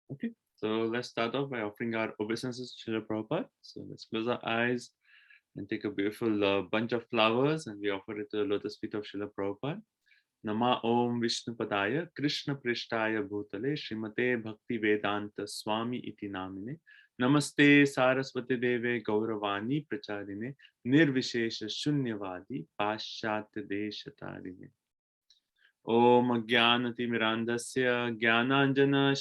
Okay, so let's start off by offering our obeisances to Srila Prabhupada. So let's close our eyes and take a beautiful bunch of flowers and we offer it to the lotus feet of Srila Prabhupada. Nama Om Vishnupadaya Krishna Prishtaya Bhutale Srimate Bhakti Vedanta Swami Iti Namine Namaste Saraswati Deve Gauravani Pracharine Nirvishesha Shunyavadi Paschatya Deshatarine Om Jnanatimirandasya Jnananjana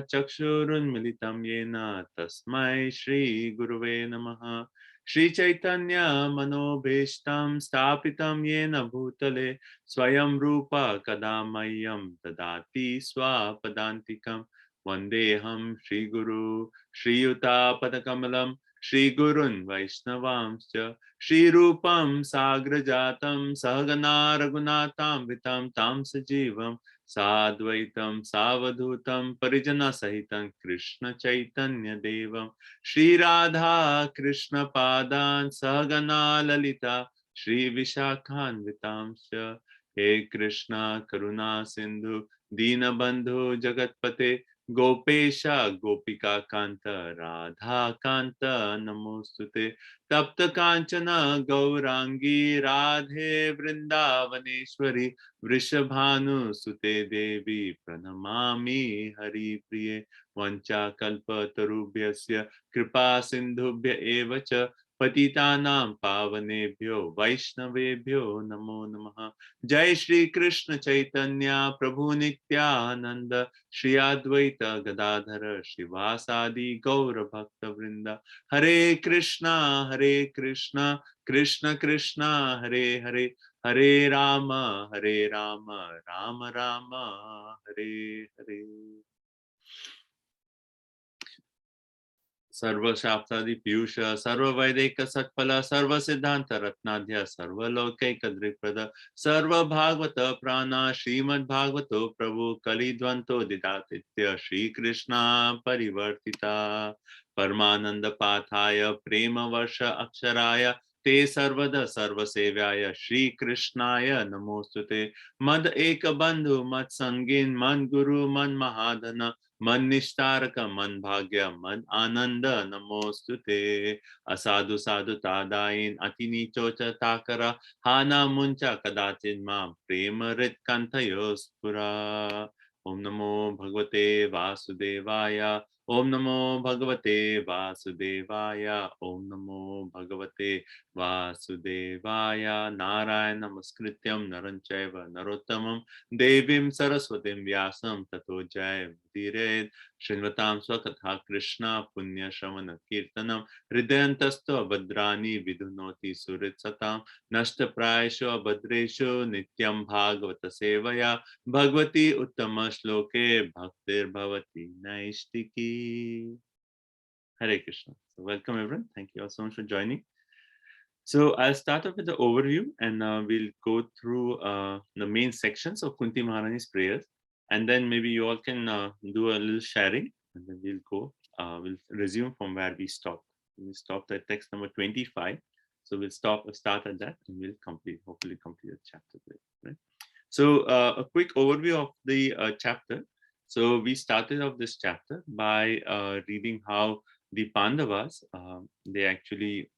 Chakshurunmilitam Yena Tasmai Shri Guruve Namaha Shri Chaitanya Manobhishtam Stapitam Yena Bhutale Swayam Rupa Kadamayam Tadati Swapadantikam Vandeham Shri Guru Shri Yuta Padakamalam Shri Gurun Vaishnavamscha Shri Rupam Sagrajatam Sahagana Raghunatam Vitam Tam Sajivam Sadvaitam Savadhutam Parijana Sahitam Krishna Chaitanya Devam Shri Radha Krishna Padan Sahagana Lalita Shri Vishakhan Vitamsya He Krishna Karuna Sindhu Dinabandhu Jagatpate Gopesha Gopika Kanta Radha Kanta Namostute तप्त कांचन गौरांगी राधे वृंदावनेश्वरी वृषभानुसुते देवी प्रणमामि हरिप्रिये वंचाकल्पतरुभ्यस्य कृपा सिन्धुभ्य एव च पतितानां पावनेभ्यो वैष्णवेभ्यो नमो नमः जय श्री कृष्ण चैतन्य प्रभु नित्यानंद श्री अद्वैत गदाधर श्रीवासादि गौर भक्त वृंद Hare Krishna, Krishna Krishna, Hare Hare, Hare Rama, Rama Rama, Hare Hare. Sarva Shaptadi Piyusha, Sarva Vaideka Sakpala, Sarva Siddhanta Ratnadhya, Sarva Lokaika Dripada, Sarva Bhagavata Prana, Srimad Bhagavato Prabhu Kalidvanto Didatitya, Shri Krishna Parivartita, Parmananda Pathaya, Prema Varsha Aksharaya, Te Sarvada Sarva Sevyaya, Shri Krishnaya Namostute, Mad Eka Bandhu, Mad Sangin, Man Guru, Man Mahadana, मन निष्ठारक मन भाग्य मन आनंद नमोस्तुते असाधु साधु तादाइन अति नीचोच ताकरा हाना मुंचा कदाचिन मां प्रेम रित कंथयोस्पुरा ओम नमो भगवते वासुदेवाय ओम नमो भगवते वासुदेवाय ओम नमो भगवते वासुदेवाय नारायण नमस्कृत्यं नरं चैव नरोत्तमं देवीं सरस्वतीं व्यासं ततो जयमुदीरयेत् शृण्वतां स्वकथा कृष्णा पुण्यश्रवण कीर्तनं हृदयन्तस्थो अभद्राणि विधुनोति सुहृत्सतां नष्टप्रायेषु अभद्रेषु नित्यं भागवत सेवया भगवती उत्तम श्लोके भक्तिर्भवति नैष्टिकी. Hare Krishna. So welcome everyone. Thank you all so much for joining. So I'll start off with the overview and we'll go through the main sections of Kunti Maharani's prayers. And then maybe you all can do a little sharing and then we'll resume from where we stopped. We stopped at text number 25. So we'll start at that and we'll hopefully complete the chapter. Right? So a quick overview of the chapter. So we started off this chapter by reading how the Pandavas, they actually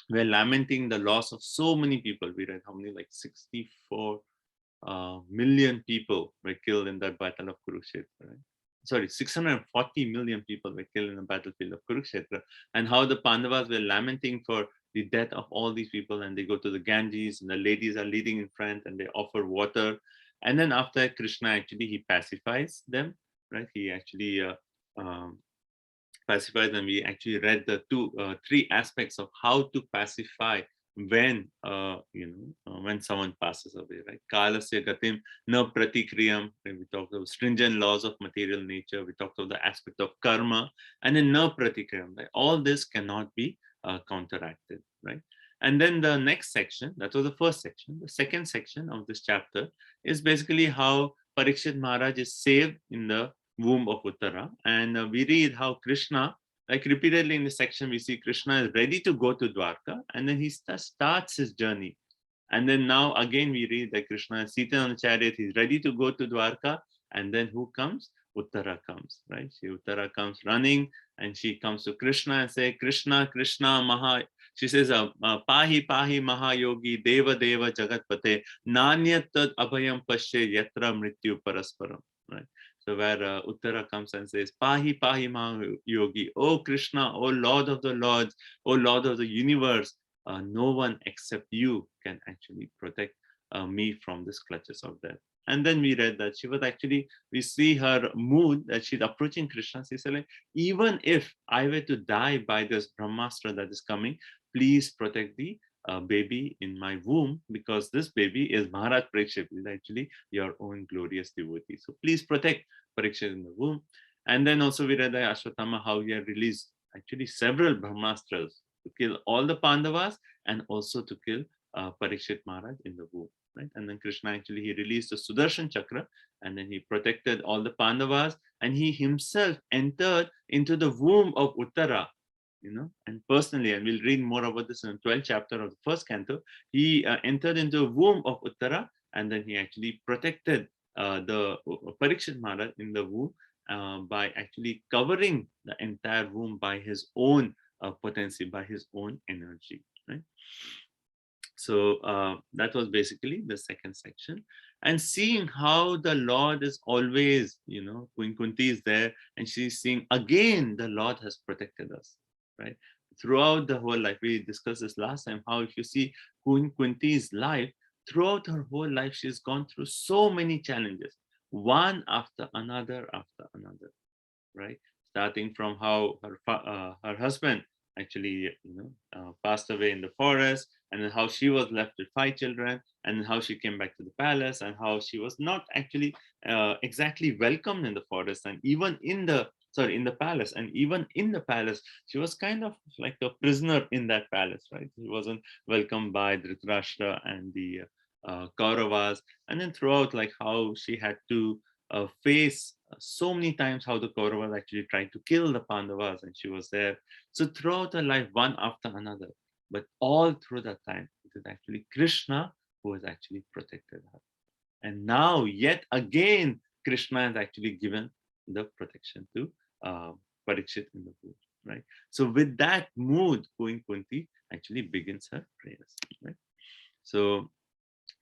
were lamenting the loss of so many people. We read how many, like 64 million people were killed in that battle of Kurukshetra. Right? Sorry, 640 million people were killed in the battlefield of Kurukshetra, and how the Pandavas were lamenting for the death of all these people. And they go to the Ganges, and the ladies are leading in front, and they offer water. And then after Krishna actually he pacifies them, right? He actually pacifies, and we actually read the three aspects of how to pacify when when someone passes away, right? Kalasya gatim na pratikriyam. We talked about stringent laws of material nature. We talked about the aspect of karma, and then na pratikriyam, right? All this cannot be counteracted, right? And then the next section, that was the first section. The second section of this chapter is basically how Parikshit Maharaj is saved in the womb of Uttara. And we read how Krishna, like repeatedly in this section, we see Krishna is ready to go to Dwarka, and then he starts his journey. And then now again we read that Krishna is seated on the chariot, he's ready to go to Dwarka, and then who comes? Uttara comes, right? Uttara comes running and she comes to Krishna and say, Krishna, Krishna, she says, Pahi, Pahi, Mahayogi, Deva, Deva, Jagatpate, Nanyat Abhayam Pashe, Yatra Mrityu Parasparam, right? So where Uttara comes and says, Pahi, Pahi, Mahayogi, O Krishna, O Lord of the Lords, O Lord of the universe, no one except you can actually protect me from these clutches of death. And then we read that she was actually, we see her mood that she's approaching Krishna. She said, like, even if I were to die by this Brahmastra that is coming, please protect the baby in my womb, because this baby is Maharaj Parikshit, is actually your own glorious devotee. So please protect Parikshit in the womb. And then also we read that Ashwatthama, how he had released actually several Brahmastras to kill all the Pandavas and also to kill Parikshit Maharaj in the womb. Right? And then Krishna actually, he released the Sudarshan Chakra, and then he protected all the Pandavas, and he himself entered into the womb of Uttara, and personally, and we'll read more about this in the 12th chapter of the first canto, he entered into the womb of Uttara, and then he actually protected the Parikshit Maharaj in the womb by actually covering the entire womb by his own potency, by his own energy, right? So that was basically the second section. And seeing how the Lord is always, Queen Kunti is there, and she's seeing again the Lord has protected us, right? Throughout the whole life, we discussed this last time, how if you see Queen Kunti's life, throughout her whole life, she's gone through so many challenges, one after another, right? Starting from how her husband actually passed away in the forest, and then how she was left with 5 children, and then how she came back to the palace, and how she was not actually exactly welcomed in the forest, and even in the palace, and even in the palace she was kind of like a prisoner in that palace, right? She wasn't welcomed by Dhritarashtra and the Kauravas, and then throughout, like how she had to face so many times how the Kauravas actually tried to kill the Pandavas, and she was there. So throughout her life, one after another, but all through that time, it is actually Krishna who has actually protected her. And now, yet again, Krishna has actually given the protection to Parikshit in the womb, right? So with that mood, Queen Kunti actually begins her prayers, right? So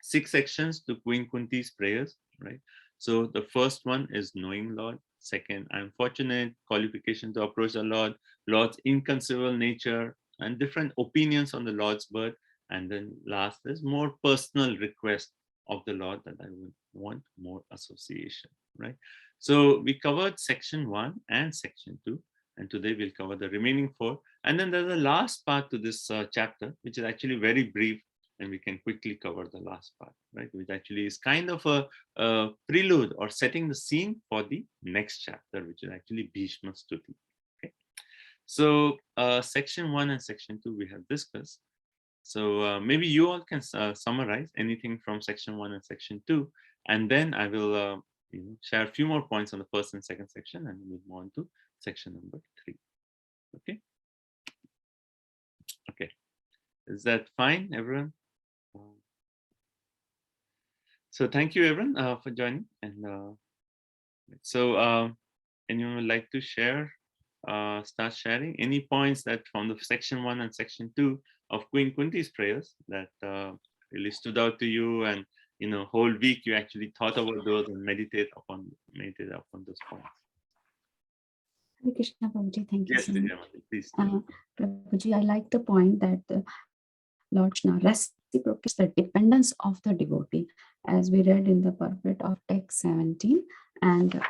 6 sections to Queen Kunti's prayers, right? So the first one is knowing Lord. Second, I'm fortunate, qualification to approach the Lord, Lord's inconceivable nature, and different opinions on the Lord's birth. And then last is more personal request of the Lord, that I would want more association, right? So we covered section 1 and section 2, and today we'll cover the remaining 4. And then there's a last part to this chapter, which is actually very brief, and we can quickly cover the last part, right? Which actually is kind of a prelude or setting the scene for the next chapter, which is actually Bhishma Stuti. Okay, so section 1 and section 2 we have discussed. So maybe you all can summarize anything from section 1 and section 2, and then I will share a few more points on the first and second section, and move on to section number 3. Okay. Okay. Is that fine, everyone? So thank you, everyone, for joining. And so anyone would like to share, start sharing any points that from the section 1 and section 2 of Queen Kunti's prayers that really stood out to you, and whole week you actually thought about those and meditated upon those points. Hare Krishna, Prabhuji, thank you Yes, so much. please. Prabhuji, I like the point that Lord Krishna reciprocates the dependence of the devotee, as we read in the purport of text 17, and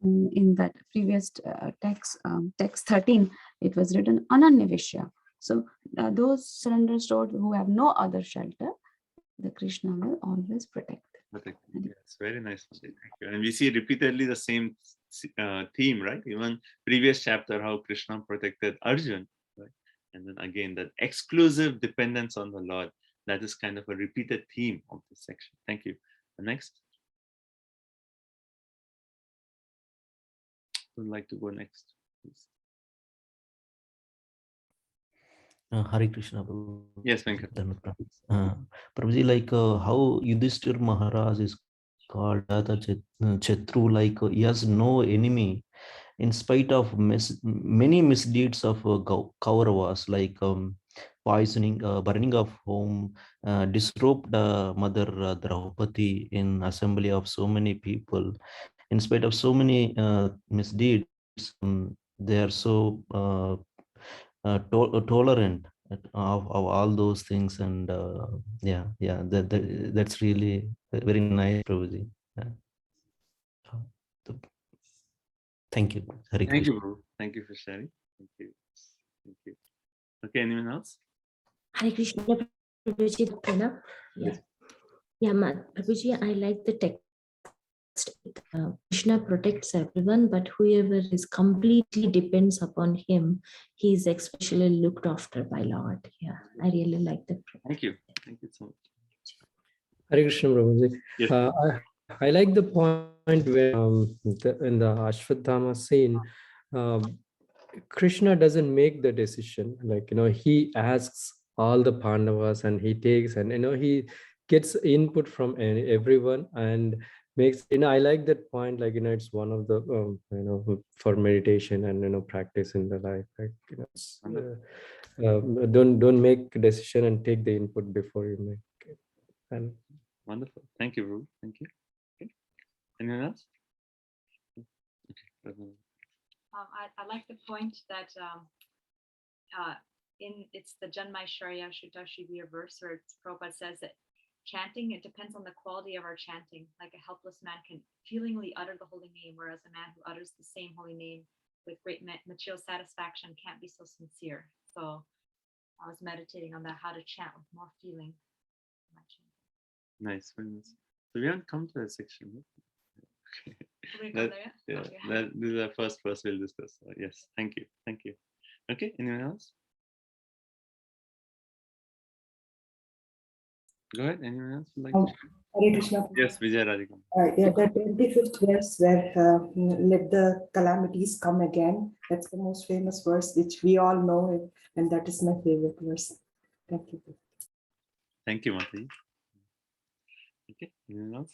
in that previous text 13, it was written Ananyavishya. So those surrender stored who have no other shelter, the Krishna will always protect. Yes, very nice. Thank you. And we see repeatedly the same theme, right? Even previous chapter, how Krishna protected Arjun, right? And then again, that exclusive dependence on the Lord. That is kind of a repeated theme of this section. Thank you. The next. Who would like to go next, please? Hare Krishna, Prabhu. Yes, Venkat. Prabhuji, like how Yudhishthir Maharaj is called Chetru, like he has no enemy, in spite of many misdeeds of Kauravas, like poisoning, burning of home, disrobed Mother Draupadi in assembly of so many people. In spite of so many misdeeds, they are so tolerant of all those things, and that's really very nice, Prabhuji. Yeah. Thank you. Hare Thank Krishna. you, Prabhu. Thank you for sharing. Thank you. Thank you. Okay, anyone else? Hare Krishna, Prabhuji, Pranam. Yeah, Yes. yeah, Prabhuji, I like the text. Krishna protects everyone, but whoever is completely depends upon him, he is especially looked after by Lord. Yeah, I really like that. Thank you. Thank you so much. Hare Krishna, Prabhuji. Yes. I like the point where in the Ashwatthama scene, Krishna doesn't make the decision. Like, he asks all the Pandavas and he takes, and, he gets input from everyone and makes, I like that point. Like, it's one of the, for meditation and, practice in the life. Like, don't make a decision and take the input before you make it. And Wonderful. Thank you, Prabhu. Thank you. Okay. Anyone else? Okay. I like the point that it's the Janmaishwarya Shuddha Shivya verse where Prabhupada says that chanting, it depends on the quality of our chanting. Like a helpless man can feelingly utter the holy name, whereas a man who utters the same holy name with great material satisfaction can't be so sincere. So I was meditating on that, how to chant with more feeling. Nice, very nice. So we haven't come to that section. Okay. Will we go there? Yeah, Okay. this is our first we'll discuss. Yes, thank you. Thank you. Okay, anyone else? Go ahead, anyone else would like to share? Hare Krishna. Yes, Vijay Radhika. Yeah, the 25th verse where let the calamities come again. That's the most famous verse which we all know, and that is my favorite verse. Thank you. Thank you, Mataji. Okay, anyone else?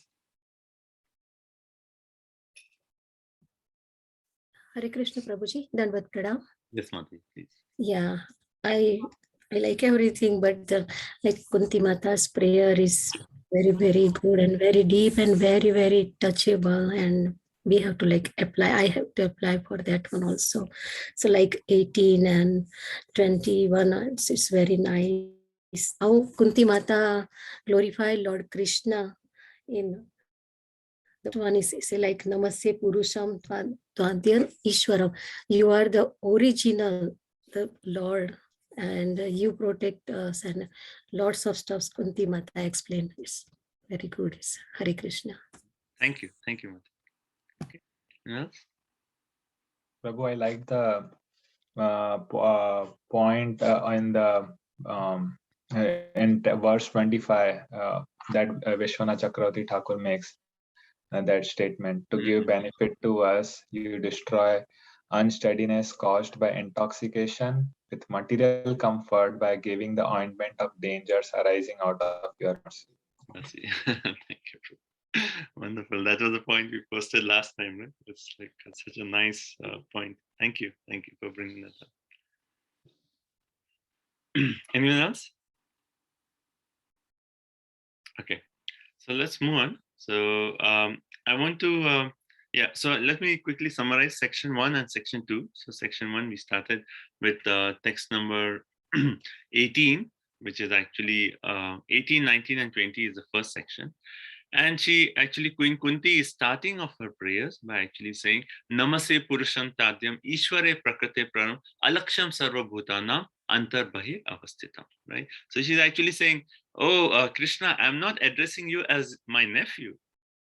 Hare Krishna, Prabhuji, Dandavat Pranam. Yes, Mataji, please. Yeah, I like everything, but like Kunti Mata's prayer is very, very good and very deep and very, very touchable, and we have to like apply. I have to apply for that one also. So like 18 and 21, it's very nice. How Kunti Mata glorified Lord Krishna in the one is say like Namaste Purusham Tvadyam Ishwaram. You are the original, the Lord, and you protect us, and lots of stuff Kunti Mata explained. It's very good. It's Hare Krishna. Thank you, Mataji. Okay, anyone else? Prabhu, I like the point in the in verse 25 that Vishwanath Chakravarti Thakur makes that statement. To give benefit to us, you destroy unsteadiness caused by intoxication with material comfort by giving the ointment of dangers arising out of your mercy. Mercy. Thank you. Wonderful. That was the point we posted last time, right? It's like such a nice point. Thank you for bringing that up. Anyone else? Okay, so let's move on. So I want to so let me quickly summarize section 1 and section 2. So section 1 we started with text number 18, which is actually 18, 19 and 20 is the first section. And she actually, Queen Kunti is starting off her prayers by actually saying, Namaste Purusham Tadyam Ishware Prakrite Pranam Alaksham Sarva Bhutanam Antar Bahir Avasthitam. Right? So she's actually saying, oh, Krishna, I'm not addressing you as my nephew.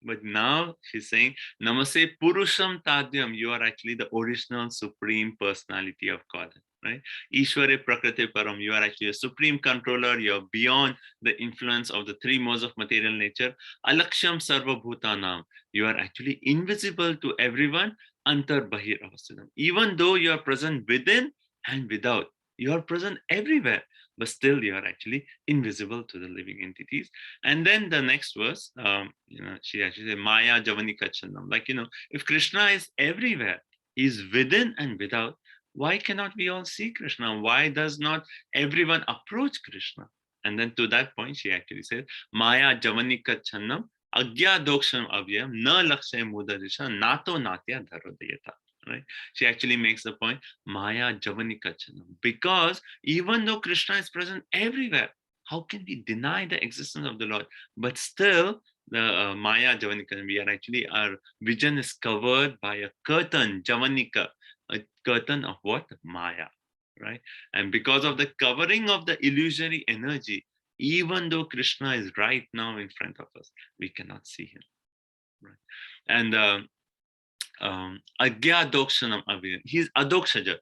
But now she's saying, Namaste Purusham Tadyam, you are actually the original supreme personality of God. Right? Ishware Prakriti Param, you are actually a supreme controller, you're beyond the influence of the three modes of material nature. Alaksham Sarva Bhutanam, you are actually invisible to everyone, Antar Bahir Avasthitam. Even though you are present within and without, you are present everywhere. but still you are actually invisible to the living entities. And then the next verse, she actually said, Maya Javanika Chandam. Like, if Krishna is everywhere, he's within and without, why cannot we all see Krishna? Why does not everyone approach Krishna? And then to that point, she actually says, Maya Javanika Chandam, Agya Doksham Avyam, Na Lakshay Mudarisha, Nato Natya Dharodayata. Right? She actually makes the point, Maya Javanika Chandam. Because even though Krishna is present everywhere, how can we deny the existence of the Lord? But still, the Maya Javanika, our vision is covered by a curtain, Javanika, a curtain of what? Maya, right? And because of the covering of the illusory energy, even though Krishna is right now in front of us, we cannot see him, right? And Agya Dokshanam Aviran, he's Adokshaja.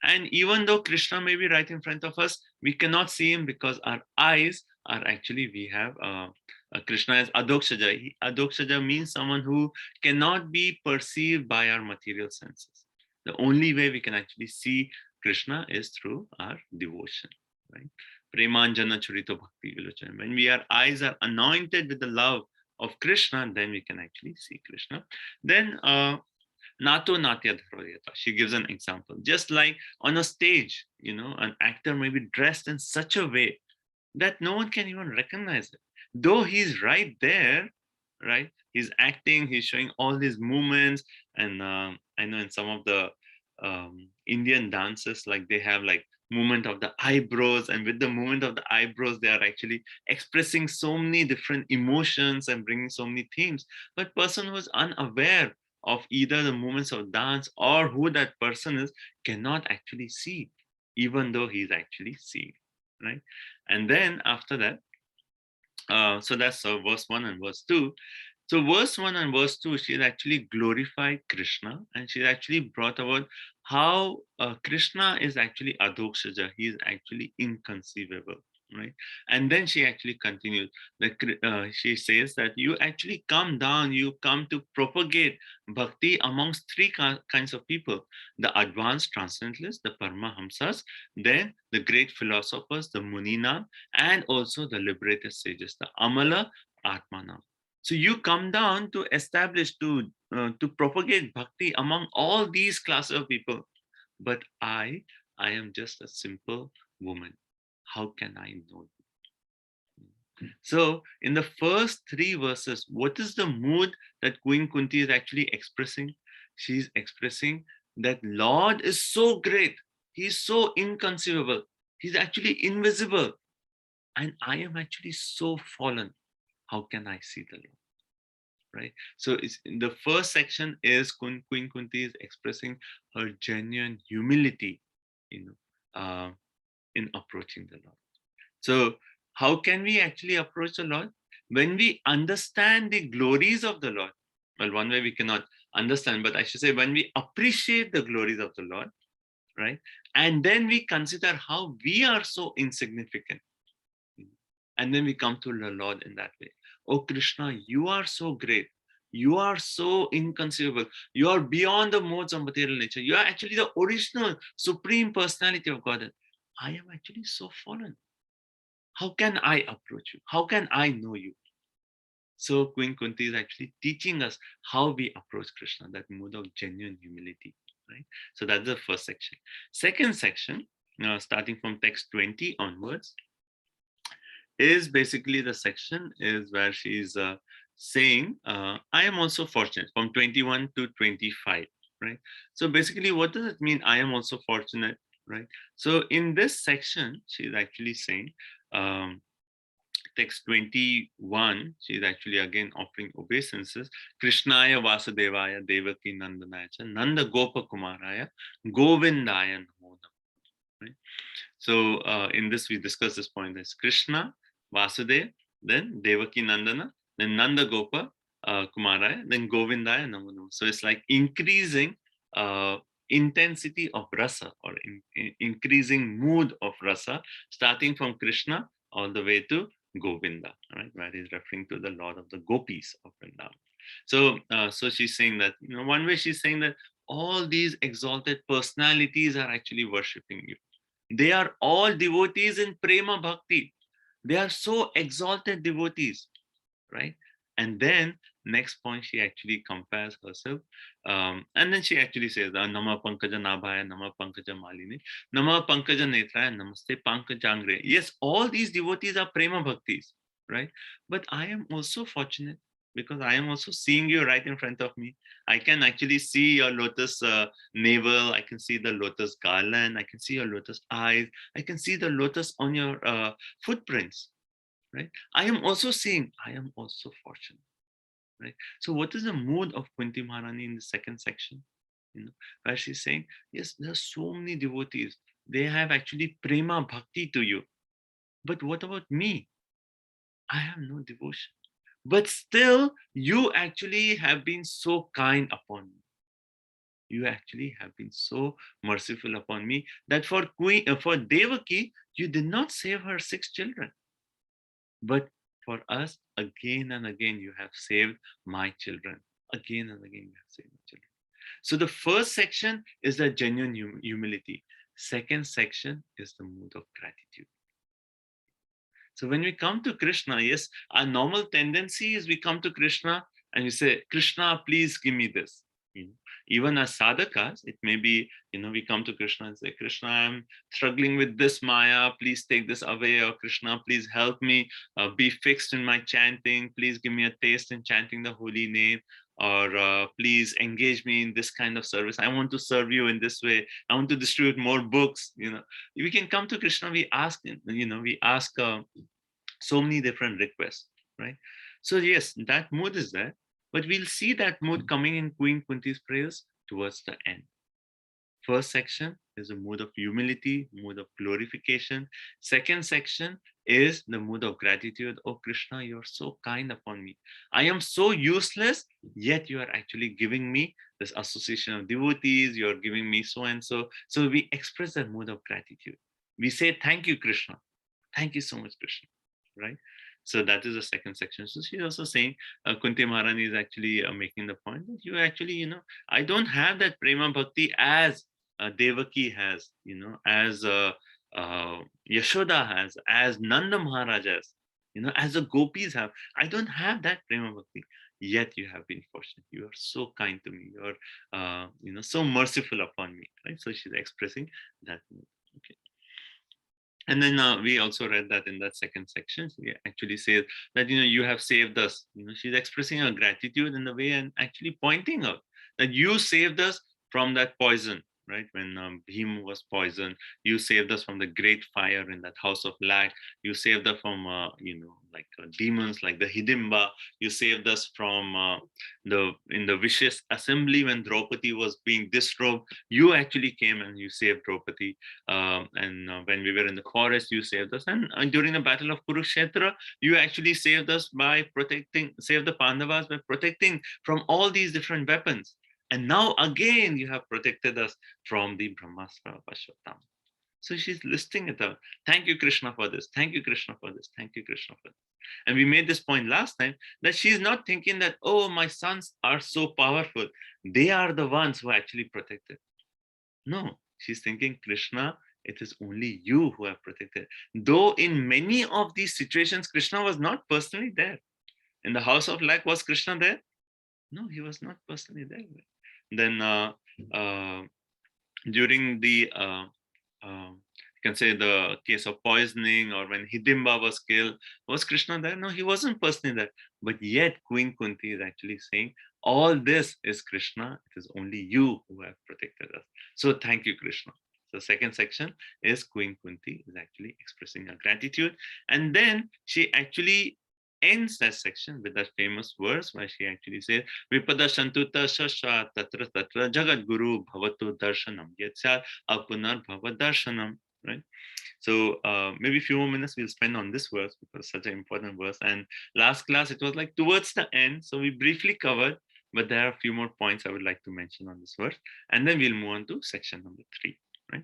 And even though Krishna may be right in front of us, we cannot see him because our eyes are actually, we have Krishna as Adokshaja. Adokshaja means someone who cannot be perceived by our material senses. The only way we can actually see Krishna is through our devotion, right? Premanjana Churito Bhakti Vilochana. When our eyes are anointed with the love of Krishna, then we can actually see Krishna. Then Nato Natya Dharoyata. She gives an example. Just like on a stage, an actor may be dressed in such a way that no one can even recognize it. Though he's right there, right? He's acting, he's showing all these movements. And I know in some of the Indian dances, like they have like movement of the eyebrows, and with the movement of the eyebrows, they are actually expressing so many different emotions and bringing so many themes. But person who is unaware of either the movements of dance or who that person is cannot actually see, even though he's actually seeing, right? And then after that, so that's verse 1 and verse 2. So verse 1 and verse 2, she's actually glorified Krishna, and she's actually brought about how Krishna is actually Adokshaja. He is actually inconceivable, right? And then she actually continues. She says that you actually come down, you come to propagate bhakti amongst three kinds of people: the advanced transcendentalists, the Paramahamsas, then the great philosophers, the Muninam, and also the liberated sages, the Amala Atmanam. So you come down to establish, to propagate bhakti among all these classes of people. But I am just a simple woman. How can I know you? So in the first 3 verses, what is the mood that Queen Kunti is actually expressing? She's expressing that Lord is so great. He's so inconceivable. He's actually invisible. And I am actually so fallen. How can I see the Lord? Right? So it's in the first section is Queen Kunti is expressing her genuine humility, in approaching the Lord. So how can we actually approach the Lord? When we understand the glories of the Lord. Well, one way we cannot understand, but I should say when we appreciate the glories of the Lord, right? And then we consider how we are so insignificant. And then we come to the Lord in that way. Oh Krishna, you are so great. You are so inconceivable. You are beyond the modes of material nature. You are actually the original supreme personality of God. I am actually so fallen. How can I approach you? How can I know you? So Queen Kunti is actually teaching us how we approach Krishna, that mode of genuine humility, right? So that's the first section. Second section, starting from text 20 onwards, is basically the section is where she's saying, I am also fortunate, from 21 to 25, right? So basically, what does it mean, I am also fortunate, right? So in this section, she's actually saying, text 21, she's actually again offering obeisances. Krishnaya Vasudevaya Devaki Nandanaya Nanda Gopa Kumaraya Govindaya Namo Namo. Right? So in this, we discuss this point. There's Krishna, Vasudeva, then Devaki Nandana, then Nanda Gopa Kumaraya, then Govindaya Namo Namo. So it's like increasing intensity of rasa, or increasing mood of rasa, starting from Krishna all the way to Govinda, right? Where he's referring to the Lord of the Gopis of Vrindavan. So, so she's saying that, one way she's saying that all these exalted personalities are actually worshipping you. They are all devotees in prema bhakti. They are so exalted devotees, right? And then next point, she actually compares herself. And then she actually says, Nama Pankaja Nabhaya, Nama Pankaja Malini, Nama Pankaja Netraya, Namaste Pankajangre. Yes, all these devotees are prema bhaktis, right? But I am also fortunate because I am also seeing you right in front of me. I can actually see your lotus navel. I can see the lotus garland. I can see your lotus eyes. I can see the lotus on your footprints, right? I am also seeing, I am also fortunate, right? So what is the mood of Kunti Maharani in the second section? Where she's saying, yes, there are so many devotees. They have actually prema bhakti to you. But what about me? I have no devotion. But still, you actually have been so kind upon me. You actually have been so merciful upon me that for Devaki, you did not save her 6 children. But for us, again and again, you have saved my children. Again and again, you have saved my children. So the first section is the genuine humility. Second section is the mood of gratitude. So when we come to Krishna, yes, our normal tendency is we come to Krishna and we say, Krishna, please give me this. Even as sadhakas, it may be, we come to Krishna and say, Krishna, I'm struggling with this Maya, please take this away, or Krishna, please help me be fixed in my chanting, please give me a taste in chanting the holy name, or please engage me in this kind of service. I want to serve you in this way. I want to distribute more books. We can come to Krishna, we ask so many different requests, right? So yes, that mood is there. But we'll see that mood coming in Queen Kunti's prayers towards the end. First section is a mood of humility, mood of glorification. Second section is the mood of gratitude. Oh, Krishna, you're so kind upon me. I am so useless, yet you are actually giving me this association of devotees. You're giving me so and so. So we express that mood of gratitude. We say, thank you, Krishna. Thank you so much, Krishna, right? So that is the second section. So she's also saying, Kunti Maharani is actually making the point that you actually, I don't have that prema bhakti as Devaki has, as Yashoda has, as Nanda Maharaj has, as the gopis have. I don't have that prema bhakti. Yet you have been fortunate. You are so kind to me. You are, so merciful upon me, right? So she's expressing that. Okay. And then we also read that in that second section, she actually says that, you have saved us. She's expressing her gratitude in the way and actually pointing out that you saved us from that poison, right? When Bhim was poisoned, you saved us from the great fire in that house of lac. You saved us from, demons like the Hidimba. You saved us from in the vicious assembly when Draupadi was being disrobed. You actually came and you saved Draupadi. And when we were in the forest, you saved us. And during the battle of Kurukshetra, you actually saved us by saved the Pandavas by protecting from all these different weapons. And now again, you have protected us from the Brahmastra of Ashwatthama. So she's listing it out. Thank you, Krishna, for this. Thank you, Krishna, for this. Thank you, Krishna, for this. And we made this point last time that she's not thinking that, oh, my sons are so powerful. They are the ones who actually protected. No, she's thinking, Krishna, it is only you who have protected. Though in many of these situations, Krishna was not personally there. In the house of lac, was Krishna there? No, he was not personally there. Then during the, you can say the case of poisoning, or when Hidimba was killed, was Krishna there? No, he wasn't personally there. But yet Queen Kunti is actually saying, all this is Krishna. It is only you who have protected us. So thank you, Krishna. So second section is Queen Kunti is actually expressing her gratitude. And then she actually ends that section with that famous verse where she actually says, Vipada Shantuta Shasha Tatra Tatra Jagat Guru Bhavatu Darshanam Yatsya Apunar Bhava Darshanam. Right? So maybe a few more minutes we'll spend on this verse because it's such an important verse. And last class, it was like towards the end. So we briefly covered, but there are a few more points I would like to mention on this verse. And then we'll move on to section number 3. Right?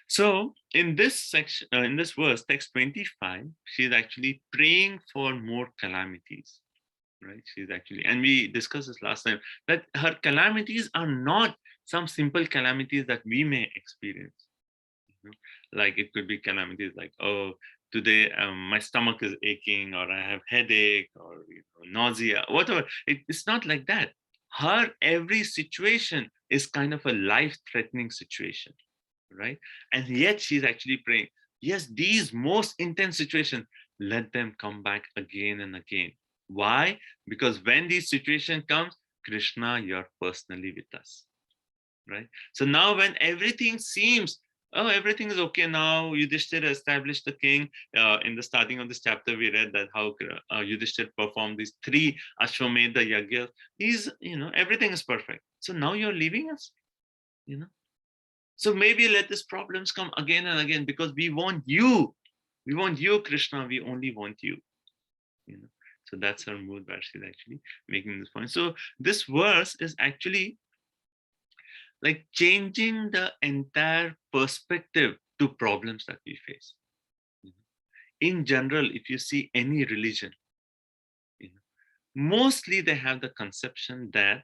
So in this section, in this verse, text 25, she's actually praying for more calamities, right? She's actually, and we discussed this last time, that her calamities are not some simple calamities that we may experience. Like it could be calamities like, oh, today my stomach is aching, or I have headache, or nausea, whatever. It's not like that. Her every situation is kind of a life-threatening situation, right? And yet she's actually praying, yes, these most intense situations, let them come back again and again. Why? Because when these situations comes, Krishna, you're personally with us, right? So now when everything seems, oh, everything is okay now, Yudhishthira established the king. In the starting of this chapter, we read that how Yudhishthira performed these 3 Ashwamedha Yajna. He's, everything is perfect. So now you're leaving us, So maybe let these problems come again and again, because we want you. We want you, Krishna. We only want you. So that's her mood where she's actually making this point. So this verse is actually like changing the entire perspective to problems that we face. In general, if you see any religion, mostly they have the conception that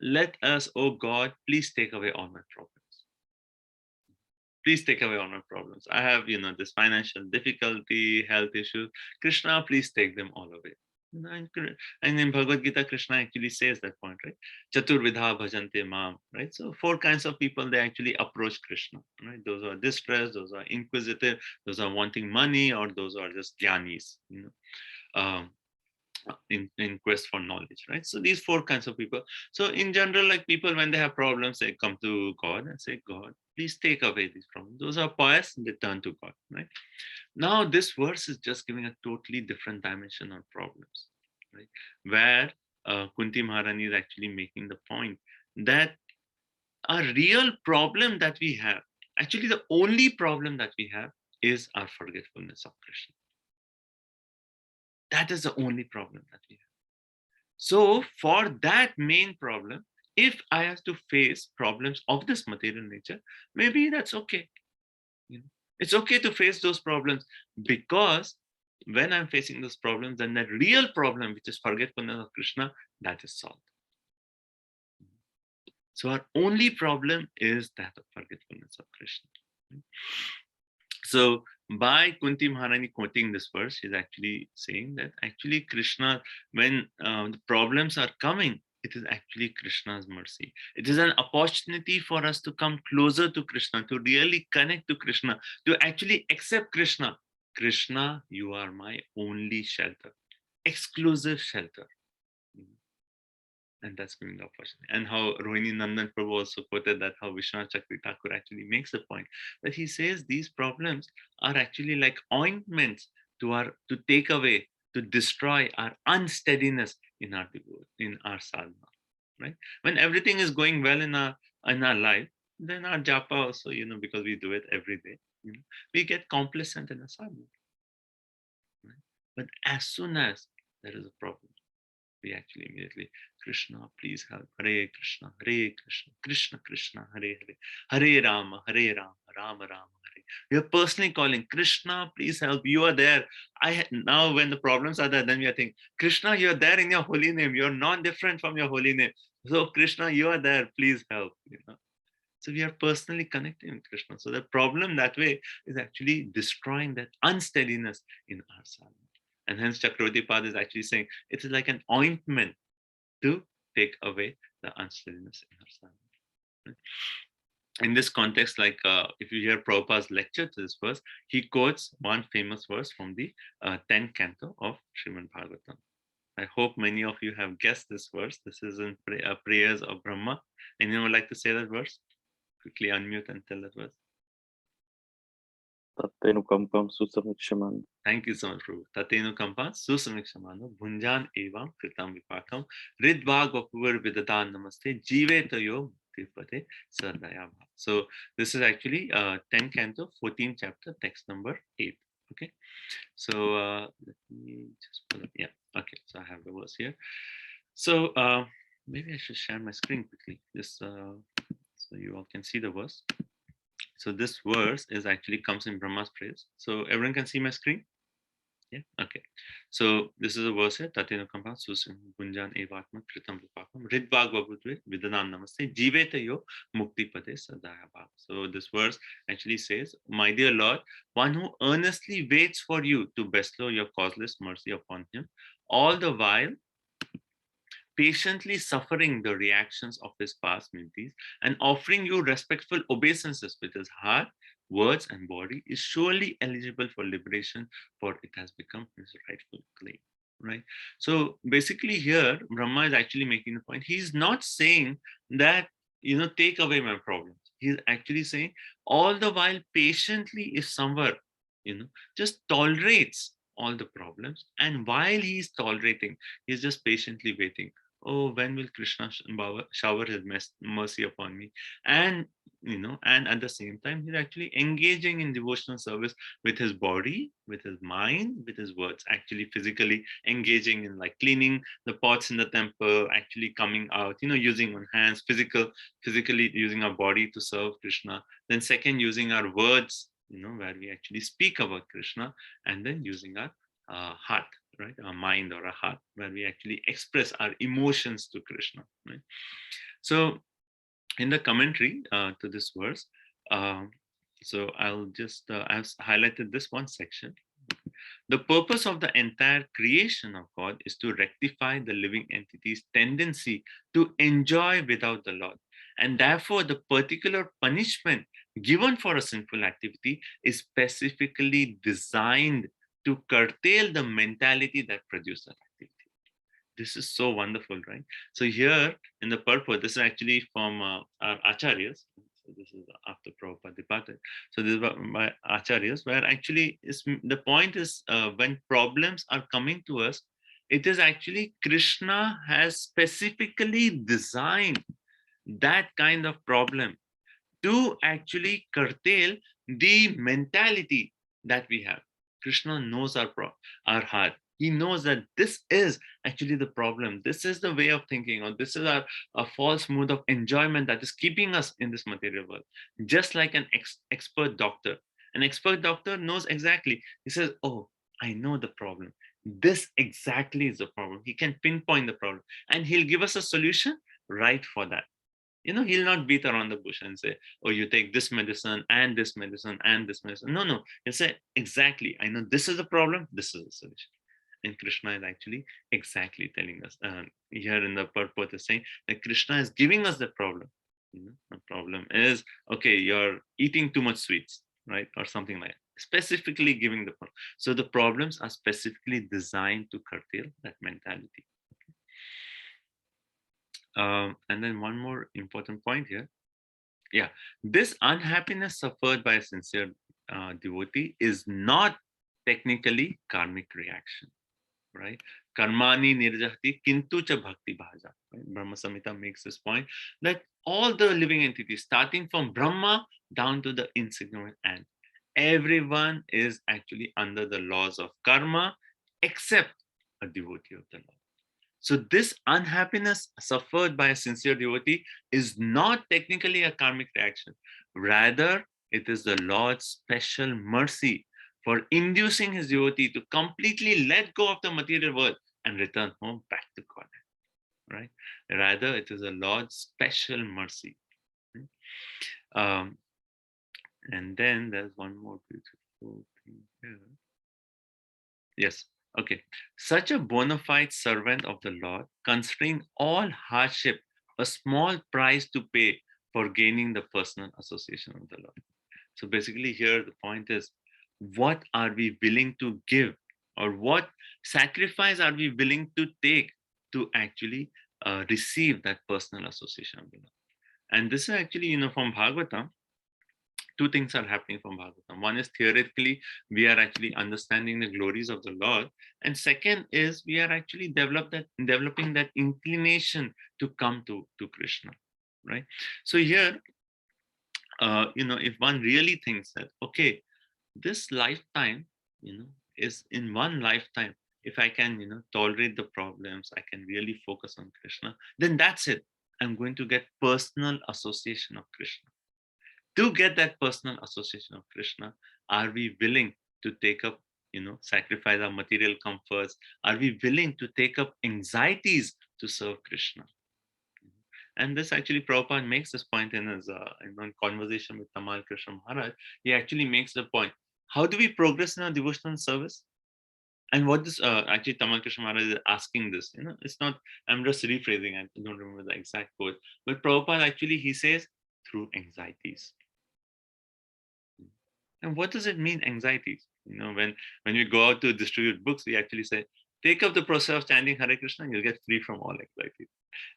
let us, oh God, please take away all my problems. Please take away all my problems. I have, this financial difficulty, health issues. Krishna, please take them all away. And in Bhagavad Gita, Krishna actually says that point, right? Chaturvidha bhajante mam, right? So 4 kinds of people, they actually approach Krishna, right? Those are distressed, those are inquisitive, those are wanting money, or those are just jnanis, in quest for knowledge, right? So these 4 kinds of people. So in general, like people, when they have problems, they come to God and say, God, please take away these problems. Those are pious, they turn to God, right? Now this verse is just giving a totally different dimension on problems, right? Where Kunti Maharani is actually making the point that a real problem that we have, actually the only problem that we have, is our forgetfulness of Krishna. That is the only problem that we have. So for that main problem, if I have to face problems of this material nature, maybe that's okay. It's okay to face those problems, because when I'm facing those problems, then the real problem, which is forgetfulness of Krishna, that is solved. So our only problem is that of forgetfulness of Krishna. So by Kunti Maharani quoting this verse, she's actually saying that actually Krishna, when the problems are coming, it is actually Krishna's mercy. It is an opportunity for us to come closer to Krishna, to really connect to Krishna, to actually accept Krishna. Krishna, you are my only shelter, exclusive shelter. And that's giving the opportunity. And how Rohini Nandan Prabhu also quoted that how Vishwanath Chakravarti Thakur actually makes the point that he says these problems are actually like ointments to take away, to destroy our unsteadiness in our sadhana, right? When everything is going well in our life, then our japa also, because we do it every day, we get complacent in our sadhana. Right? But as soon as there is a problem, we actually immediately, Krishna, please help. Hare Krishna, Krishna Krishna, Hare Hare, Hare Rama, Rama Rama, Hare. We are personally calling, Krishna, please help. You are there. Now when the problems are there, then we are thinking, Krishna, you are there in your holy name. You are not different from your holy name. So Krishna, you are there. Please help. So we are personally connecting with Krishna. So the problem that way is actually destroying that unsteadiness in our sadhana. And hence Chakravarti Pad is actually saying it is like an ointment to take away the unsteadiness in our sadhana. In this context, like if you hear Prabhupada's lecture to this verse, he quotes one famous verse from the 10th canto of Srimad Bhagavatam. I hope many of you have guessed this verse. This is in Prayers of Brahma. Anyone would like to say that verse? Quickly unmute and tell that verse. Tatenukampam susamikshamano. Thank you so much, Prabhu. Tatenukampam susamikshamano bhunjan evam kritam vipakam ridvag vapuvar vidadan namaste jivetayo tirpate sardayam. So this is actually 10th canto, 14th chapter, text number 8. Okay. So let me just pull up. Yeah. Okay. So I have the verse here. So maybe I should share my screen quickly, just so you all can see the verse. So this verse is actually comes in Brahma's praise. So everyone can see my screen? Yeah, okay. So this is a verse here. Tatena Kampa Susim Gunjan Evatma Kritam Rupakam Ridvag Babudve Vidanan Namaste Jivetayo Mukti Pade Sadaya Bhav. So this verse actually says, my dear Lord, one who earnestly waits for you to bestow your causeless mercy upon him, all the while patiently suffering the reactions of his past miltis and offering you respectful obeisances with his heart, words, and body, is surely eligible for liberation, for it has become his rightful claim. Right. So basically, here Brahma is actually making the point. He's not saying that, take away my problems. He's actually saying all the while patiently, if somewhere, just tolerates all the problems, and while he's tolerating, he's just patiently waiting. Oh, when will Krishna shower his mercy upon me? And and at the same time, he's actually engaging in devotional service with his body, with his mind, with his words, actually physically engaging in like cleaning the pots in the temple, actually coming out, using our hands, physically using our body to serve Krishna. Then second, using our words, where we actually speak about Krishna, and then using our heart, right, our mind or our heart, where we actually express our emotions to Krishna, right? So in the commentary to this verse, so I'll just I've highlighted this one section. The purpose of the entire creation of God is to rectify the living entity's tendency to enjoy without the Lord, and therefore the particular punishment given for a sinful activity is specifically designed to curtail the mentality that produces that activity. This is so wonderful, right? So here in the purport, this is actually from our acharyas. So this is after Prabhupada departed. So this is my acharyas, where actually the point is when problems are coming to us, it is actually Krishna has specifically designed that kind of problem to actually curtail the mentality that we have. Krishna knows our heart. He knows that this is actually the problem. This is the way of thinking, or this is a false mood of enjoyment that is keeping us in this material world. Just like an expert doctor. An expert doctor knows exactly. He says, oh, I know the problem. This exactly is the problem. He can pinpoint the problem, and he'll give us a solution right for that. He'll not beat around the bush and say, oh, you take this medicine and this medicine and this medicine. No, he'll say, exactly, I know this is the problem, this is the solution. And Krishna is actually exactly telling us here in the purport is saying that Krishna is giving us the problem. The problem is, okay, you're eating too much sweets, right? Or something like that. Specifically giving the problem. So the problems are specifically designed to curtail that mentality. And then one more important point here. Yeah, this unhappiness suffered by a sincere devotee is not technically karmic reaction, right? Karmani nirjahti kintu cha bhakti bhaja. Right? Brahma Samhita makes this point that all the living entities, starting from Brahma down to the insignificant ant, everyone is actually under the laws of karma except a devotee of the Lord. So this unhappiness suffered by a sincere devotee is not technically a karmic reaction. Rather, it is the Lord's special mercy for inducing his devotee to completely let go of the material world and return home back to Godhead. Right? Rather, it is the Lord's special mercy. And then there's one more beautiful thing here. Yes. Okay, such a bona fide servant of the Lord, considering all hardship, a small price to pay for gaining the personal association of the Lord. So basically here the point is, what are we willing to give, or what sacrifice are we willing to take to actually receive that personal association of the Lord? And this is actually, from Bhagavatam, two things are happening from Bhagavatam. One is theoretically, we are actually understanding the glories of the Lord. And second is we are actually developing that inclination to come to Krishna, right? So here, if one really thinks that, okay, this lifetime, is in one lifetime, if I can, tolerate the problems, I can really focus on Krishna, then that's it. I'm going to get personal association of Krishna. To get that personal association of Krishna, are we willing to take up, sacrifice our material comforts? Are we willing to take up anxieties to serve Krishna? And this actually Prabhupada makes this point in his conversation with Tamal Krishna Maharaj. He actually makes the point: how do we progress in our devotional service? And what this actually Tamal Krishna Maharaj is asking this, it's not, I'm just rephrasing, I don't remember the exact quote, but Prabhupada actually, he says, through anxieties. And what does it mean, anxieties? When we go out to distribute books, we actually say, take up the process of chanting Hare Krishna and you'll get free from all anxieties.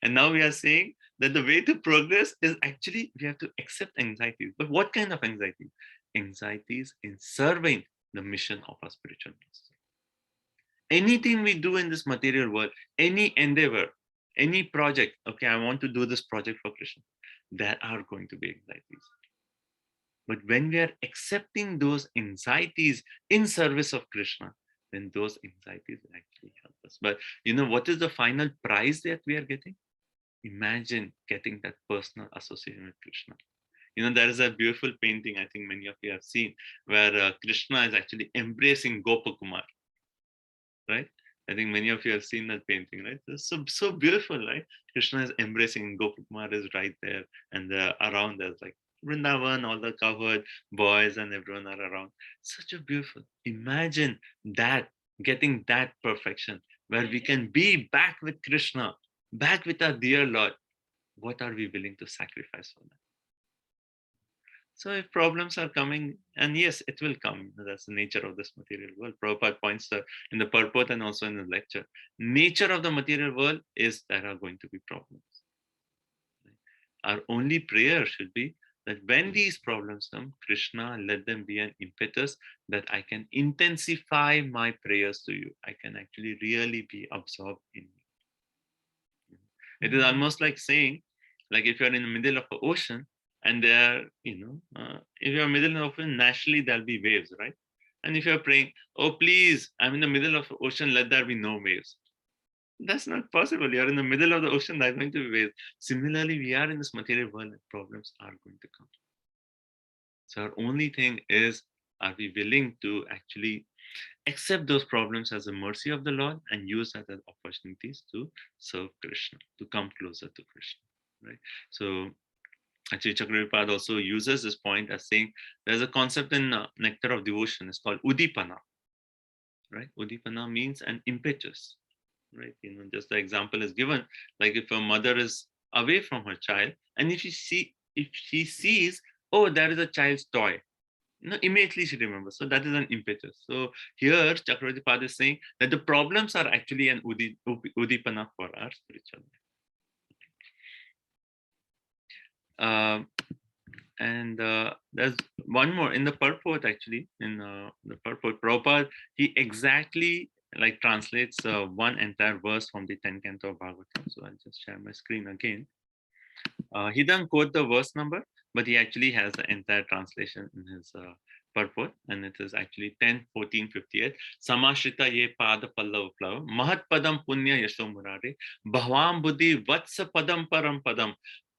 And now we are saying that the way to progress is actually we have to accept anxieties. But what kind of anxieties? Anxieties in serving the mission of our spiritual master. Anything we do in this material world, any endeavor, any project, okay, I want to do this project for Krishna, there are going to be anxieties. But when we are accepting those anxieties in service of Krishna, then those anxieties will actually help us. But what is the final prize that we are getting? Imagine getting that personal association with Krishna. There is a beautiful painting, I think many of you have seen, where Krishna is actually embracing Gopakumar, right? I think many of you have seen that painting, right? It's so beautiful, right? Krishna is embracing, Gopakumar is right there, and around there's like Vrindavan, all the covered boys and everyone are around. Such a beautiful. Imagine that, getting that perfection, where we can be back with Krishna, back with our dear Lord. What are we willing to sacrifice for that? So if problems are coming, and yes, it will come, that's the nature of this material world. Prabhupada points that in the purport and also in the lecture. Nature of the material world is there are going to be problems. Our only prayer should be that when these problems come, Krishna, let them be an impetus that I can intensify my prayers to you. I can actually really be absorbed in you. It is almost like saying, like if you're in the middle of the ocean, and there, if you're in the middle of the ocean, naturally there'll be waves, right? And if you're praying, oh, please, I'm in the middle of the ocean, let there be no waves. That's not possible. You're in the middle of the ocean, there's going to be waves. Similarly, we are in this material world and problems are going to come. So our only thing is, are we willing to actually accept those problems as a mercy of the Lord and use that as opportunities to serve Krishna, to come closer to Krishna, right? So actually, Chakravarti also uses this point as saying there's a concept in Nectar of Devotion. It's called Udipana, right? Udipana means an impetus, right? Just the example is given, like if a mother is away from her child, and if she sees, oh, there is a child's toy, immediately she remembers. So that is an impetus. So here, Chakravarti is saying that the problems are actually an Udipana for our spiritual life. And there's one more in the purport, actually, in the purport. Prabhupada, he exactly translates one entire verse from the 10th canto of Bhagavatam. So I'll just share my screen again. He doesn't quote the verse number, but he actually has the entire translation in his purport, and it is actually 10:14:58. Samashrita ye pada pallav plav mahat padam punya yasho murare bhavam buddhi vatsa padam param padam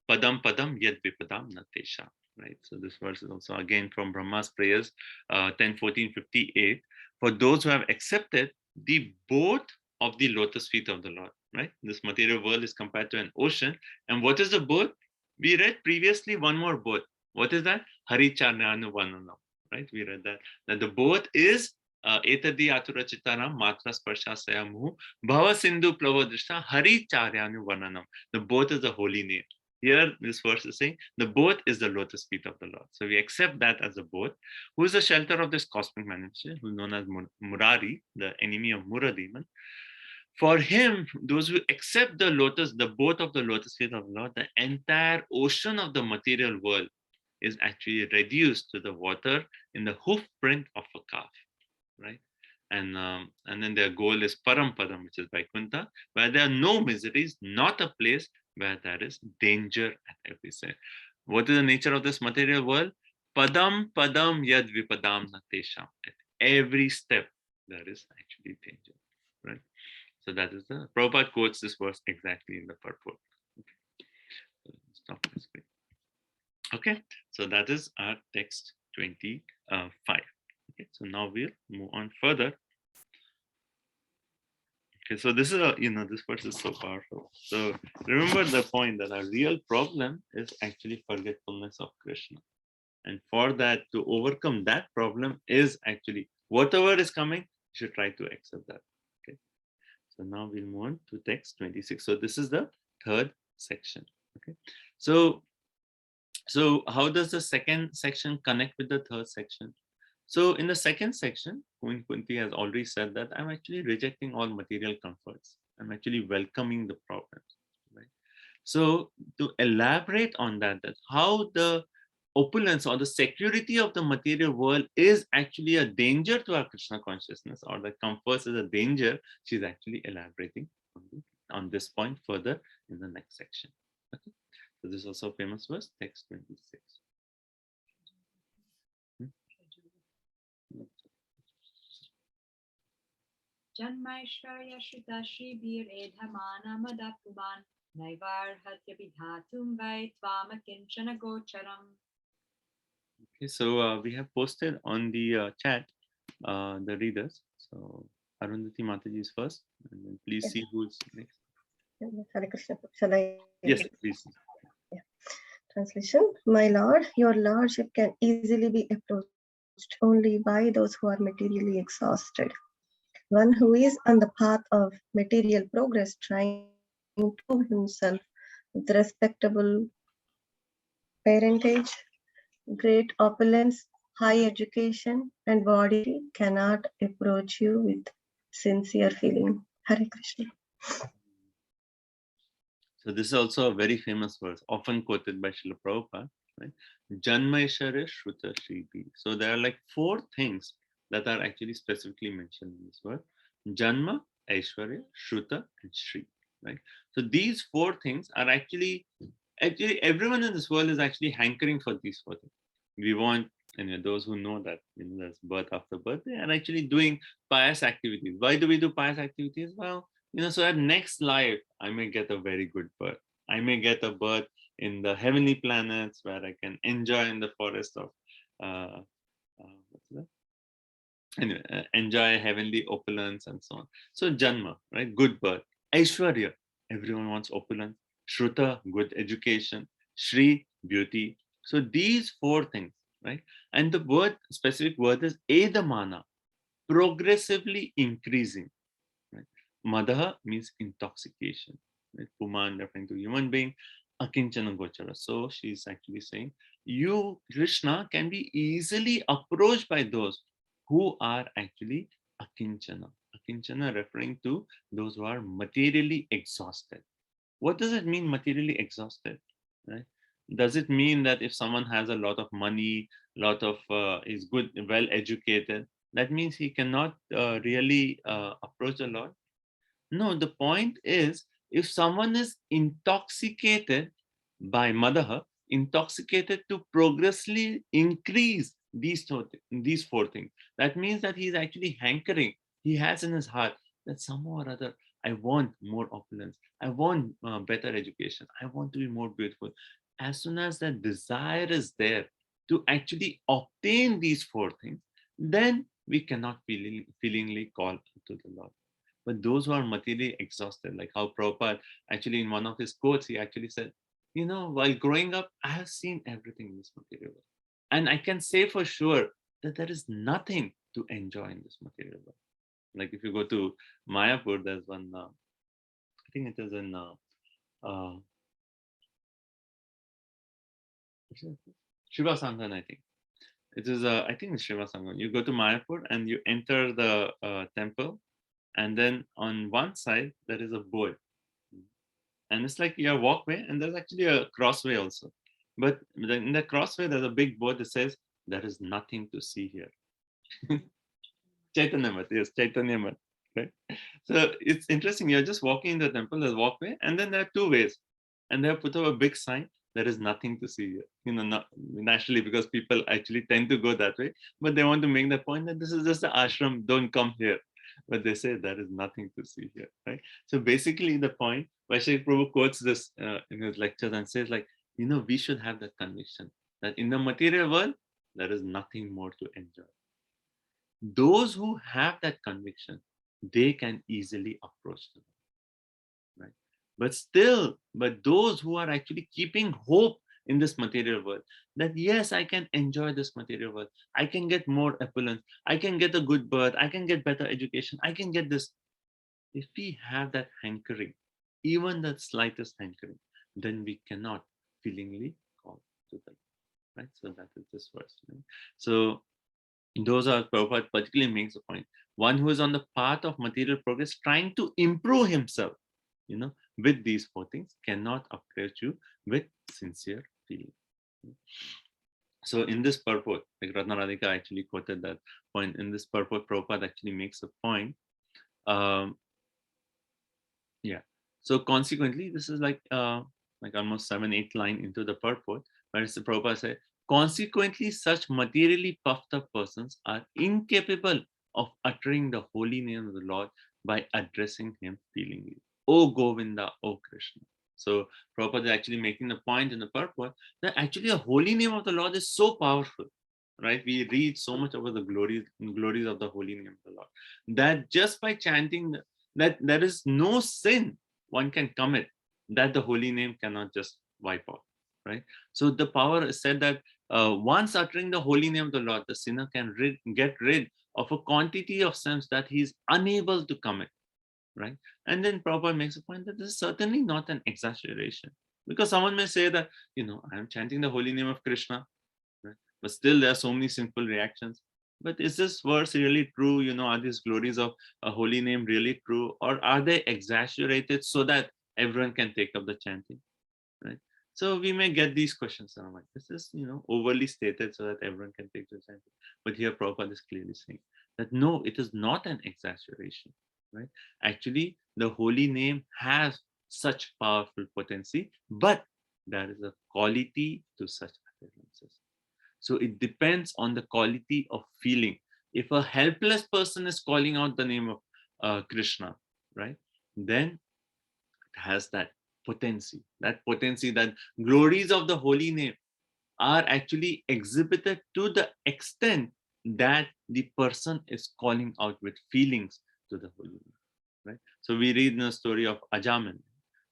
padam padam yad vipadam natesha. Right. So this verse is also again from Brahma's prayers, 10:14:58. For those who have accepted the boat of the lotus feet of the Lord. Right. This material world is compared to an ocean, and what is the boat? We read previously one more boat. What is that? Hari Charnanu Vananam. Right. We read that the boat is Etadi Atura Chitaram Matra Sparsha Sayamu Bhava Sindhu Plavadrishta Hari Charyanu Vananam. The boat is the holy name. Here, this verse is saying the boat is the lotus feet of the Lord. So we accept that as a boat, who is the shelter of this cosmic manifestation, who is known as Murari, the enemy of Mura demon. For him, those who accept the boat of the lotus feet of the Lord, the entire ocean of the material world is actually reduced to the water in the hoof print of a calf, right? And then their goal is Parampadam, which is Vaikuntha, where there are no miseries, not a place where there is danger at every step. What is the nature of this material world? Padam padam yad vipadam natesham. At every step, there is actually danger, right? So that is the Prabhupada quotes this verse exactly in the purport. Okay. So stop this screen. Okay, so that is our text 25. Okay, so now we'll move on further. Okay, so this is this verse is so powerful. So remember the point that our real problem is actually forgetfulness of Krishna. And for that, to overcome that problem is actually whatever is coming, you should try to accept that. Okay. So now we'll move on to text 26. So this is the third section. Okay. So how does the second section connect with the third section? So in the second section, Queen Kunti has already said that I'm actually rejecting all material comforts. I'm actually welcoming the problems. Right? So to elaborate on that how the opulence or the security of the material world is actually a danger to our Krishna consciousness, or the comforts is a danger, she's actually elaborating on this point further in the next section. Okay. So this is also a famous verse, text 26. Janmaishvarya Shrita Shibir Edhamana Madapuman Naivarhatya Vidhatum Vai Tvama Kinchana Gocharam. Okay, so we have posted on the chat the readers. So Arundhati Mataji is first, and then please see who's next. Hare Krishna. Shall I? Yes, please. Translation. My Lord, your Lordship can easily be approached only by those who are materially exhausted. One who is on the path of material progress, trying to prove himself with respectable parentage, great opulence, high education, and body cannot approach you with sincere feeling. Hare Krishna. So this is also a very famous verse, often quoted by Srila Prabhupada, right? Janmaishwarya Shruta Shribi. So there are like 4 things that are actually specifically mentioned in this word: Janma, Aishwarya, Shruta, and Shri. Right? So these 4 things are actually everyone in this world is actually hankering for these 4 things. We want, and those who know that there's birth after birth, they are actually doing pious activities. Why do we do pious activities? Well, so at next life, I may get a very good birth. I may get a birth in the heavenly planets where I can enjoy in the forest of, what's that? Anyway, enjoy heavenly opulence and so on. So Janma, right? Good birth. Aishwarya, everyone wants opulence. Shruta, good education. Shri, beauty. So these 4 things, right? And the specific word is Edamana, progressively increasing. Right? Madaha means intoxication. Right? Puman referring to human being. Akinchana Gochara. So she's actually saying, you, Krishna, can be easily approached by those who are actually akinchana. Akinchana referring to those who are materially exhausted. What does it mean, materially exhausted? Right? Does it mean that if someone has a lot of money, is good, well educated, that means he cannot really approach the Lord? No, the point is, if someone is intoxicated by Madaha, intoxicated to progressively increase these 4 things, that means that he's actually hankering. He has in his heart that somehow or other, I want more opulence. I want better education. I want to be more beautiful. As soon as that desire is there to actually obtain these 4 things, then we cannot feelingly call to the Lord. But those who are materially exhausted, like how Prabhupada actually in one of his quotes, he actually said, while growing up, I have seen everything in this material world. And I can say for sure that there is nothing to enjoy in this material world. Like if you go to Mayapur, there's one, I think it is in Shiva Sanghan, I think. It is, I think it's Shiva Sanghan. You go to Mayapur and you enter the temple, and then on one side there is a board, and it's like your walkway, and there's actually a crossway also. But in the crossway there's a big board that says there is nothing to see here. Chaitanya Mat, yes, Chaitanya Mat, right? So it's interesting. You're just walking in the temple, there's a walkway, and then there are 2 ways, and they have put up a big sign. There is nothing to see here. Not naturally, because people actually tend to go that way, but they want to make the point that this is just the ashram. Don't come here. But they say there is nothing to see here, right? So basically the point, Vaishnav Prabhu quotes this in his lectures and says like, we should have that conviction that in the material world, there is nothing more to enjoy. those who have that conviction, they can easily approach them, right? But those who are actually keeping hope in this material world, that yes, I can enjoy this material world, I can get more opulence, I can get a good birth, I can get better education, I can get this. If we have that hankering, even the slightest hankering, then we cannot willingly call to them, right? So that is this verse, right? So those are Prabhupada particularly makes a point. One who is on the path of material progress, trying to improve himself, with these four things, cannot approach you with sincere feeling. So in this purport, like Ratna Radhika actually quoted that point. In this purport, Prabhupada actually makes a point. Yeah. So consequently, this is like almost 7-8 line into the purport, where the Prabhupada said, consequently, such materially puffed up persons are incapable of uttering the holy name of the Lord by addressing him feelingly. O Govinda, O Krishna. So Prabhupada is actually making the point in the purport that actually the holy name of the Lord is so powerful, right? We read so much about the glories of the holy name of the Lord, that just by chanting that there is no sin one can commit that the holy name cannot just wipe out, right? So the power is said that once uttering the holy name of the Lord, the sinner can get rid of a quantity of sins that he is unable to commit, right? And then Prabhupada makes a point that this is certainly not an exaggeration, because someone may say that, I am chanting the holy name of Krishna, right? But still there are so many sinful reactions. But is this verse really true? Are these glories of a holy name really true? Or are they exaggerated so that everyone can take up the chanting, right? So we may get these questions. And I'm like, this is, overly stated so that everyone can take the chanting. But here Prabhupada is clearly saying that no, it is not an exaggeration, right? Actually, the holy name has such powerful potency, but there is a quality to such utterances. So it depends on the quality of feeling. If a helpless person is calling out the name of Krishna, right, then it has that potency, that glories of the holy name are actually exhibited to the extent that the person is calling out with feelings to the holy name, right? So we read in the story of Ajaman.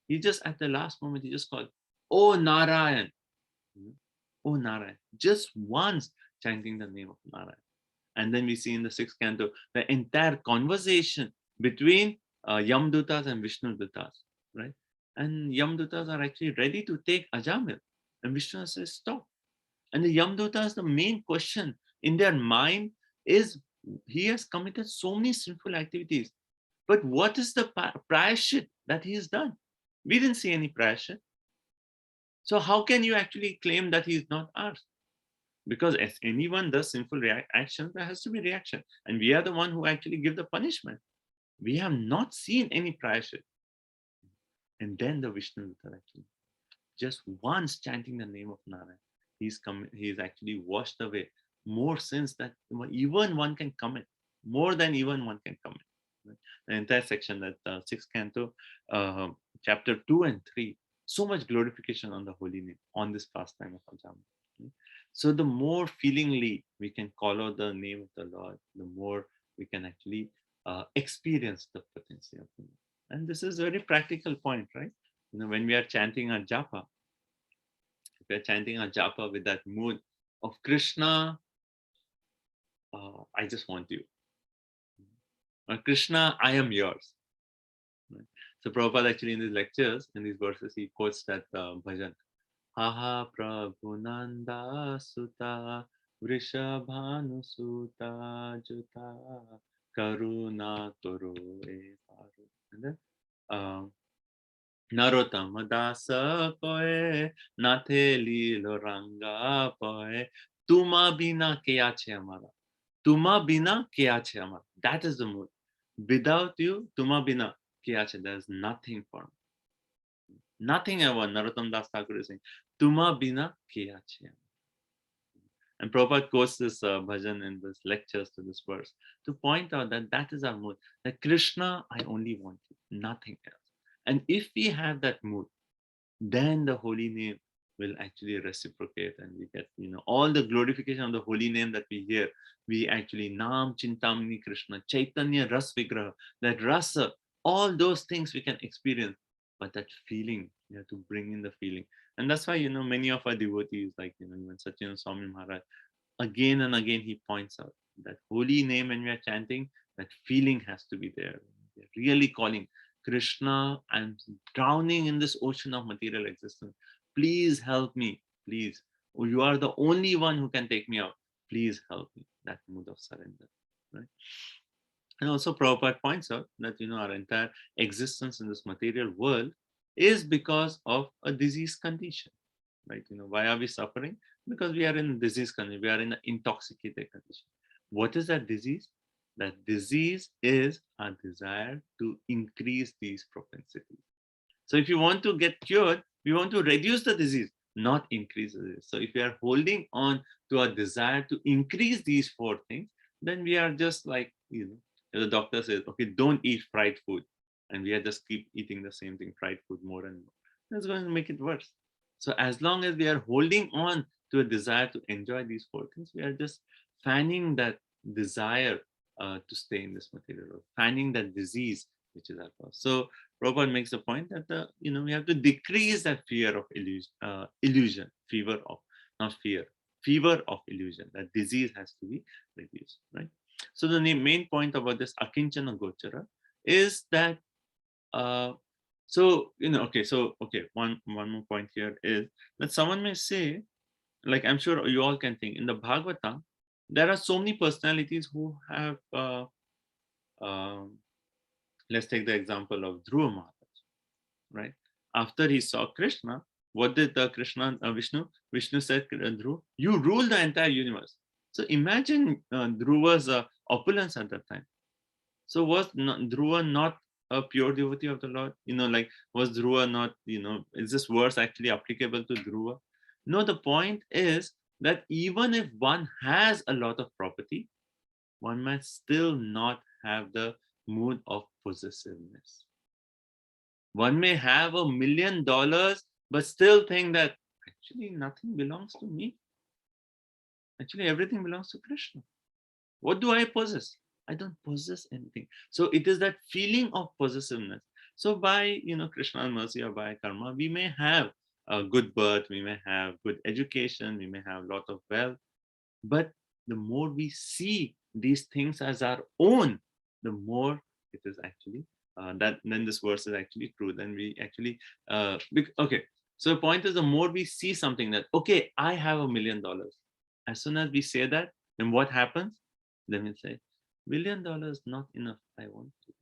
He just at the last moment, he just called, "Oh Narayan." Oh Narayan, just once chanting the name of Narayan. And then we see in the 6th canto the entire conversation between Yamdutas and Vishnudutas, right? And Yamdutas are actually ready to take Ajamil, and Vishnu says, stop. And the Yamdutas, the main question in their mind is, he has committed so many sinful activities, but what is the prayashit that he has done? We didn't see any prayashit. So how can you actually claim that he is not ours? Because as anyone does sinful action, there has to be reaction. And we are the one who actually give the punishment. We have not seen any prayashit. And then the Vishnu actually, just once chanting the name of Narayan, he's actually washed away more sins that even one can commit, more than even one can commit. Right? The entire section, that 6th canto, chapter 2 and 3, so much glorification on the holy name, on this pastime of Ajamil. Right? So the more feelingly we can call out the name of the Lord, the more we can actually experience the potency of the name. And this is a very practical point, right? When we are chanting our japa, if we are chanting our japa with that mood of Krishna, I just want you. Or Krishna, I am yours. Right? So Prabhupada actually in these lectures, in these verses, he quotes that bhajan. Aha Prabhunanda Sutta Vrishabhanu Sutta Juta Karuna Toro E Paru. And then Narottama Dasa Poe Nathe Lilo Ranga Poe Tuma Bina Kya Che Amara. Tuma Bina Kya Che Amara. That is the mood. Without you, Tuma Bina Kya Che. There is nothing for me. Nothing ever. Narottam Das Thakur is saying, Tuma Bina Kya Che. And Prabhupada quotes this bhajan in this lectures to this verse to point out that that is our mood. That Krishna, I only want you, nothing else. And if we have that mood, then the holy name will actually reciprocate, and we get, all the glorification of the holy name that we hear. We actually Nam Chintamani Krishna, Chaitanya Ras Vigraha, that rasa, all those things we can experience, but that feeling, you have to bring in the feeling. And that's why, many of our devotees, like, even Satyam Swami Maharaj, again and again, he points out that holy name when we are chanting, that feeling has to be there. We're really calling Krishna, I'm drowning in this ocean of material existence. Please help me, please. Oh, you are the only one who can take me out. Please help me. That mood of surrender, right? And also Prabhupada points out that, our entire existence in this material world is because of a disease condition, right? Why are we suffering? Because we are in a disease condition. We are in an intoxicated condition. What is that disease? That disease is our desire to increase these propensities. So if you want to get cured, we want to reduce the disease, not increase the disease. So if we are holding on to our desire to increase these four things, then we are just like, the doctor says, okay, don't eat fried food. And we are just keep eating the same thing, fried food more and more. That's going to make it worse. So as long as we are holding on to a desire to enjoy these four things, we are just fanning that desire to stay in this material world, fanning that disease, which is our cause. So Prabhupada makes the point that we have to decrease that fear of illusion, fever of, not fear, fever of illusion. That disease has to be reduced, right? So the main point about this Akinchana Gochara is that one more point here is that someone may say, like, I'm sure you all can think, in the Bhagavatam, there are so many personalities who have let's take the example of Dhruva Maharaj, right? After he saw Krishna, what did Vishnu said, Dhruva, you rule the entire universe. So imagine Dhruva's opulence at that time. So was Dhruva not a pure devotee of the Lord? Was Dhruva not, is this verse actually applicable to Dhruva? No, the point is that even if one has a lot of property, one might still not have the mood of possessiveness. One may have $1 million, but still think that actually nothing belongs to me. Actually, everything belongs to Krishna. What do I possess? I don't possess anything. So it is that feeling of possessiveness. So by Krishna's mercy or by karma, we may have a good birth, we may have good education, we may have a lot of wealth, but the more we see these things as our own, the more it is actually then this verse is actually true. Then we actually okay. So the point is, the more we see something that, okay, I have $1 million. As soon as we say that, then what happens? Then we say, $1 million not enough. I want to.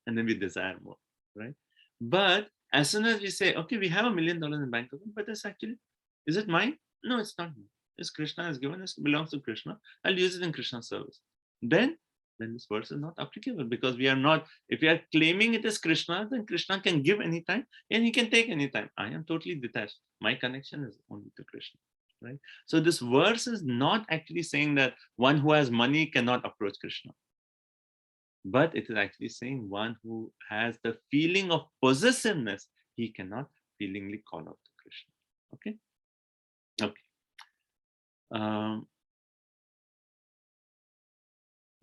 And then we desire more, right? But as soon as we say, okay, we have $1 million in bank account, but it's actually, is it mine? No, it's not mine. It's Krishna has given, it belongs to Krishna. I'll use it in Krishna's service. Then this verse is not applicable, because we are not, if we are claiming it as Krishna, then Krishna can give anytime and he can take anytime. I am totally detached. My connection is only to Krishna, right? So this verse is not actually saying that one who has money cannot approach Krishna, but it is actually saying one who has the feeling of possessiveness, he cannot feelingly call out to Krishna. Okay.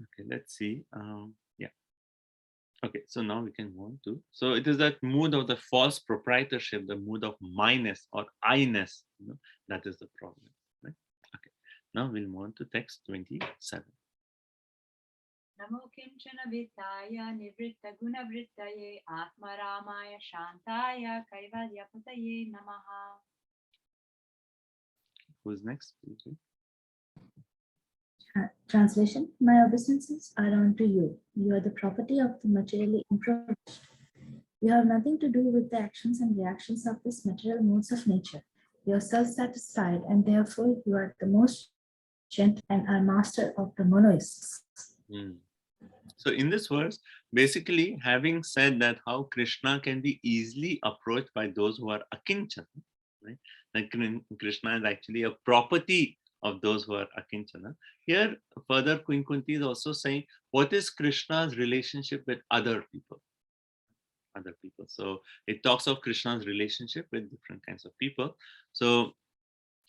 Okay, let's see. Yeah. Okay, so now we can move on to, so it is that mood of the false proprietorship, the mood of myness or I-ness, that is the problem, right? Okay, now we'll move on to text 27. Namo kinchana vittaya nivritta gunavrittaye atma ramaya shantaya kaivalyapataye namaha. Who's next? Please. Translation: my obeisances are unto you. You are the property of the materially improvised. You have nothing to do with the actions and reactions of this material modes of nature. You are self-satisfied, and therefore you are the most gentle and are master of the monoists. So in this verse, basically having said that how Krishna can be easily approached by those who are akinchana, right? That Krishna is actually a property of those who are akinchana. Here, further, Queen Kunti is also saying, what is Krishna's relationship with other people? other people. So it talks of Krishna's relationship with different kinds of people. So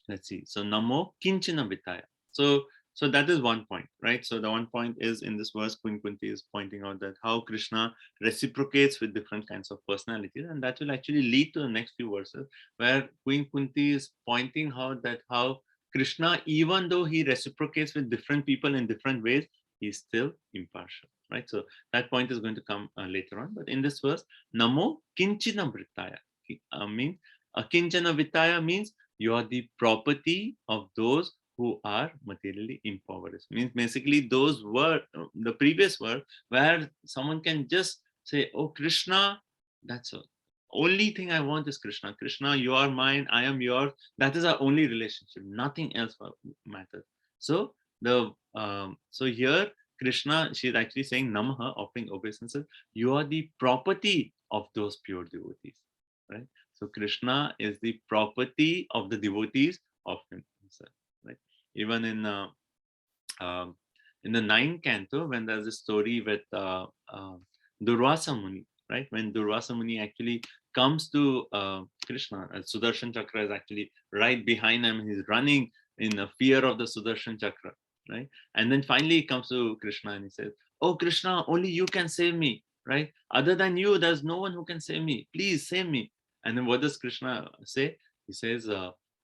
let's see. So Namo Kinchana Vitaya. So that is one point, right? So the one point is in this verse, Queen Kunti is pointing out that how Krishna reciprocates with different kinds of personalities, and that will actually lead to the next few verses where Queen Kunti is pointing out that how Krishna, even though he reciprocates with different people in different ways, he's still impartial, right? So that point is going to come later on. But in this verse, Namo Kinchana Vitaya means Kinchana Vitaya means you are the property of those who are materially impoverished. Means basically those were the previous word where someone can just say, oh Krishna, that's all. Only thing I want is Krishna. Krishna, you are mine, I am yours. That is our only relationship. Nothing else matters. So so here Krishna, she's actually saying Namaha, offering obeisances. You are the property of those pure devotees, right? So Krishna is the property of the devotees of himself, right? Even in the 9th canto, when there's a story with Durvasa Muni, right? When Durvasa Muni actually comes to Krishna, Sudarshan Chakra is actually right behind him. He's running in the fear of the Sudarshan Chakra, right? And then finally he comes to Krishna and he says, oh Krishna, only you can save me, right? Other than you, there's no one who can save me. Please save me. And then what does Krishna say? He says,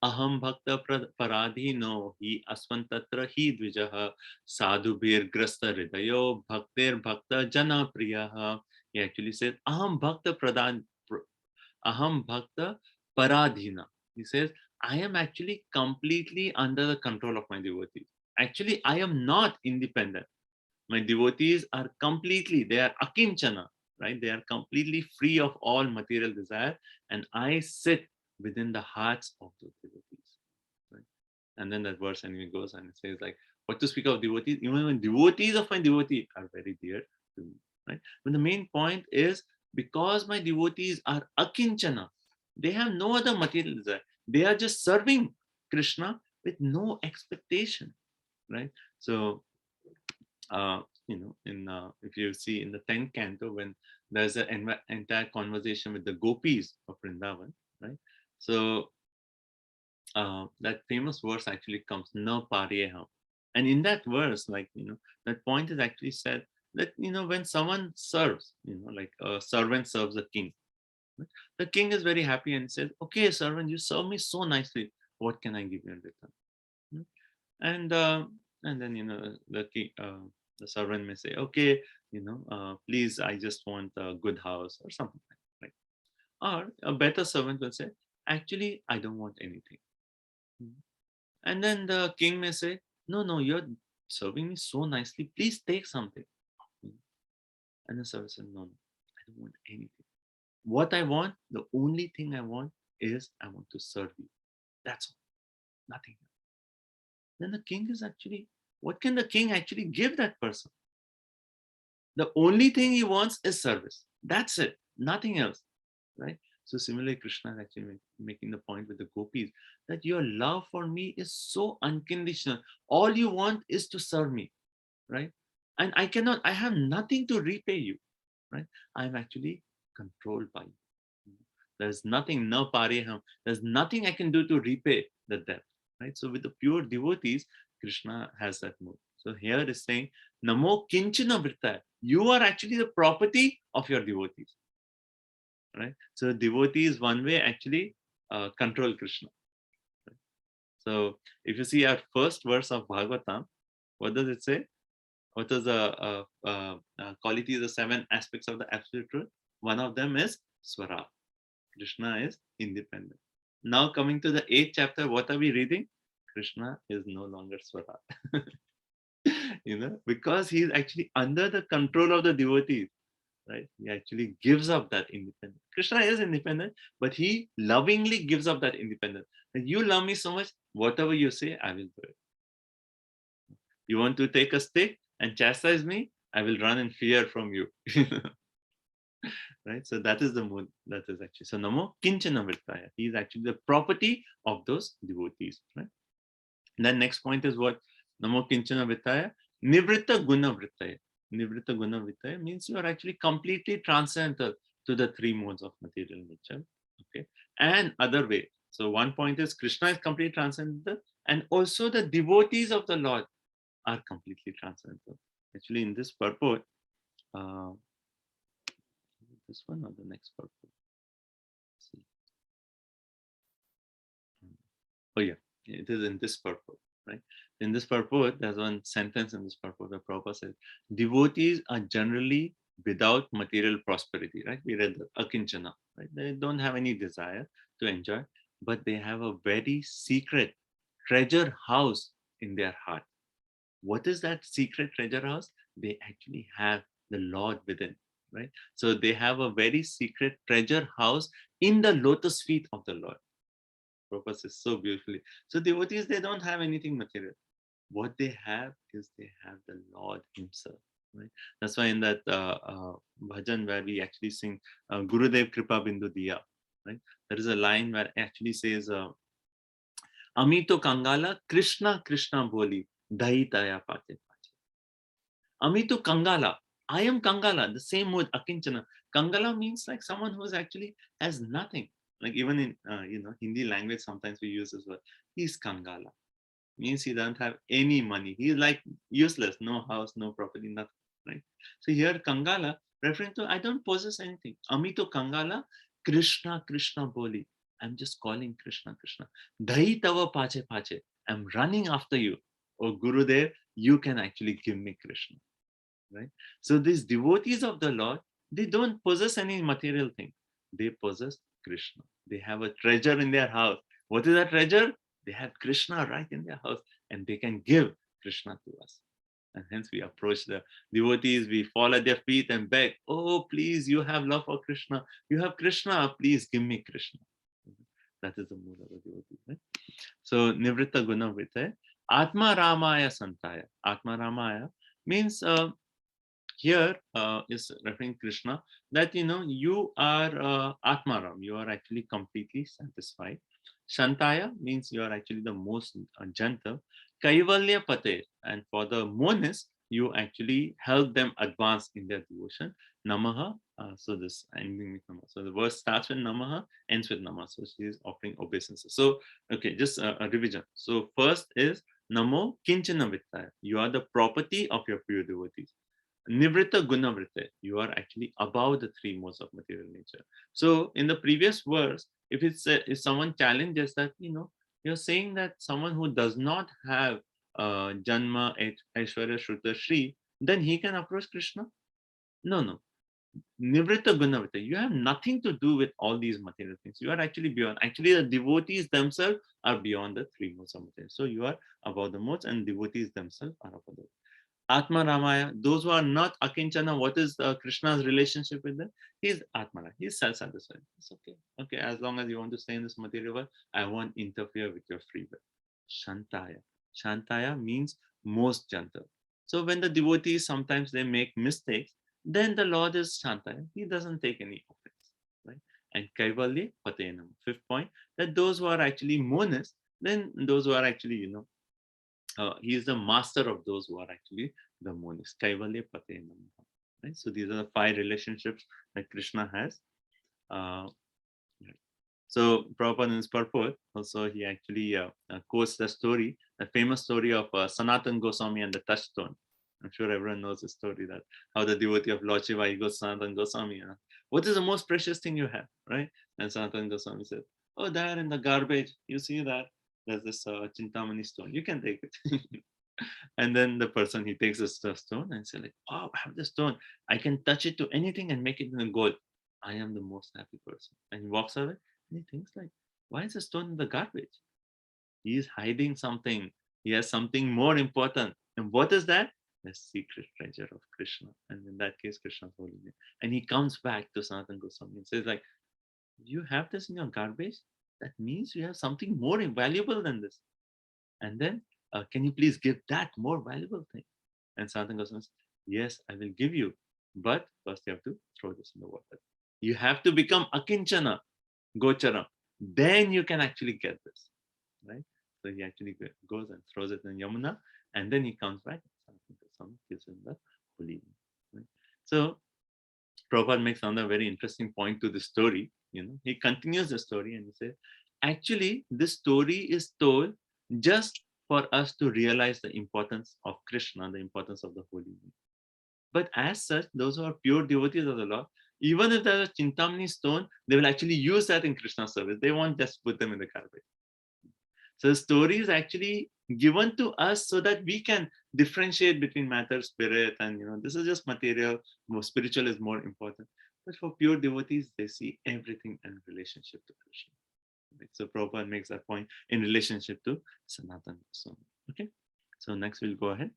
Aham bhakta paradhino hi asvantatra hi dvijaha sadhubhir grasta hridayo bhaktir bhakta jana priyaha. He actually says, Aham bhakta paradhina. He says, I am actually completely under the control of my devotees. Actually, I am not independent. My devotees are completely, they are akinchana, right? They are completely free of all material desire, and I sit within the hearts of those devotees, right? And then that verse anyway goes and it says like, what to speak of devotees, even when devotees of my devotee are very dear to me, right? But the main point is, because my devotees are akinchana, they have no other material desire. They are just serving Krishna with no expectation, right? So if you see in the 10th canto, when there's an entire conversation with the gopis of Vrindavan, right? So that famous verse actually comes, na paryeham. And in that verse, that point is actually said that, when someone serves, like a servant serves a king, right? The king is very happy and says, okay, servant, you serve me so nicely. What can I give you in return? And then, the king, the servant may say, okay, please, I just want a good house or something like that. Or a better servant will say, actually, I don't want anything. And then the king may say, no, you're serving me so nicely. Please take something. And the servant says, no, I don't want anything. What I want, the only thing I want is I want to serve you. That's all. Nothing else. Then the king is actually, what can the king actually give that person? The only thing he wants is service. That's it. Nothing else. Right? So similarly, Krishna is actually making the point with the gopis that your love for me is so unconditional. All you want is to serve me. Right? And I have nothing to repay you. Right? I'm actually controlled by you. There's nothing, no pareham. There's nothing I can do to repay the debt. Right? So with the pure devotees, Krishna has that mood. So here is saying, Namo Kinchana Vritta. You are actually the property of your devotees. Right? So devotees one way actually control Krishna. Right? So if you see our first verse of Bhagavatam, what does it say? What is the qualities, the 7 aspects of the absolute truth? One of them is Swara. Krishna is independent. Now coming to the 8th chapter, what are we reading? Krishna is no longer Swara. Because he is actually under the control of the devotees, right? He actually gives up that independence. Krishna is independent, but he lovingly gives up that independence. And you love me so much, whatever you say, I will do it. You want to take a stick and chastise me, I will run in fear from you. Right? So that is the mood that is actually. So Namo Kinchana Vrittaya. He is actually the property of those devotees. Right? And then next point is what? Namo Kinchana Vrittaya. Nivritta Guna Vrittaya. Nivritta Guna Vrittaya means you are actually completely transcendental, to the three modes of material nature. Okay, and other way. So one point is Krishna is completely transcendental, and also the devotees of the Lord are completely transcendental. Actually, in this purport, this one or the next purport? Let's see. Oh yeah, it is in this purport, right? In this purport, there's one sentence in this purport where Prabhupada says, devotees are generally without material prosperity, right? We read the Akinchana, right? They don't have any desire to enjoy, but they have a very secret treasure house in their heart. What is that secret treasure house? They actually have the Lord within, right? So they have a very secret treasure house in the lotus feet of the Lord. Prabhupada says so beautifully. So devotees, they don't have anything material. What they have is they have the Lord Himself. Right? That's why in that bhajan where we actually sing Gurudev Kripa Bindu Diya, right? There is a line where it actually says, Amito Kangala Krishna Krishna Boli Dahitaya Pate Pache. Amito Kangala. I am Kangala, the same word Akinchana. Kangala means like someone who is actually has nothing. Like even in Hindi language, sometimes we use this word. He's Kangala. Means he doesn't have any money. He's like useless, no house, no property, nothing. Right? So here Kangala, referring to I don't possess anything. Amito Kangala, Krishna, Krishna Boli. I'm just calling Krishna, Krishna. Dahi tava pache pache. I'm running after you. Oh Gurudev, you can actually give me Krishna. Right? So these devotees of the Lord, they don't possess any material thing. They possess Krishna. They have a treasure in their house. What is that treasure? They have Krishna right in their house, and they can give Krishna to us. And hence we approach the devotees, we fall at their feet and beg, oh, please, you have love for Krishna. You have Krishna, please give me Krishna. That is the mood of the devotee. Right? So, Nivritta Guna Vrita, Atma Ramaya Santaya. Atma Ramaya means here is referring Krishna that you are Atmaram, you are actually completely satisfied. Shantaya means you are actually the most gentle. Kaivalya Pate, and for the monists, you actually help them advance in their devotion. Namaha, so this ending with Namaha. So the verse starts with Namaha, ends with Namaha. So she is offering obeisances. So, okay, just a revision. So first is Namo Kinchana Vittaya. You are the property of your pure devotees. Nivritta Gunavrita, you are actually above the three modes of material nature. So in the previous verse, if someone challenges that, you're saying that someone who does not have Janma, Aishwarya, Shruta, Shri, then he can approach Krishna? No. Nivritta Gunavrita, you have nothing to do with all these material things. You are actually beyond. Actually, the devotees themselves are beyond the three modes of material. So you are above the modes, and devotees themselves are above the modes. Atma Ramaya, those who are not Akinchana, what is Krishna's relationship with them? He's Atmana, he's self-satisfied. It's okay. Okay, as long as you want to stay in this material world, I won't interfere with your free will. Shantaya. Shantaya means most gentle. So when the devotees sometimes they make mistakes, then the Lord is Shantaya. He doesn't take any offense. Right? And Kaivalya Patenam. Fifth point, that those who are actually monists, then those who are actually, he is the master of those who are actually the monists. Kaivalya Pate Namaha. Right? So these are the 5 relationships that Krishna has. So Prabhupada in his purport, also he actually quotes the story, the famous story of Sanatan Goswami and the touchstone. I'm sure everyone knows the story that how the devotee of Lord Shiva, he goes Sanatan Goswami. What is the most precious thing you have, right? And Sanatan Goswami said, oh, there in the garbage, you see that? There's this Chintamani stone. You can take it. And then the person, he takes the stone and says, like, oh, I have the stone. I can touch it to anything and make it in gold. I am the most happy person. And he walks away and he thinks like, why is the stone in the garbage? He is hiding something. He has something more important. And what is that? The secret treasure of Krishna. And in that case, Krishna's holy name. And he comes back to Sanatan Goswami and says like, you have this in your garbage? That means you have something more valuable than this. And then, can you please give that more valuable thing? And Sanatan Goswami says, yes, I will give you. But first you have to throw this in the water. You have to become Akinchana, Gocharam. Then you can actually get this. Right? So he actually goes and throws it in Yamuna. And then he comes back. Sanatan Goswami gives him the holy name. Right? So Prabhupada makes another very interesting point to the story. He continues the story and he says, actually, this story is told just for us to realize the importance of Krishna, the importance of the holy name. But as such, those who are pure devotees of the Lord, even if there's a Chintamani stone, they will actually use that in Krishna service. They won't just put them in the garbage. So the story is actually given to us so that we can differentiate between matter, spirit, and this is just material. More spiritual is more important. But for pure devotees, they see everything in relationship to Krishna. Right? So Prabhupada makes that point in relationship to Sanatana. So, okay. So next we'll go ahead.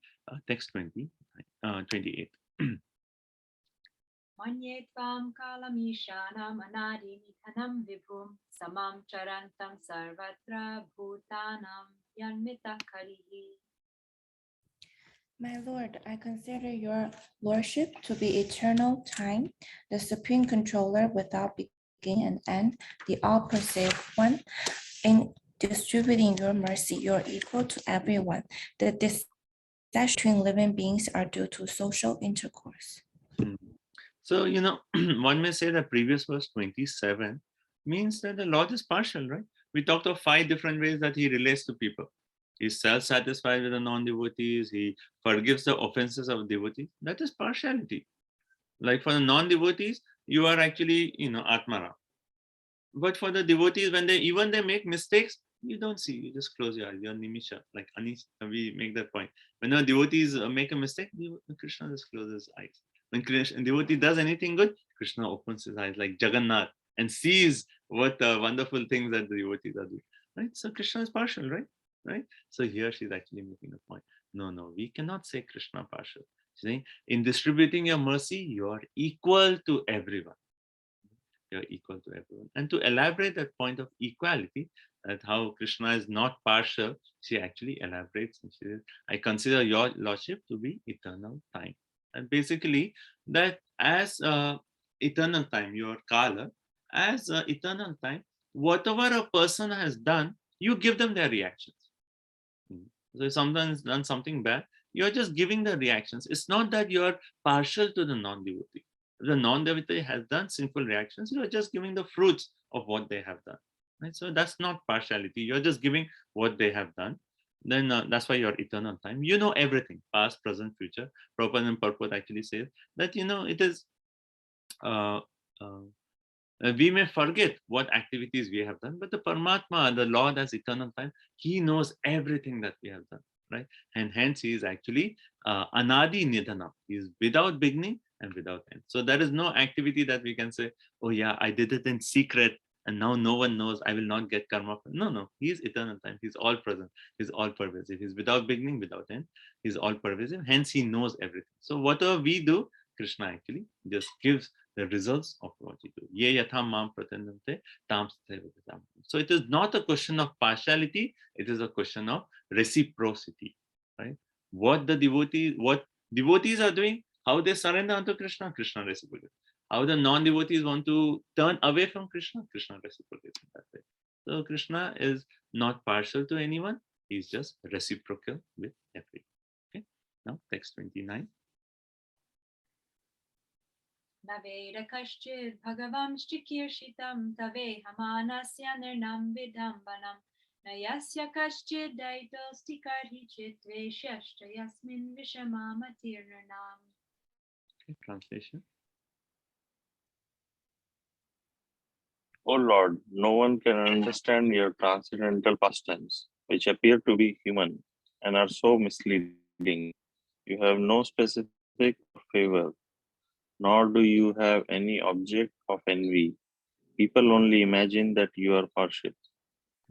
Text 28. Manye tvam kalamishanam anadi nidhanam vibhum samam charantam sarvatra bhutanam yanmita karihi. My Lord, I consider your lordship to be eternal time, the supreme controller without beginning and end, the all-pervasive one. In distributing your mercy, you're equal to everyone. The distinction between living beings are due to social intercourse. So, one may say that previous verse 27 means that the Lord is partial, right? We talked of 5 different ways that he relates to people. He's self-satisfied with the non-devotees. He forgives the offenses of devotees. That is partiality. Like for the non-devotees, you are actually, Atmara. But for the devotees, when they make mistakes, you don't see. You just close your eyes. You're nimisha. Like Anish, we make that point. When the devotees make a mistake, Krishna just closes his eyes. When Krishna devotee does anything good, Krishna opens his eyes like Jagannath and sees what wonderful things that the devotees are doing. Right? So Krishna is partial, right? Right? So here she's actually making a point. No, we cannot say Krishna partial. She's saying, in distributing your mercy, you are equal to everyone. You're equal to everyone. And to elaborate that point of equality, that how Krishna is not partial, she actually elaborates and she says, I consider your lordship to be eternal time. And basically, that as eternal time, your Kala, as eternal time, whatever a person has done, you give them their reactions. So if someone has done something bad, you're just giving the reactions. It's not that you're partial to the non-devotee. If the non-devotee has done sinful reactions, you're just giving the fruits of what they have done. Right? So that's not partiality. You're just giving what they have done. Then that's why you're eternal time. You know everything, past, present, future. Prabhupada and Purport actually says that, it is, we may forget what activities we have done, but the Paramatma, the Lord as eternal time, he knows everything that we have done, right? And hence he is actually Anadi Nidhanam. He is without beginning and without end. So there is no activity that we can say, oh yeah, I did it in secret and now no one knows, I will not get karma. No, he is eternal time. He's all present. He's all pervasive. He's without beginning, without end. He's all pervasive. Hence he knows everything. So whatever we do, Krishna actually just gives the results of what you do. Ye yatham mam pratendante tam sathaiva vitam. So it is not a question of partiality, it is a question of reciprocity. Right? What devotees are doing, how they surrender unto Krishna, Krishna reciprocates. How the non-devotees want to turn away from Krishna, Krishna reciprocates in that way. So Krishna is not partial to anyone, he's just reciprocal with everyone. Okay. Now text 29. Naveda kaschid bhagavam shchikirshitam tave hamanasya nirnam vidambanam nayasya kaschid daitosti karhichit veshyashta yasmin vishamamatir nirnam. Okay, translation. O Lord, no one can understand your transcendental pastimes, which appear to be human and are so misleading. You have no specific favor, nor do you have any object of envy. People only imagine that you are partial.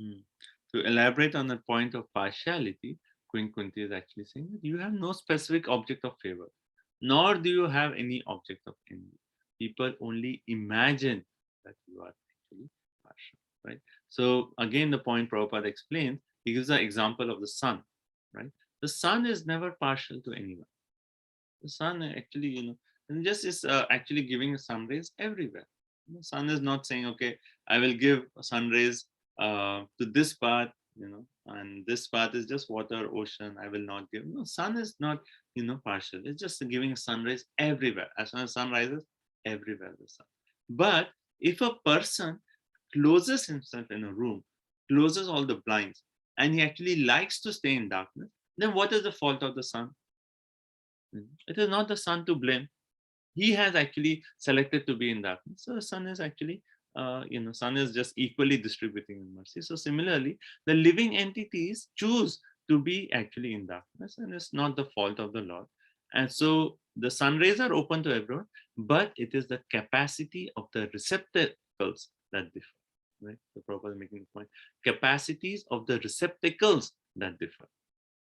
To elaborate on the point of partiality, Queen Kunti is actually saying that you have no specific object of favor, nor do you have any object of envy. People only imagine that you are actually partial, right? So again, the point Prabhupada explains, he gives the example of the sun, right? The sun is never partial to anyone. The sun actually, and just is actually giving sun rays everywhere. The sun is not saying, okay, I will give sun rays to this part, and this part is just water, ocean, I will not give. No, sun is not, partial. It's just giving sun rays everywhere. As soon as sun rises, everywhere the sun. But if a person closes himself in a room, closes all the blinds, and he actually likes to stay in darkness, then what is the fault of the sun? It is not the sun to blame. He has actually selected to be in darkness. So the sun is actually, sun is just equally distributing in mercy. So similarly, the living entities choose to be actually in darkness, and it's not the fault of the Lord. And so the sun rays are open to everyone, but it is the capacity of the receptacles that differ. Right? The Prabhupada is making the point. Capacities of the receptacles that differ.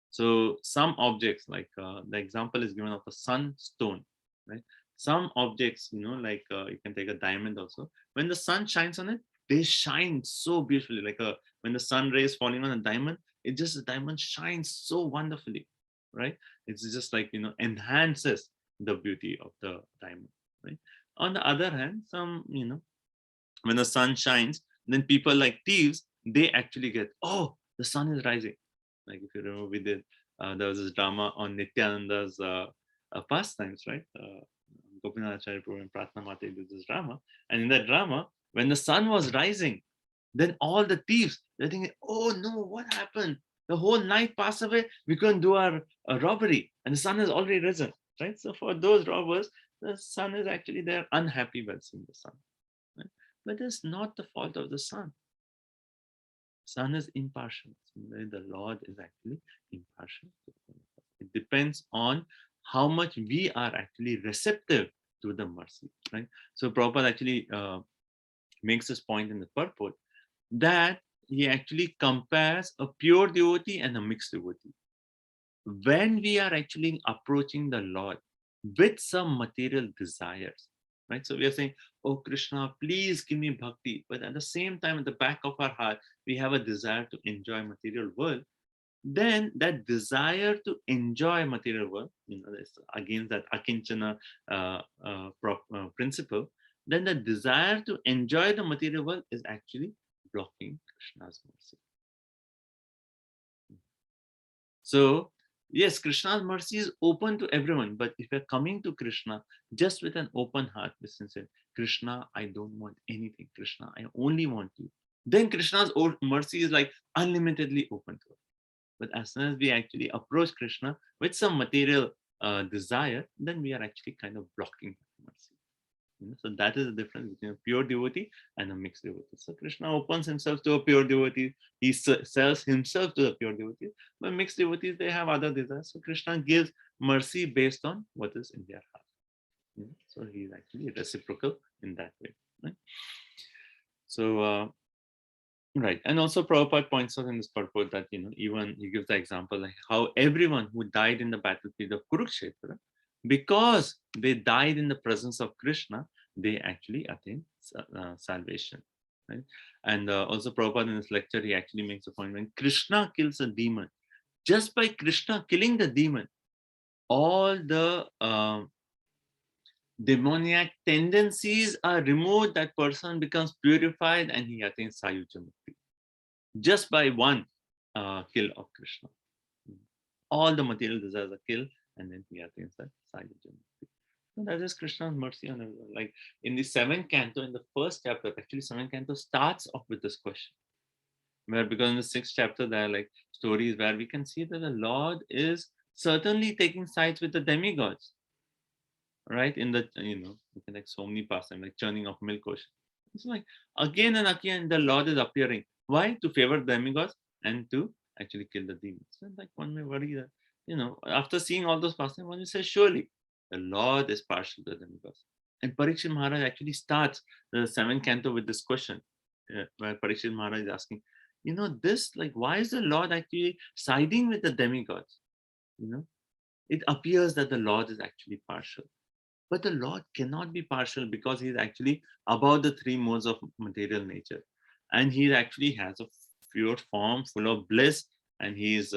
So some objects, like the example is given of a sunstone, right? Some objects, like you can take a diamond also. When the sun shines on it, they shine so beautifully. Like when the sun rays falling on a diamond, the diamond shines so wonderfully, right? It's just like, enhances the beauty of the diamond, right? On the other hand, some, when the sun shines, then people like thieves, they actually get, oh, the sun is rising. Like if you remember, we did, there was this drama on Nityananda's pastimes, right? Gopinath Acharya Prabhu and Pratna Mata did this drama. And in that drama, when the sun was rising, then all the thieves, they're thinking, oh no, what happened? The whole night passed away. We couldn't do our robbery. And the sun has already risen, right? So for those robbers, the sun is actually, they're unhappy with seeing the sun. Right? But it's not the fault of the sun. Sun is impartial. The Lord is actually impartial. It depends on how much we are actually receptive to the mercy, right? So Prabhupada actually makes this point in the purport that he actually compares a pure devotee and a mixed devotee. When we are actually approaching the Lord with some material desires, right? So we are saying, oh Krishna, please give me bhakti. But at the same time, at the back of our heart, we have a desire to enjoy material world. Then that desire to enjoy material world, against that akinchana principle, then the desire to enjoy the material world is actually blocking Krishna's mercy. So yes, Krishna's mercy is open to everyone, but if you're coming to Krishna just with an open heart, with sincere, Krishna, I don't want anything. Krishna, I only want you. Then Krishna's mercy is like unlimitedly open to us. But as soon as we actually approach Krishna with some material desire, then we are actually kind of blocking mercy. So that is the difference between a pure devotee and a mixed devotee. So Krishna opens himself to a pure devotee. He sells himself to a pure devotee. But mixed devotees, they have other desires. So Krishna gives mercy based on what is in their heart. So he is actually reciprocal in that way. Right? So, right. And also Prabhupada points out in this purport that, even he gives the example like how everyone who died in the battlefield of Kurukshetra, because they died in the presence of Krishna, they actually attain salvation. Right? And also Prabhupada in this lecture, he actually makes a point when Krishna kills a demon, just by Krishna killing the demon, all the demoniac tendencies are removed, that person becomes purified and he attains Sayuja Mukti. Just by one kill of Krishna. All the material desires are killed and then he attains that Sayuja Mukti. So that is Krishna's mercy on everyone. Like in the 7th canto, in the 1st chapter, actually 7th canto starts off with this question. Where because in the 6th chapter, there are like stories where we can see that the Lord is certainly taking sides with the demigods. Right? In the, like so many pastimes, like churning of milk ocean. It's like again and again the Lord is appearing. Why? To favor the demigods and to actually kill the demons. So like one may worry that, after seeing all those pastimes, one will say, surely the Lord is partial to the demigods. And Parikshit Maharaj actually starts the 7th canto with this question, where Parikshit Maharaj is asking, this, like, why is the Lord actually siding with the demigods? It appears that the Lord is actually partial. But the Lord cannot be partial because he is actually above the 3 modes of material nature. And he actually has a pure form full of bliss, and he has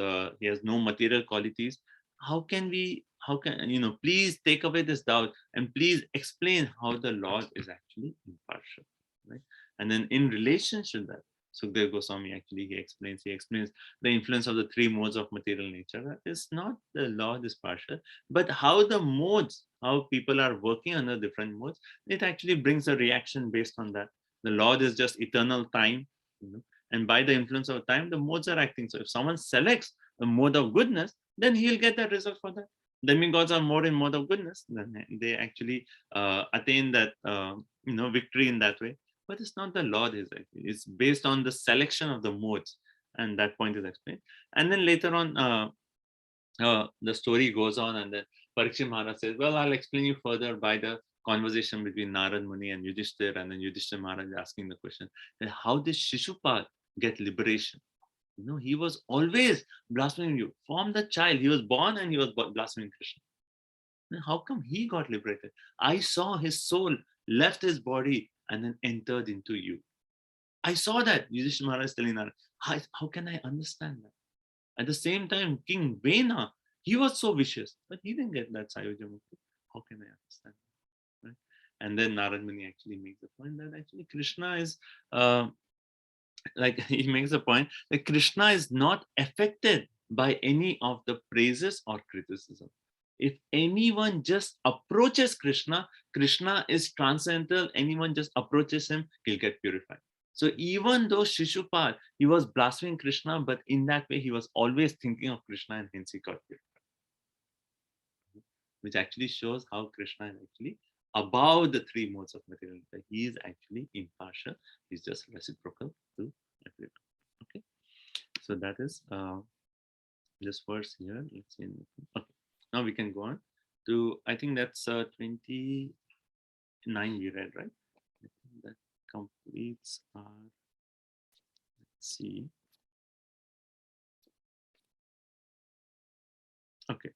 no material qualities. How can, please take away this doubt and please explain how the Lord is actually impartial, right? And then in relationship to that, Sukhdev Goswami actually he explains the influence of the three modes of material nature. That is not the law, this partial, but how the modes, how people are working under different modes, it actually brings a reaction based on that. The Lord is just eternal time, and by the influence of time, the modes are acting. So if someone selects a mode of goodness, then he'll get that result for that. Demigods are more in mode of goodness, then they actually attain that victory in that way. But it's not the Lord, it's based on the selection of the modes, and that point is explained. And then later on, the story goes on, and then Parikshit Maharaj says, well, I'll explain you further by the conversation between Narad Muni and Yudhishthir, and then Yudhishthir Maharaj asking the question that how did Shishupal get liberation? He was always blaspheming you. From the child, he was born and he was blaspheming Krishna. Then how come he got liberated? I saw his soul left his body and then entered into you. I saw that. Yudhishthira Maharaj is telling Narad, how can I understand that? At the same time, King Vena, he was so vicious, but he didn't get that Sayoja Mukti. How can I understand that? Right? And then Narad Muni actually makes the point that actually Krishna is he makes a point that Krishna is not affected by any of the praises or criticism. If anyone just approaches Krishna, Krishna is transcendental. Anyone just approaches him, he'll get purified. So even though Shishupal, he was blaspheming Krishna, but in that way, he was always thinking of Krishna, and hence he got purified. Which actually shows how Krishna is actually above the three modes of material nature. He is actually impartial. He's just reciprocal to everyone. Okay, so that is this verse here. Let's see. Okay, now we can go on to, I think that's 29 we read, right? I think that completes our, let's see. Okay,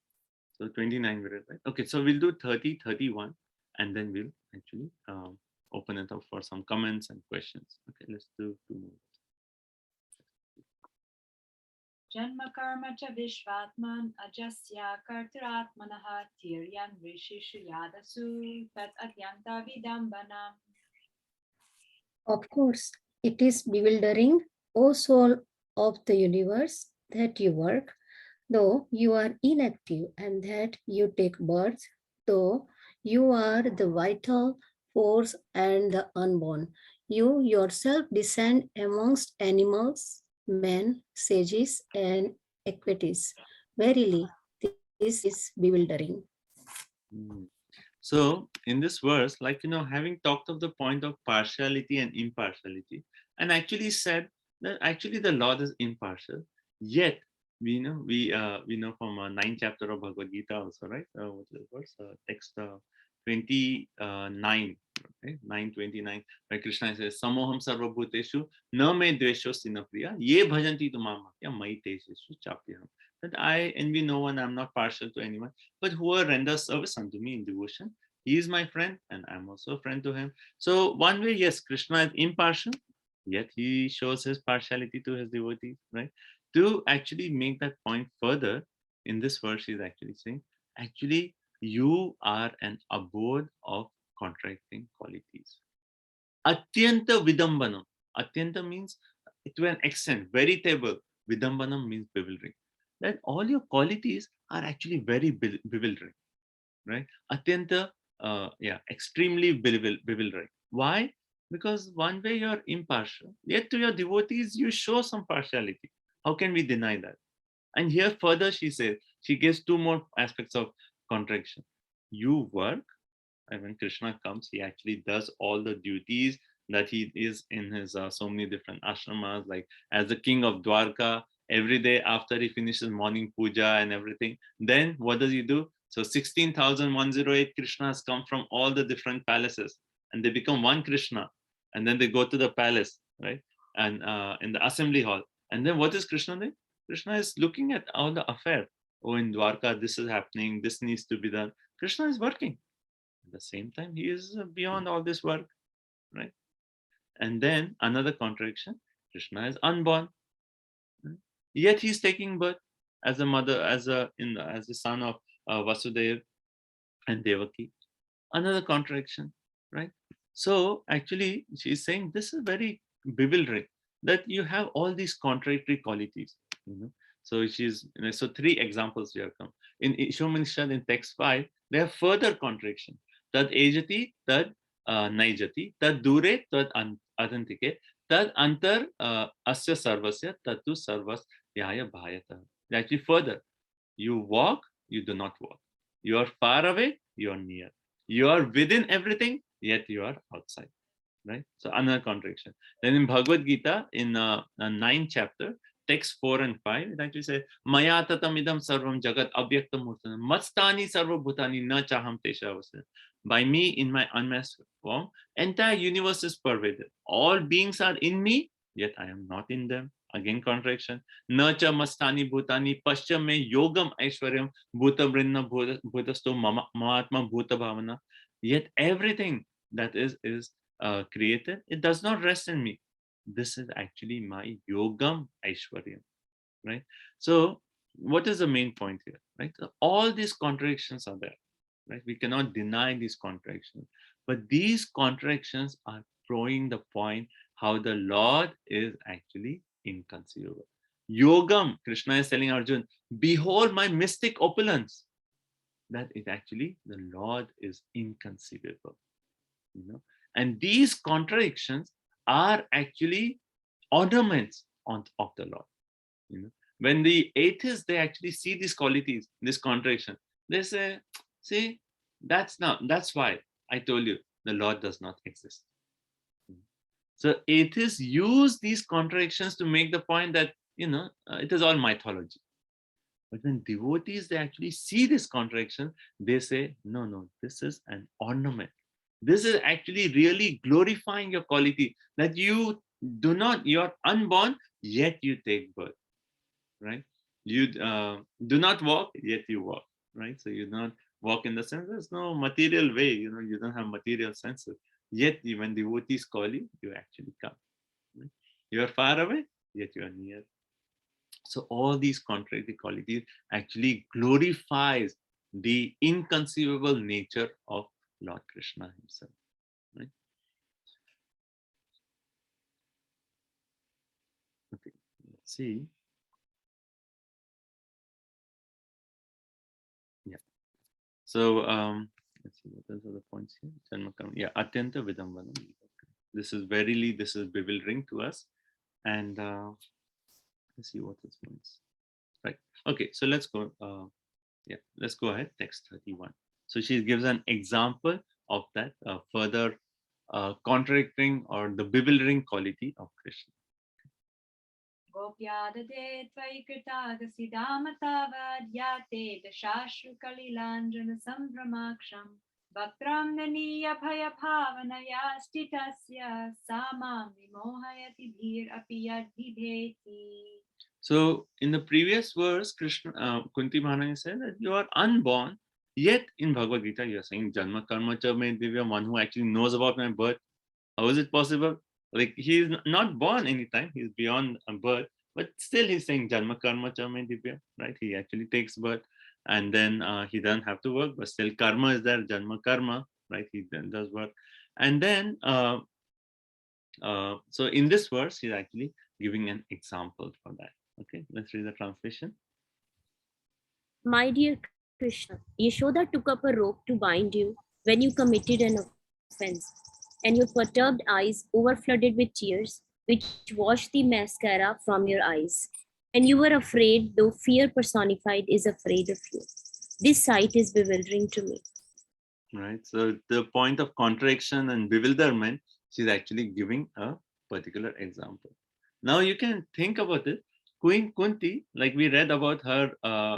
so 29 we read, right? Okay, so we'll do 30, 31, and then we'll actually open it up for some comments and questions. Okay, let's do 2 more. Janma karma cha vishvatman ajasya kartaratmanaha tiryan rishishu yadasu tat atyanta vidambanam. Of course, it is bewildering, O soul of the universe, that you work, though you are inactive, and that you take birth, though you are the vital force and the unborn. You yourself descend amongst animals, men, sages, and equities. Verily, this is bewildering. So in this verse, having talked of the point of partiality and impartiality, and actually said that actually the Lord is impartial, yet we know from 9th chapter of Bhagavad Gita also, right? What's the verse? Text 29, okay? 9:29, where Krishna says, Samoham sarvabhuteshu na me dvesho sinapriya ye bhajanti tumam matya mai teseshu chapyaham. That I envy no one, I'm not partial to anyone, but whoever renders service unto me in devotion, he is my friend and I'm also a friend to him. So one way, yes, Krishna is impartial, yet he shows his partiality to his devotees, right? To actually make that point further, in this verse, he's actually saying, actually, you are an abode of contracting qualities. Atyanta vidambanam. Atyanta means to an extent, veritable. Vidambanam means bewildering. That all your qualities are actually very bewildering, right? Atyanta, extremely bewildering. Why? Because one way you're impartial, yet to your devotees, you show some partiality. How can we deny that? And here further she says, she gives 2 more aspects of contradiction. You work, and when Krishna comes, he actually does all the duties that he is in his so many different ashramas, like as the king of Dwarka, every day after he finishes morning puja and everything, then what does he do? So 16,108 Krishnas come from all the different palaces, and they become one Krishna, and then they go to the palace, right? And in the assembly hall. And then what is Krishna doing? Krishna is looking at all the affair. Oh, in Dwarka, this is happening, this needs to be done. Krishna is working. At the same time, he is beyond all this work, right? And then another contradiction, Krishna is unborn, right? Yet he's taking birth as a mother, as the son of Vasudeva and Devaki. Another contradiction, right? So actually, she's saying this is very bewildering. that you have all these contradictory qualities. So so 3 examples here come. In Ishomanishad in text 5, they have further contradiction. Tad ejati, tad naijati, tad dure, tad adantike, tad antar asya sarvasya, tatu sarvas yaya bhayata. Actually further, you walk, you do not walk. You are far away, you are near. You are within everything, yet you are outside. Right? So another contradiction. Then in Bhagavad Gita, in 9th chapter, text 4 and 5, it actually says, Maya tatam idam sarvam jagat abhyaktam murtanam matstani sarva bhutani na chaham tesha avasana. By me, in my unmasked form, entire universe is pervaded. All beings are in me, yet I am not in them. Again, contradiction. Nacha mastani bhutani pascham me yogam aishwaryam bhuta vrinna bhutasto mahatma bhuta bhavana. Yet everything that is created, it does not rest in me. This is actually my yogam aishwaryam, right? So what is the main point here, right? So all these contradictions are there, right? We cannot deny these contradictions, but these contradictions are proving the point how the Lord is actually inconceivable. Yogam, Krishna is telling Arjuna, behold my mystic opulence. That is actually the Lord is inconceivable, and these contradictions are actually ornaments of the Lord. When the atheists, they actually see these qualities, this contradiction, they say, see, that's why I told you the Lord does not exist. So atheists use these contradictions to make the point that, it is all mythology. But when devotees, they actually see this contradiction, they say, no, this is an ornament. This is actually really glorifying your quality, that you're unborn, yet you take birth, right? You do not walk, yet you walk, right? So you do not walk in the sense, there's no material way, you don't have material senses. Yet when devotees call you, you actually come. Right? You are far away, yet you are near. So all these contradictory qualities actually glorifies the inconceivable nature of Lord Krishna himself. Right? Okay, let's see. Yeah. So let's see what are the points here. Yeah, Atyanta Vidamvanam. This is bewildering to us. And let's see what this means. Right. Okay, so let's go. Let's go ahead. Text 31. So she gives an example of that further contradicting or the bewildering quality of Krishna. Gopyadate tvaikritagasi damatavadyate dashashru kalilanjana sambhramaksham bhaktram naniya bhaya bhavanaya stitasya samam vimohayati dhir apiyadhidheti. So in the previous verse, Kunti Maharani said that you are unborn, yet in Bhagavad Gita you are saying Janma Karma Cha Me Divya, one who actually knows about my birth. How is it possible? Like he is not born anytime, he is beyond birth, but still he's saying Janma Karma Cha Me Divya, right? He actually takes birth and then he doesn't have to work, but still karma is there, Janma Karma, right? He then does work. And then, so in this verse, he's actually giving an example for that. Okay, let's read the translation. My dear Krishna, Yashoda took up a rope to bind you when you committed an offense, and your perturbed eyes overflooded with tears, which washed the mascara from your eyes. And you were afraid, though fear personified is afraid of you. This sight is bewildering to me. Right, so the point of contradiction and bewilderment, she's actually giving a particular example. Now you can think about it. Queen Kunti, like we read about her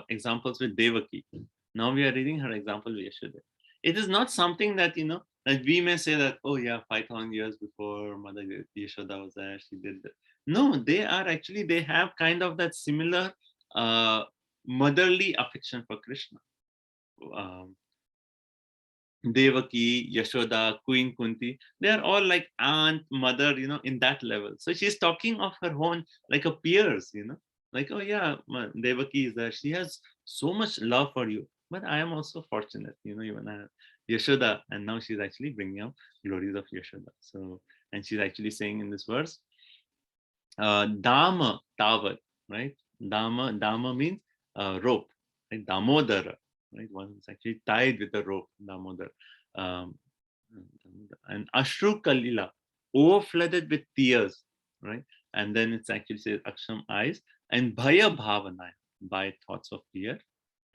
examples with Devaki. Now we are reading her example with Yashoda. It is not something that, that we may say that, oh yeah, 5,000 years before Mother Yashoda was there, she did that. No, they have kind of that similar motherly affection for Krishna. Devaki, Yashoda, Queen Kunti, they are all like aunt, mother, in that level. So she's talking of her own, like a peers, like, oh yeah, Devaki is there. She has so much love for you. But I am also fortunate, even I have Yashoda, and now she's actually bringing up glories of Yashoda. So, and she's actually saying in this verse, Dama Tavat, right? Dama means rope, right? Damodara, right? One is actually tied with a rope, Damodar. Um, and Ashru Kalila, overflooded with tears, right? And then it's actually says Aksham eyes, and Bhaya Bhavana, by thoughts of fear,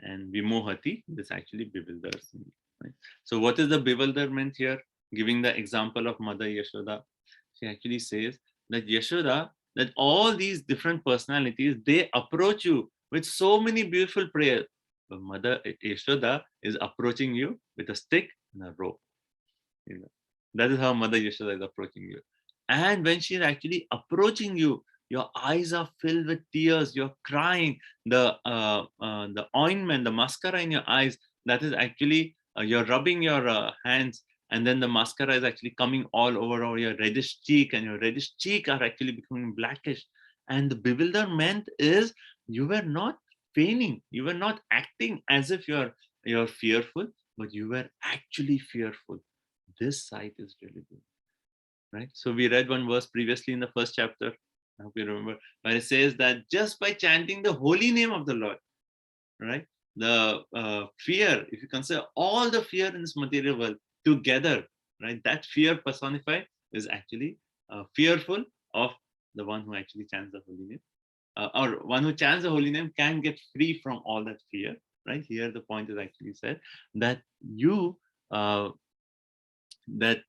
and Vimohati, this actually bewilders me, right? So what is the bewilderment here? Giving the example of Mother Yashoda, she actually says that Yashoda, that all these different personalities, they approach you with so many beautiful prayers. But Mother Yashoda is approaching you with a stick and a rope. You know, that is how Mother Yashoda is approaching you. And when she is actually approaching you, your eyes are filled with tears. You're crying. The ointment, the mascara in your eyes, that is actually you're rubbing your hands, and then the mascara is actually coming all over your reddish cheek, and your reddish cheek are actually becoming blackish. And the bewilderment is you were not feigning, you were not acting as if you're fearful, but you were actually fearful. This sight is really good, right? So we read one verse previously in the first chapter, I hope you remember, where it says that just by chanting the holy name of the Lord, right, the fear, if you consider all the fear in this material world together, right, that fear personified is actually fearful of the one who actually chants the holy name, or one who chants the holy name can get free from all that fear, right? Here the point is actually said that you that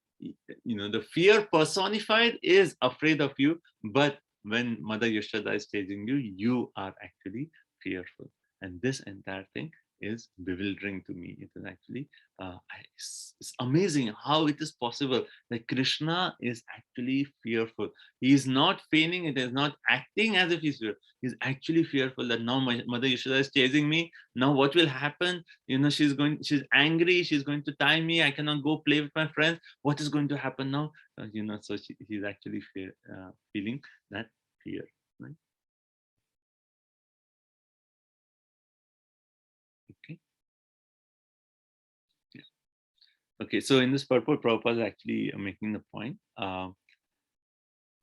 the fear personified is afraid of you, but when Mother Yashoda is chasing you, you are actually fearful. And this entire thing is bewildering to me. It is actually it's amazing how it is possible that Krishna is actually fearful. He is not feigning it, is not acting as if he's fearful. He's actually fearful that now my Mother Yashoda is chasing me. Now what will happen? She's angry, she's going to tie me, I cannot go play with my friends. What is going to happen now? So he's actually feeling that fear, right? Okay. Yeah. Okay, so in this purport, Prabhupada is actually making the point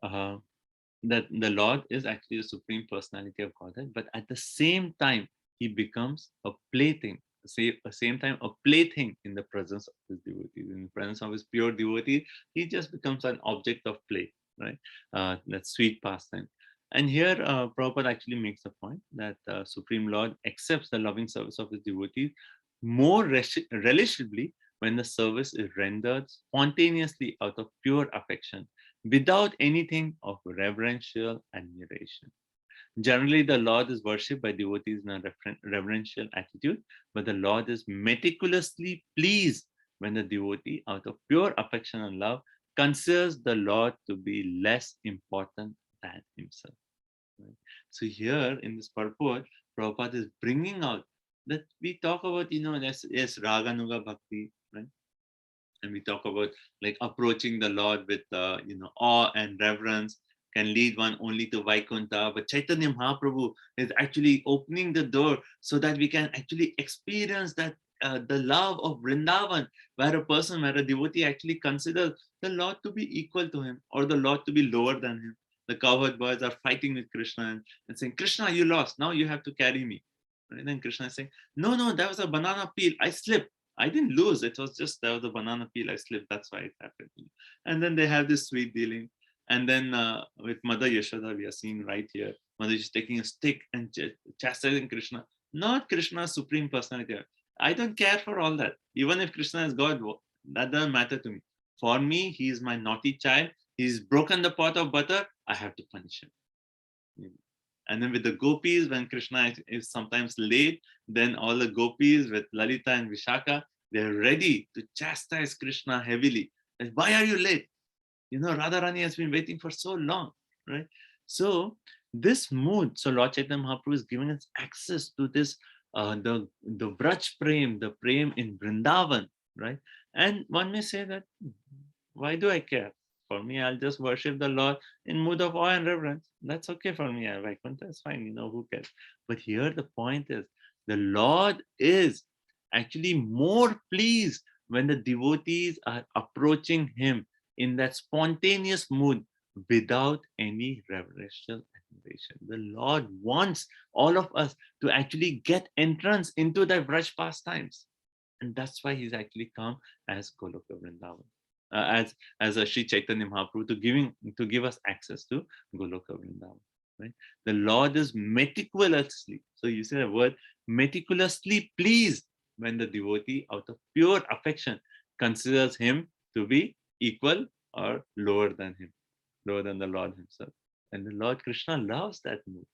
that the Lord is actually the Supreme Personality of Godhead, but at the same time, he becomes a plaything. At the same time, a plaything in the presence of his devotees. In the presence of his pure devotee, he just becomes an object of play, right? That sweet pastime. And here, Prabhupada actually makes the point that Supreme Lord accepts the loving service of his devotees more relishably when the service is rendered spontaneously out of pure affection, without anything of reverential admiration. Generally, the Lord is worshipped by devotees in a reverential attitude, but the Lord is meticulously pleased when the devotee, out of pure affection and love, considers the Lord to be less important than himself. Right? So here in this purport, Prabhupada is bringing out that we talk about, yes, Raganuga Bhakti, right? And we talk about like approaching the Lord with awe and reverence can lead one only to Vaikuntha, but Chaitanya Mahaprabhu is actually opening the door so that we can actually experience that the love of Vrindavan, where a devotee actually considers the Lord to be equal to him or the Lord to be lower than him. The cowherd boys are fighting with Krishna and saying, Krishna, you lost, now you have to carry me. And then Krishna is saying, no, that was a banana peel, I slipped. I didn't lose. It was just there was a banana peel I slipped. That's why it happened. And then they have this sweet dealing. And then with Mother Yashoda, we are seeing right here, Mother is taking a stick and chastising Krishna, not Krishna's Supreme Personality. I don't care for all that. Even if Krishna is God, that doesn't matter to me. For me, he is my naughty child. He's broken the pot of butter. I have to punish him. And then with the gopis, when Krishna is sometimes late, then all the gopis with Lalita and Vishaka, they're ready to chastise Krishna heavily. Like, why are you late? Radharani has been waiting for so long, right? So this mood, so Lord Chaitanya Mahaprabhu is giving us access to this, the Vraj Prem, the Prem in Vrindavan, right? And one may say that, why do I care? For me, I'll just worship the Lord in mood of awe and reverence. That's okay for me. Vaikuntha is fine, who cares? But here the point is, the Lord is actually more pleased when the devotees are approaching him in that spontaneous mood without any reverential admiration. The Lord wants all of us to actually get entrance into the Vraj pastimes. And that's why he's actually come as Goloka Vrindavan, as a Sri Chaitanya Mahaprabhu to give us access to Goloka Vrindavan. Right? The Lord is meticulously, so you see the word meticulously pleased when the devotee, out of pure affection, considers him to be equal or lower than him, lower than the Lord himself. And the Lord Krishna loves that mood,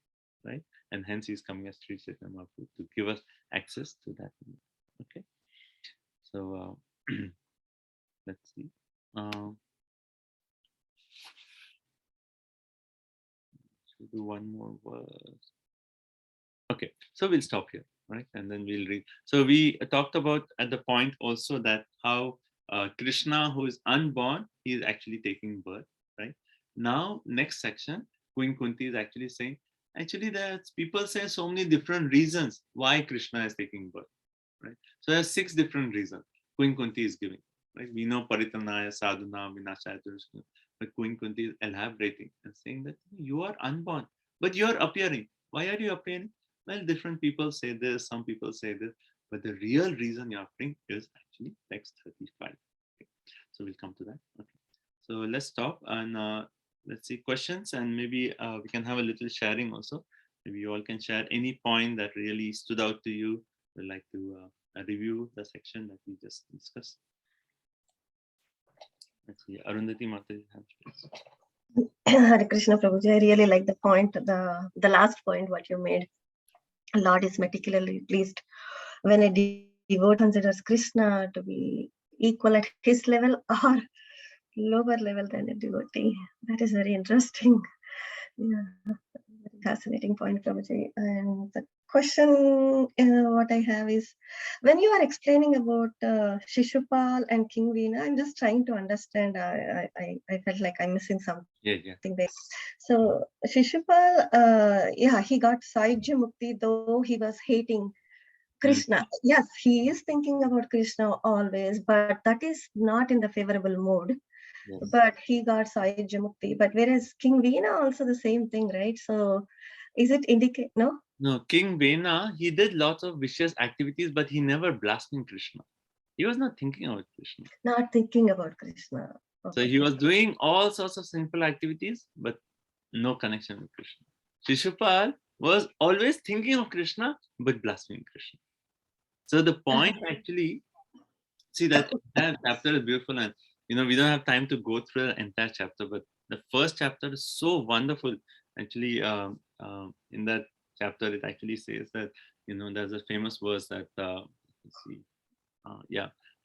right? And hence he's coming as Sri Chaitanya Mahaprabhu to give us access to that mood. Okay. So let's see. Should we do one more verse? Okay, so we'll stop here, right? And then we'll read. So we talked about at the point also that how Krishna, who is unborn, he is actually taking birth, right? Now, next section, Queen Kunti is actually saying, actually, there's people say so many different reasons why Krishna is taking birth, right? So there's 6 different reasons Queen Kunti is giving, right? We know Paritanaya, Sadhana, Vinashaya, but Queen Kunti is elaborating and saying that you are unborn, but you are appearing. Why are you appearing? Well, different people say this, some people say this, but the real reason you're appearing is actually text 35. Okay. So we'll come to that. Okay. So let's stop and let's see questions, and maybe we can have a little sharing also. Maybe you all can share any point that really stood out to you. We'd like to review the section that we just discussed. Let's see, Arundhati Mataji. Hare Krishna Prabhuji, I really like the point, the last point what you made. Lord is meticulously pleased when a devotee considers Krishna to be equal at his level or lower level than a devotee. That is very interesting. Yeah, very fascinating point, Prabhuji. And the question what I have is, when you are explaining about Shishupal and King Veena, I'm just trying to understand. I felt like I'm missing something. Yeah. There. So Shishupal, yeah, he got Sahyajya Mukti, though he was hating Krishna. Yes, he is thinking about Krishna always, but that is not in the favorable mood. Yes. But he got Sahyajya Mukti. But whereas King Veena also the same thing, right? So is it indicate no? No, King Veena, he did lots of vicious activities, but he never blasphemed Krishna. He was not thinking about Krishna. Not thinking about Krishna. Okay. So he was doing all sorts of sinful activities, but no connection with Krishna. Shishupal was always thinking of Krishna, but blaspheming Krishna. So the point actually, see that chapter is beautiful, and we don't have time to go through the entire chapter, but the first chapter is so wonderful. Actually, in that chapter, it actually says that, there's a famous verse that, let's see,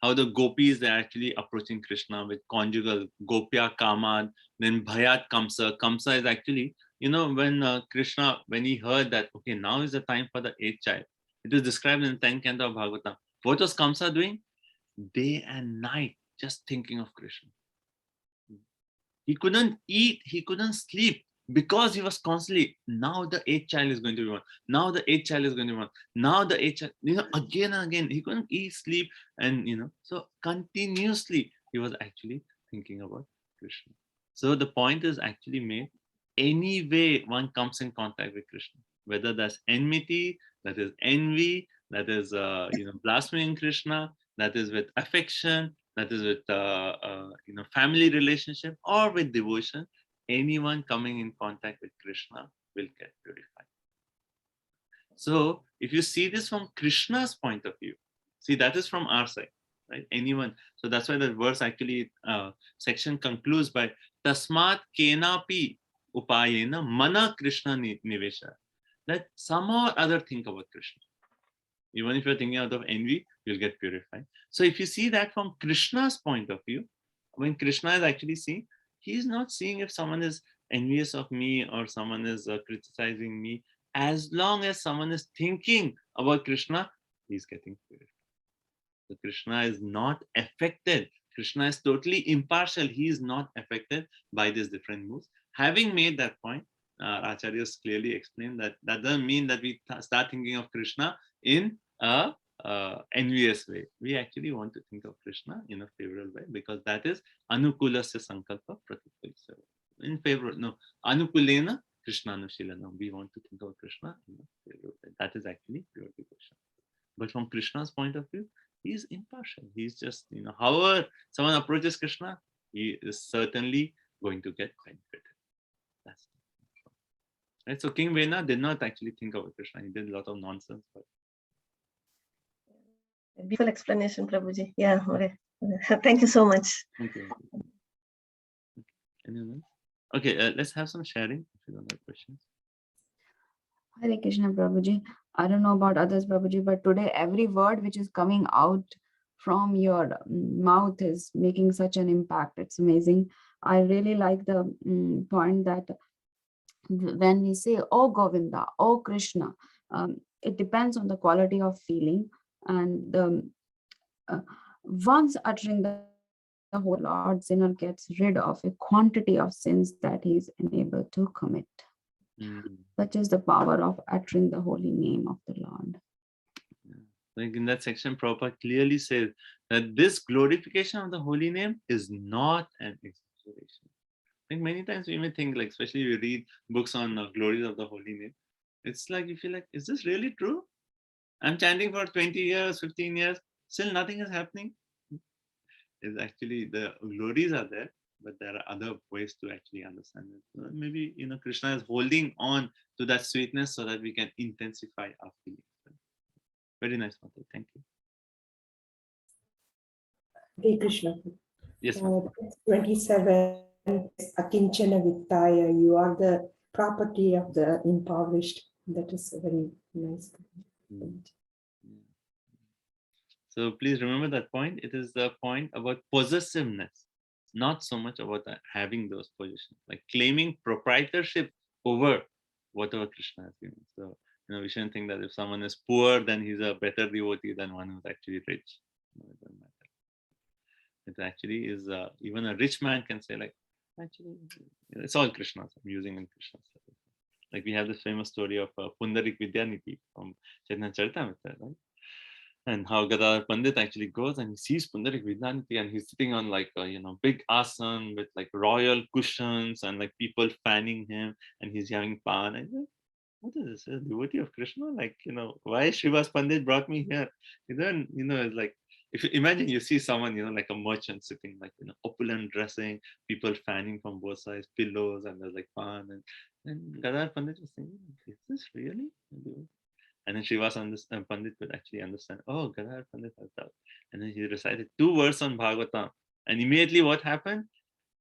how the gopis, they're actually approaching Krishna with conjugal, gopya kamad, then bhayat kamsa. Kamsa is actually, when Krishna, when he heard that, okay, now is the time for the 8th child. It is described in the 10th canto of Bhagavatam. What was Kamsa doing? Day and night, just thinking of Krishna. He couldn't eat, he couldn't sleep, because he was constantly, now the 8th child is going to be born. Now the 8th child is going to be born. Now the 8th child, again and again. He couldn't eat, sleep, and so continuously he was actually thinking about Krishna. So the point is actually made, any way one comes in contact with Krishna, whether that's enmity, that is envy, that is blaspheming Krishna, that is with affection, that is with family relationship, or with devotion, anyone coming in contact with Krishna will get purified. So if you see this from Krishna's point of view, see, that is from our side, right? Anyone. So that's why the verse actually section concludes by Tasmat kenapi upayena mana Krishna nivesha. That somehow or other think about Krishna. Even if you're thinking out of envy, you'll get purified. So if you see that from Krishna's point of view, when Krishna is actually seeing, he's not seeing if someone is envious of me or someone is criticizing me. As long as someone is thinking about Krishna, he's getting purified. So Krishna is not affected. Krishna is totally impartial. He is not affected by these different moods. Having made that point, Acharyas clearly explained that doesn't mean that we start thinking of Krishna in a envious way. We actually want to think of Krishna in a favorable way, because that is anukulasya sankalpa pratipalisya. in favor. No, Anukulena Krishna Anushilana. We want to think of Krishna. That is actually pure devotion. But from Krishna's point of view, he is impartial. He's just, however someone approaches Krishna, he is certainly going to get benefited. That's right. So King Vena did not actually think about Krishna. He did a lot of nonsense. But Beautiful explanation, Prabhuji. Yeah, okay. Thank you so much. thank you. Anyone else? Okay, let's have some sharing if you don't have questions. Hare Krishna, Prabhuji. I don't know about others, Prabhuji, but today every word which is coming out from your mouth is making such an impact. It's amazing. I really like the point that when we say, oh Govinda, oh Krishna, it depends on the quality of feeling. And once uttering the whole Lord, sinner gets rid of a quantity of sins that he is unable to commit. Such is the power of uttering the holy name of the Lord. Like in that section, Prabhupada clearly says that this glorification of the holy name is not an exaggeration. I think many times we may think, like, especially we read books on glories of the holy name, it's like you feel like, is this really true? I'm chanting for 20 years, 15 years, still nothing is happening. It's actually the glories are there, but there are other ways to actually understand it. So maybe Krishna is holding on to that sweetness so that we can intensify our feelings. Very nice, Mata. Thank you. Hare Krishna. Yes, 27, Akinchana Vittaya, you are the property of the impoverished. That is a very nice point. So please remember that point. It is the point about possessiveness, not so much about having those possessions, like claiming proprietorship over whatever Krishna has given. So, we shouldn't think that if someone is poor, then he's a better devotee than one who's actually rich. No, it doesn't matter. It actually is, even a rich man can say, like, actually, it's all Krishna's. I'm using in Krishna's. Like we have this famous story of Pundarik Vidyanidhi from Chaitanya Charitamrita, right? And how Gadadhar Pandit actually goes and he sees Pundarik Vidyanidhi and he's sitting on like a big asan with like royal cushions and like people fanning him and he's having pan. And like, what is this? A devotee of Krishna? Like, why Srivas Pandit brought me here? Then, it's like, if you imagine you see someone, like a merchant sitting like, opulent dressing, people fanning from both sides, pillows, and there's like pan. And Gadadhar Pandit was thinking, is this really? And then Srivas Pandit could actually understand, oh, Gadadhar Pandit has that. And then he recited 2 verses on Bhagavatam. And immediately what happened?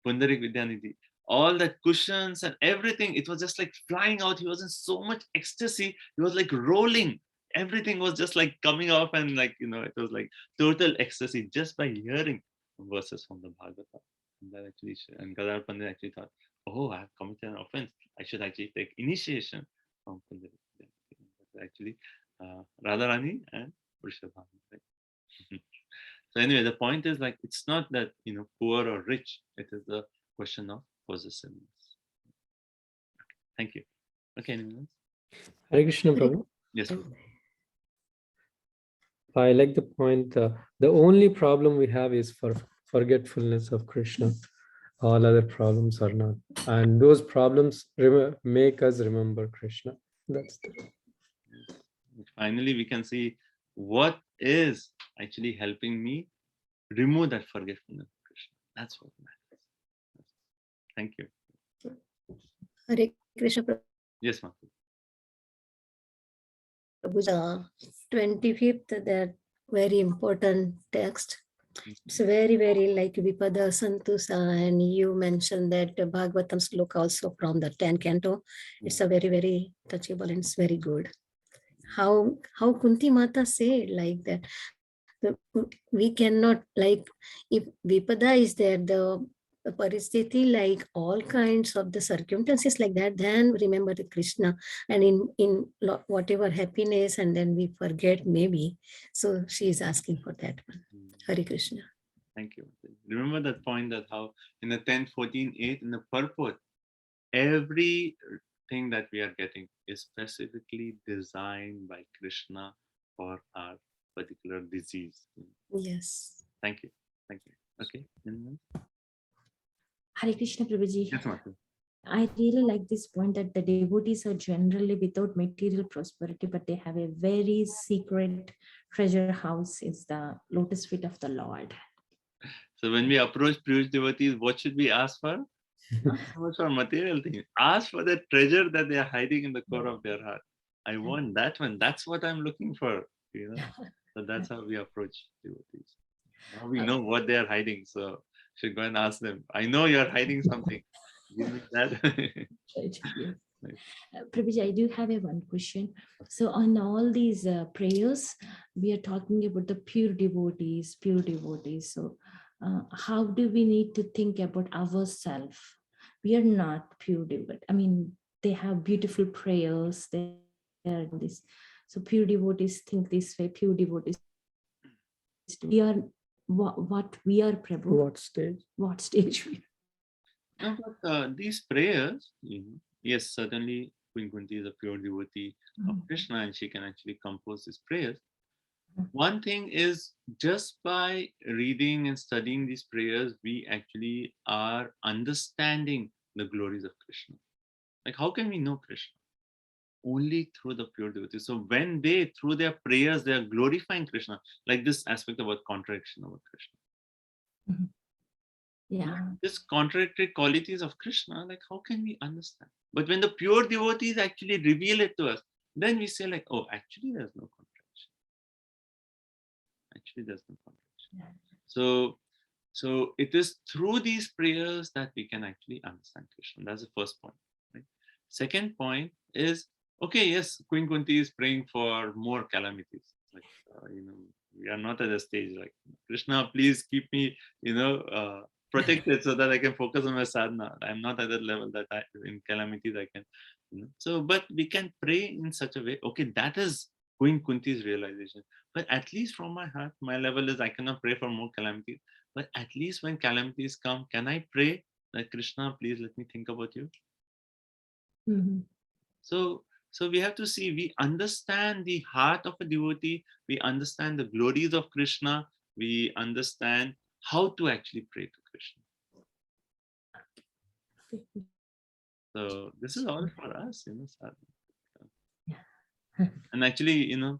Pundarik Vidyanidhi. All that cushions and everything, it was just like flying out. He was in so much ecstasy. He was like rolling. Everything was just like coming off and like, it was like total ecstasy just by hearing verses from the Bhagavatam. And that actually, and Gadadhar Pandit actually thought, oh, I have committed an offense. I should actually take initiation from Pundarik Vidyanidhi. Actually, Radharani and Vrishabhanu. Right? So anyway, the point is like, it's not that, poor or rich. It is the question of possessiveness. Okay, thank you. Okay, anyone else? Hare Krishna, Prabhu. Yes. I like the point. The only problem we have is for forgetfulness of Krishna. All other problems are not. And those problems make us remember Krishna. That's the... Finally, we can see what is actually helping me remove that forgetfulness of Krishna. That's what matters. Thank you. Hare Krishna. Yes, Mata. Prabhuji, 25th, that very important text. It's very, very like Vipada Santusa, and you mentioned that Bhagavatam sloka also from the 10th canto. It's a very, very touchable and it's very good. How Kunti Mata said like that. We cannot, like, if Vipada is there, the Paristhiti, like all kinds of the circumstances like that, then remember the Krishna and in whatever happiness, and then we forget maybe. So she is asking for that one. Hare Krishna. Thank you. Remember that point that how in the 10, 14, 8, in the purport, everything that we are getting is specifically designed by Krishna for our particular disease. Yes. Thank you. Thank you. Okay. Hare Krishna, Prabhuji. Yes, Mata. I really like this point that the devotees are generally without material prosperity, but they have a very secret treasure house is the lotus feet of the Lord. So when we approach Piyush devotees, what should we ask for? Not so much for material things. Ask for the treasure that they are hiding in the core of their heart. I want that one. That's what I'm looking for. You know. So that's how we approach devotees. Now we know what they are hiding. So should go and ask them. I know you're hiding something. Give me that. Prabhuji, I do have one question. So on all these prayers, we are talking about the pure devotees. So how do we need to think about ourselves? We are not pure devotees. I mean, they have beautiful prayers. They are this. So pure devotees think this way. Pure devotees. We are what we are, Prabhu. What stage? What stage we are. No, but these prayers, yes, certainly Queen Kunti is a pure devotee of Krishna and she can actually compose these prayers. One thing is, just by reading and studying these prayers, we actually are understanding the glories of Krishna. Like, how can we know Krishna? Only through the pure devotees. So when they, through their prayers, they are glorifying Krishna, like this aspect about contradiction about Krishna. Yeah. This contradictory qualities of Krishna, like how can we understand? But when the pure devotees actually reveal it to us, then we say like, oh, actually there's no contradiction. Actually there's no contradiction. Yeah. So it is through these prayers that we can actually understand Krishna. That's the first point. Right? Second point is, okay, yes, Queen Kunti is praying for more calamities. Like, we are not at a stage like, Krishna, please keep me, protected so that I can focus on my sadhana. I'm not at that level that in calamities I can, So, but we can pray in such a way, okay, that is Queen Kunti's realization. But at least from my heart, my level is I cannot pray for more calamities. But at least when calamities come, can I pray that Krishna, please let me think about you? Mm-hmm. So we have to see, we understand the heart of a devotee, we understand the glories of Krishna, we understand how to actually pray to Krishna. So this is all for us, And actually, and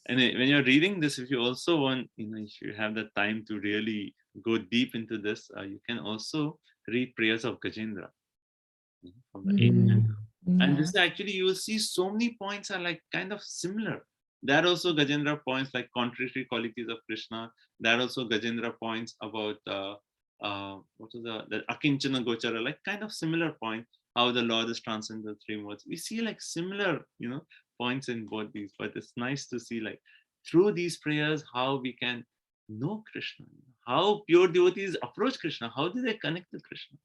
when you're reading this, if you also want, if you have the time to really go deep into this, you can also read prayers of Gajendra from the ancient. And this is actually, you will see so many points are like kind of similar. There are also Gajendra points like contradictory qualities of Krishna. There are also Gajendra points about what was the Akinchana Gochara, like kind of similar point, how the Lord is transcendent the three modes. We see like similar, points in both these, but it's nice to see like through these prayers how we can know Krishna, how pure devotees approach Krishna, how do they connect with Krishna.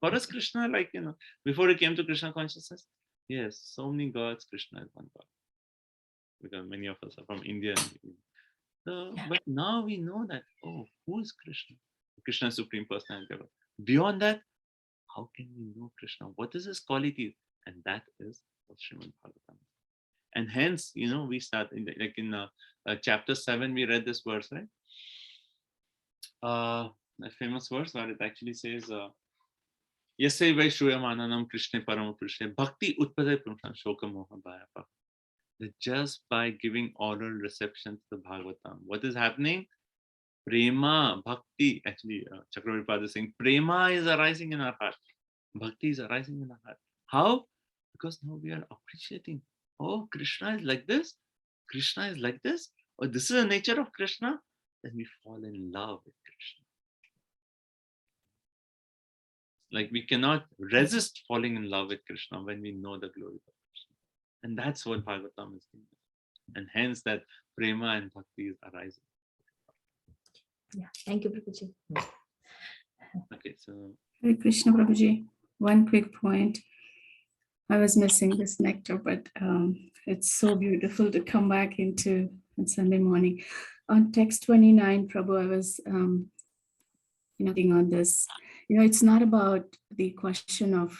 For us, Krishna, like, before he came to Krishna consciousness, yes, so many gods, Krishna is one God. Because many of us are from India. So, but now we know that, oh, who is Krishna? Krishna is Supreme Personality. Beyond that, how can we know Krishna? What is his qualities? And that is what Srimad Bhagavatam is. And hence, we start, in chapter 7, we read this verse, right? A famous verse where it actually says, Yasai vai Shruyamananam Krishna Parama Krishna Bhakti Utpadai Pramshan Shoka Moha Bhayapa. Just by giving oral reception to the Bhagavatam, what is happening? Prema, Bhakti, actually, Chakravarti Pada is saying, Prema is arising in our heart. Bhakti is arising in our heart. How? Because now we are appreciating, oh, Krishna is like this, Krishna is like this, or this is the nature of Krishna, then we fall in love with Krishna. Like we cannot resist falling in love with Krishna when we know the glory of Krishna. And that's what Bhagavatam is doing. And hence that prema and bhakti is arising. Yeah, thank you, Prabhuji. Okay, so. Hare Krishna, Prabhuji. One quick point. I was missing this nectar, but it's so beautiful to come back into on Sunday morning. On text 29, Prabhu, I was on this. It's not about the question of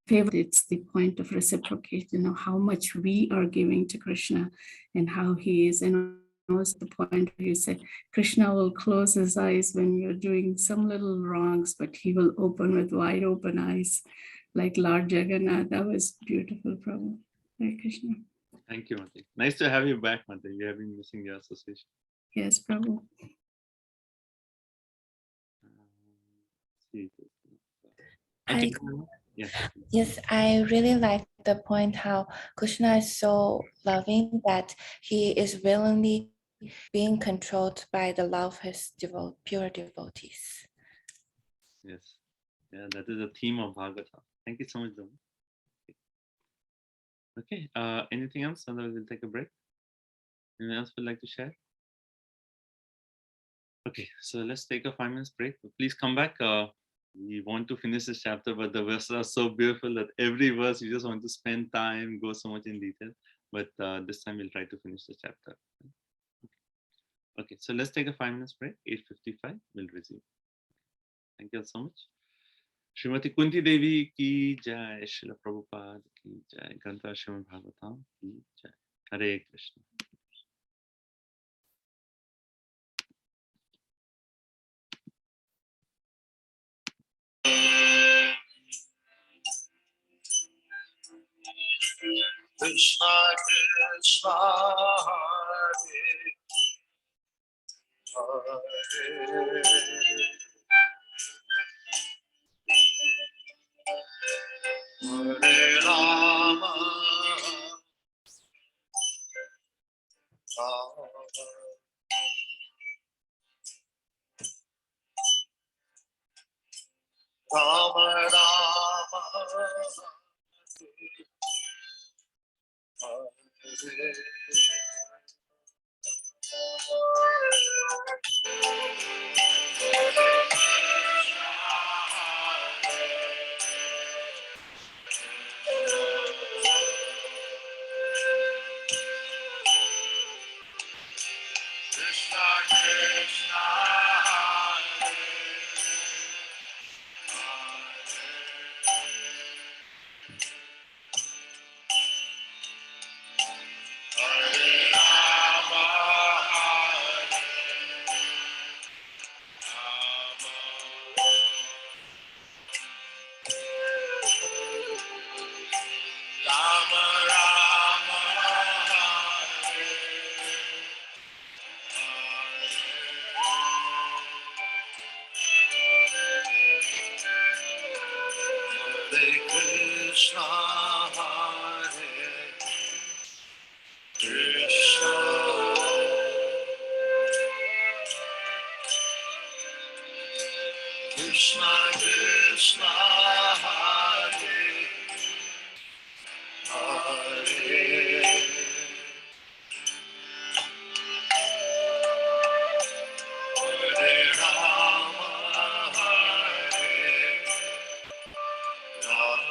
favor, it's the point of reciprocation, how much we are giving to Krishna and how he is. And knows the point where you say Krishna will close his eyes when you're doing some little wrongs, but he will open with wide open eyes, like Lord Jagannath. That was beautiful, Prabhu. Hare Krishna. Thank you, Mate. Nice to have you back, Mate. We have been missing your association. Yes, Prabhu. I, Yeah. yes, I really like the point how Krishna is so loving that he is willingly being controlled by the love of his pure devotees. Yes. Yeah, that is the theme of Bhagavata. Thank you so much, Dhamma. Okay. Anything else? Otherwise, we'll take a break. Anyone else would like to share? Okay, so let's take a 5 minutes break. Please come back. We want to finish this chapter, but the verses are so beautiful that every verse you just want to spend time, go so much in detail. But this time we'll try to finish the chapter. Okay, so let's take a 5 minutes break. 8:55, we'll resume. Thank you all so much. Srimati Kunti Devi ki jai, Srila Prabhupada ki jai, Grantha Srimad Bhagavatam ki jai. Hare Krishna. Krishna Krishna Hare Hare Hare Rama Rama Rama Krishna Krishna Krishna Krishna Hare Hare Hare Rama Hare Rama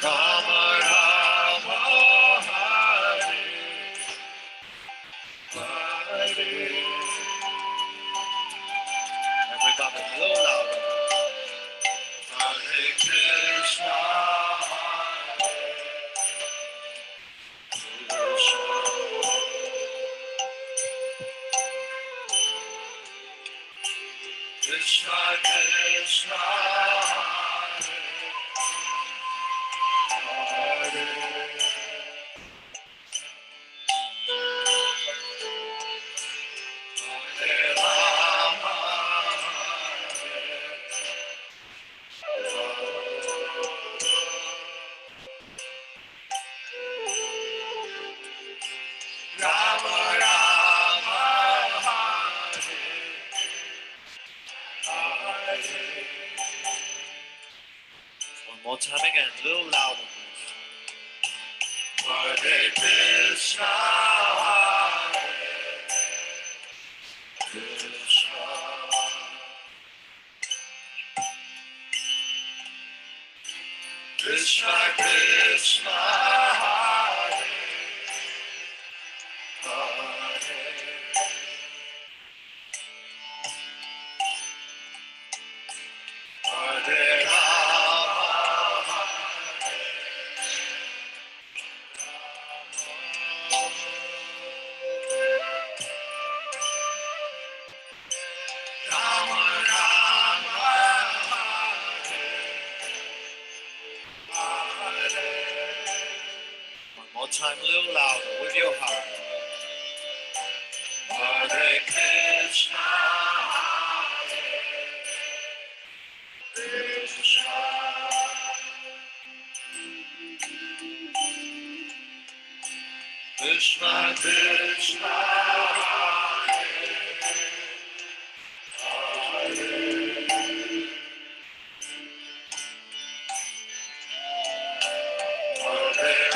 Rama Rama Hare Hare. Everybody, a little louder. Hare Krishna, Hare Krishna, Krishna Krishna, Hare Hare. Hare Rama, Rama Rama, Hare Hare. Krishna Krishna, Hare Hare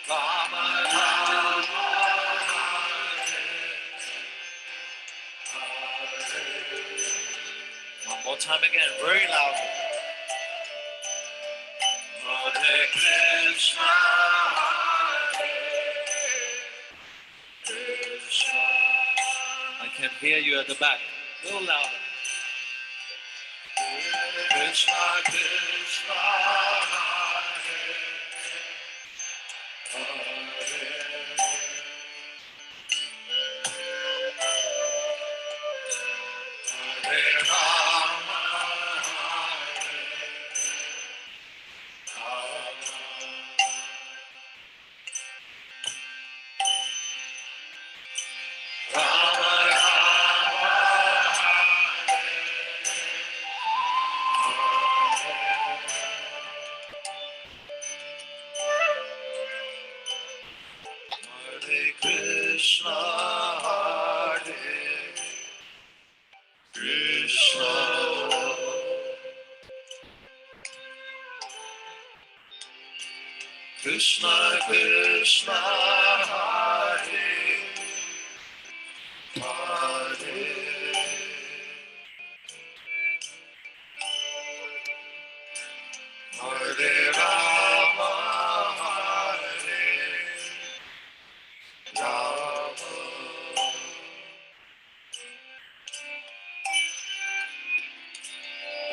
Rama Rama, one more time again, very loud. Hare Krishna, Hare Krishna. I can hear you at the back. A little louder. Krishna Krishna, Hare Hare Rama, Rama Rama, Hare Krishna, Hare Krishna, Krishna Krishna, Hare Hare Hare Rama, Hare Rama,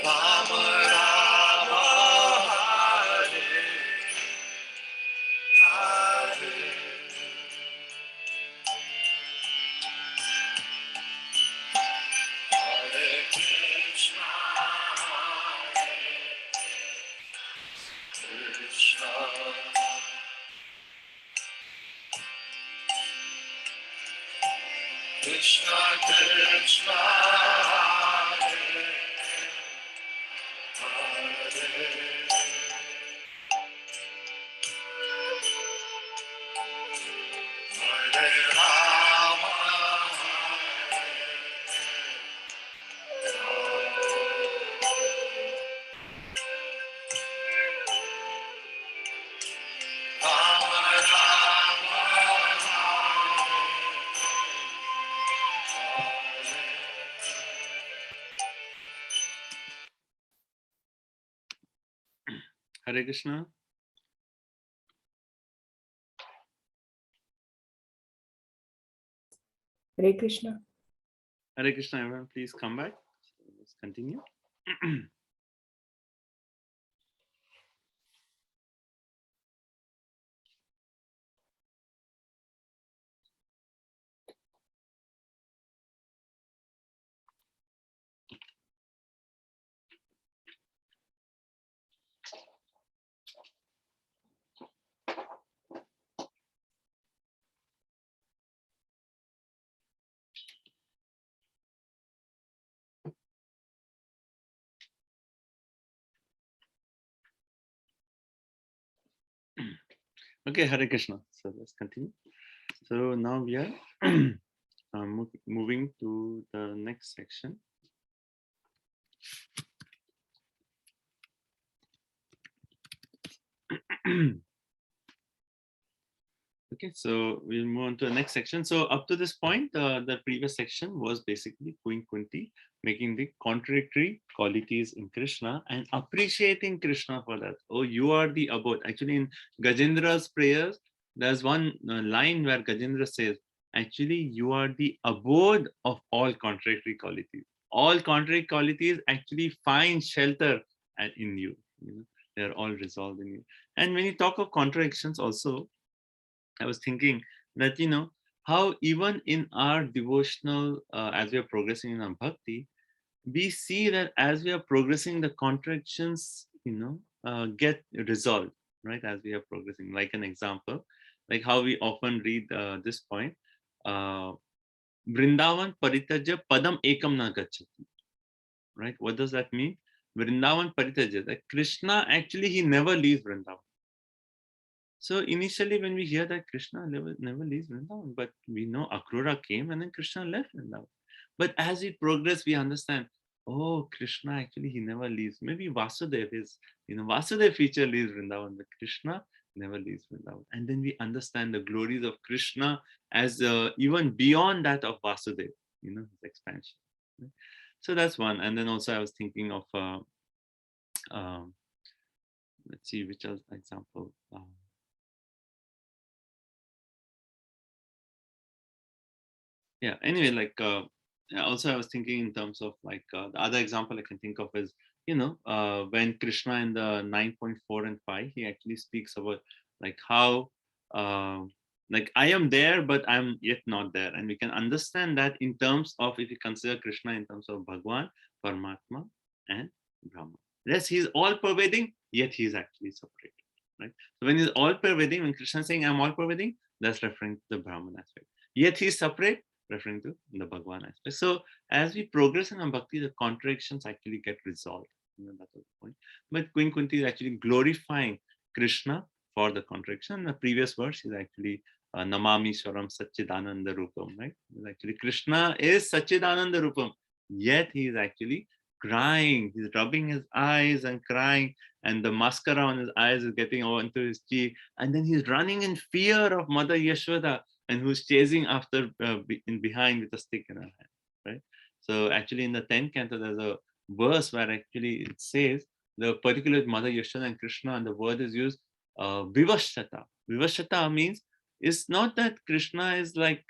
Rama Rama, Hare Hare Hare Krishna, Hare Krishna, Krishna Krishna, Hare Hare Hare Rama, Rama Rama, Hare Krishna. Hare Krishna. Hare Krishna, everyone, please come back. Let's continue. Okay, Hare Krishna. So let's continue. So now we are moving to the next section. Okay, so we'll move on to the next section. So up to this point, the previous section was basically Queen Kunti making the contradictory qualities in Krishna and appreciating Krishna for that. Oh, you are the abode. Actually, in Gajendra's prayers, there's one line where Gajendra says, actually, you are the abode of all contradictory qualities. All contrary qualities actually find shelter in you. They're all resolved in you. And when you talk of contradictions also, I was thinking that, how even in our devotional, as we are progressing in our bhakti, we see that as we are progressing, the contradictions, get resolved, right? As we are progressing, like an example, like how we often read this point, Vrindavan Paritajya Padam Ekam Na Gacchati. Right? What does that mean? Vrindavan Paritajya. That Krishna actually, he never leaves Vrindavan. So initially when we hear that Krishna never leaves Vrindavan, but we know Akrura came and then Krishna left Vrindavan. But as we progress, we understand, oh, Krishna actually, he never leaves. Maybe Vasudev is, Vasudev feature leaves Vrindavan, but Krishna never leaves Vrindavan. And then we understand the glories of Krishna as even beyond that of Vasudev, his expansion. Right? So that's one. And then also I was thinking of, let's see, which other example. Yeah, anyway, like, also I was thinking in terms of like, the other example I can think of is, when Krishna in the 9.4 and 5, he actually speaks about like how, like I am there, but I'm yet not there. And we can understand that in terms of, if you consider Krishna in terms of Bhagwan, Paramatma, and Brahma. Yes, he's all pervading, yet he is actually separate. Right? So when he's all pervading, when Krishna is saying I'm all pervading, that's referring to the Brahman aspect. Yet he's separate, referring to the Bhagwan aspect. So as we progress in our bhakti, the contradictions actually get resolved. That was the point. But Queen Kunti is actually glorifying Krishna for the contradiction. The previous verse is actually Namami Swaram Satchidananda Rupam, right? It's actually Krishna is Satchidananda Rupam, yet he is actually crying. He's rubbing his eyes and crying, and the mascara on his eyes is getting onto his cheek, and then he's running in fear of Mother Yashoda, and who's chasing after in behind with a stick in her hand, right? So actually in the 10th canto, there's a verse where actually it says the particular Mother Yashoda and Krishna, and the word is used Vivashata. Vivashata means it's not that Krishna is like,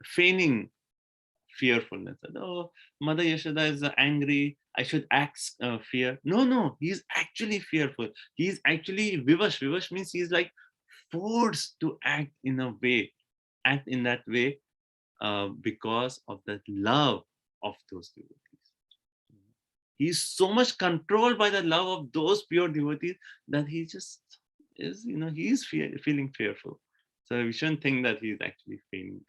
feigning fearfulness. Oh, Mother Yashoda is angry, I should act fear. No, he's actually fearful. He's actually Vivash. Vivash means he's like forced to act in a way, act in that way because of that love of those devotees. He's so much controlled by the love of those pure devotees that he just is, he's feeling fearful. So we shouldn't think that he's actually feeling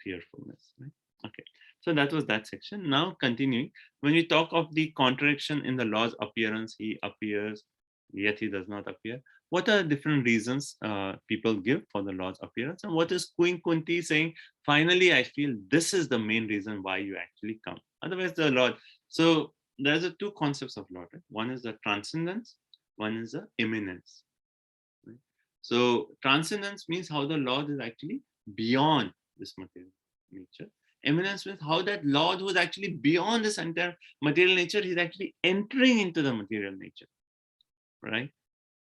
fearfulness. Right? Okay, so that was that section. Now continuing, when we talk of the contradiction in the Lord's appearance, he appears, yet he does not appear. What are different reasons people give for the Lord's appearance? And what is Queen Kunti saying? Finally, I feel this is the main reason why you actually come. Otherwise, the Lord. So there's the two concepts of Lord. Right? One is the transcendence, one is the immanence. Right? So transcendence means how the Lord is actually beyond this material nature. Immanence means how that Lord who is actually beyond this entire material nature, he's actually entering into the material nature. Right?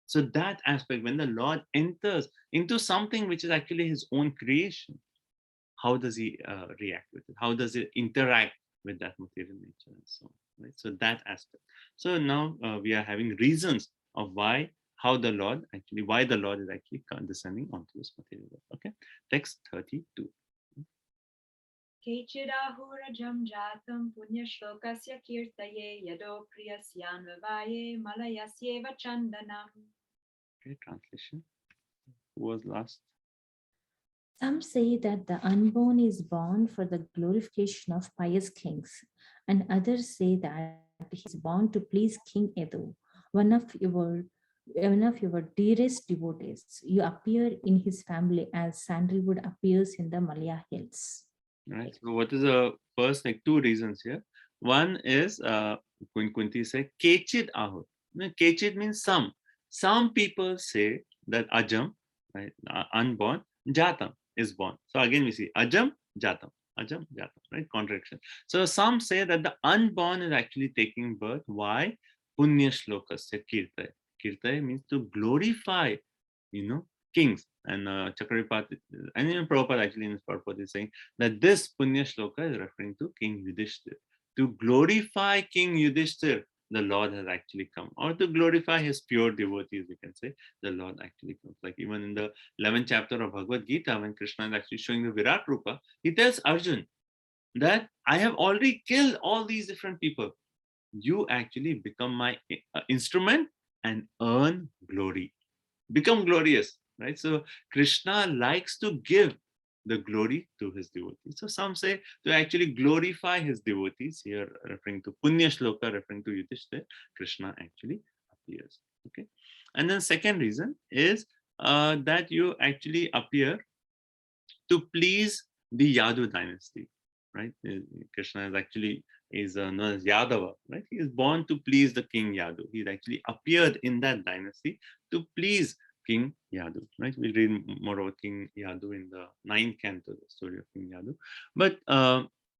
So that aspect, when the Lord enters into something which is actually his own creation, how does he react with it? How does it interact with that material nature and so on? Right? So that aspect. So now we are having reasons of why the Lord is actually condescending onto this material world. Okay, text 32. Kechidahurajam jatam punya shlokasya kirtaye yado priyasyanvavaye malayasyeva chandanam. Okay, translation. Who was last? Some say that the unborn is born for the glorification of pious kings, and others say that he is born to please King Edu, one of your dearest devotees. You appear in his family as sandalwood appears in the Malaya hills. Right. So what is the first, like, two reasons here? One is Queen Kunti say Kechid Ahur. Kechid means some. Some people say that Ajam, right, unborn, Jatam is born. So again we see Ajam, Jatam, right? Contradiction. So some say that the unborn is actually taking birth. Why? Punya Shlokasya Kirtaya. Kirtaya means to glorify, kings. And Chakrapati, and even Prabhupada actually in his purport is saying that this Punya Shloka is referring to King Yudhishthir. To glorify King Yudhishthir, the Lord has actually come. Or to glorify his pure devotees, we can say, the Lord actually comes. Like even in the 11th chapter of Bhagavad Gita, when Krishna is actually showing the Virat Rupa, he tells Arjun that I have already killed all these different people. You actually become my instrument and earn glory. Become glorious. Right, so Krishna likes to give the glory to his devotees. So some say to actually glorify his devotees, here referring to Punya Shloka, referring to Yudhishthira, Krishna actually appears. Okay. And then second reason is that you actually appear to please the Yadu dynasty, right? Krishna is actually known as Yadava, right? He is born to please the King Yadu. He actually appeared in that dynasty to please King Yadu, right? We'll read more about King Yadu in the 9th canto, the story of King Yadu. But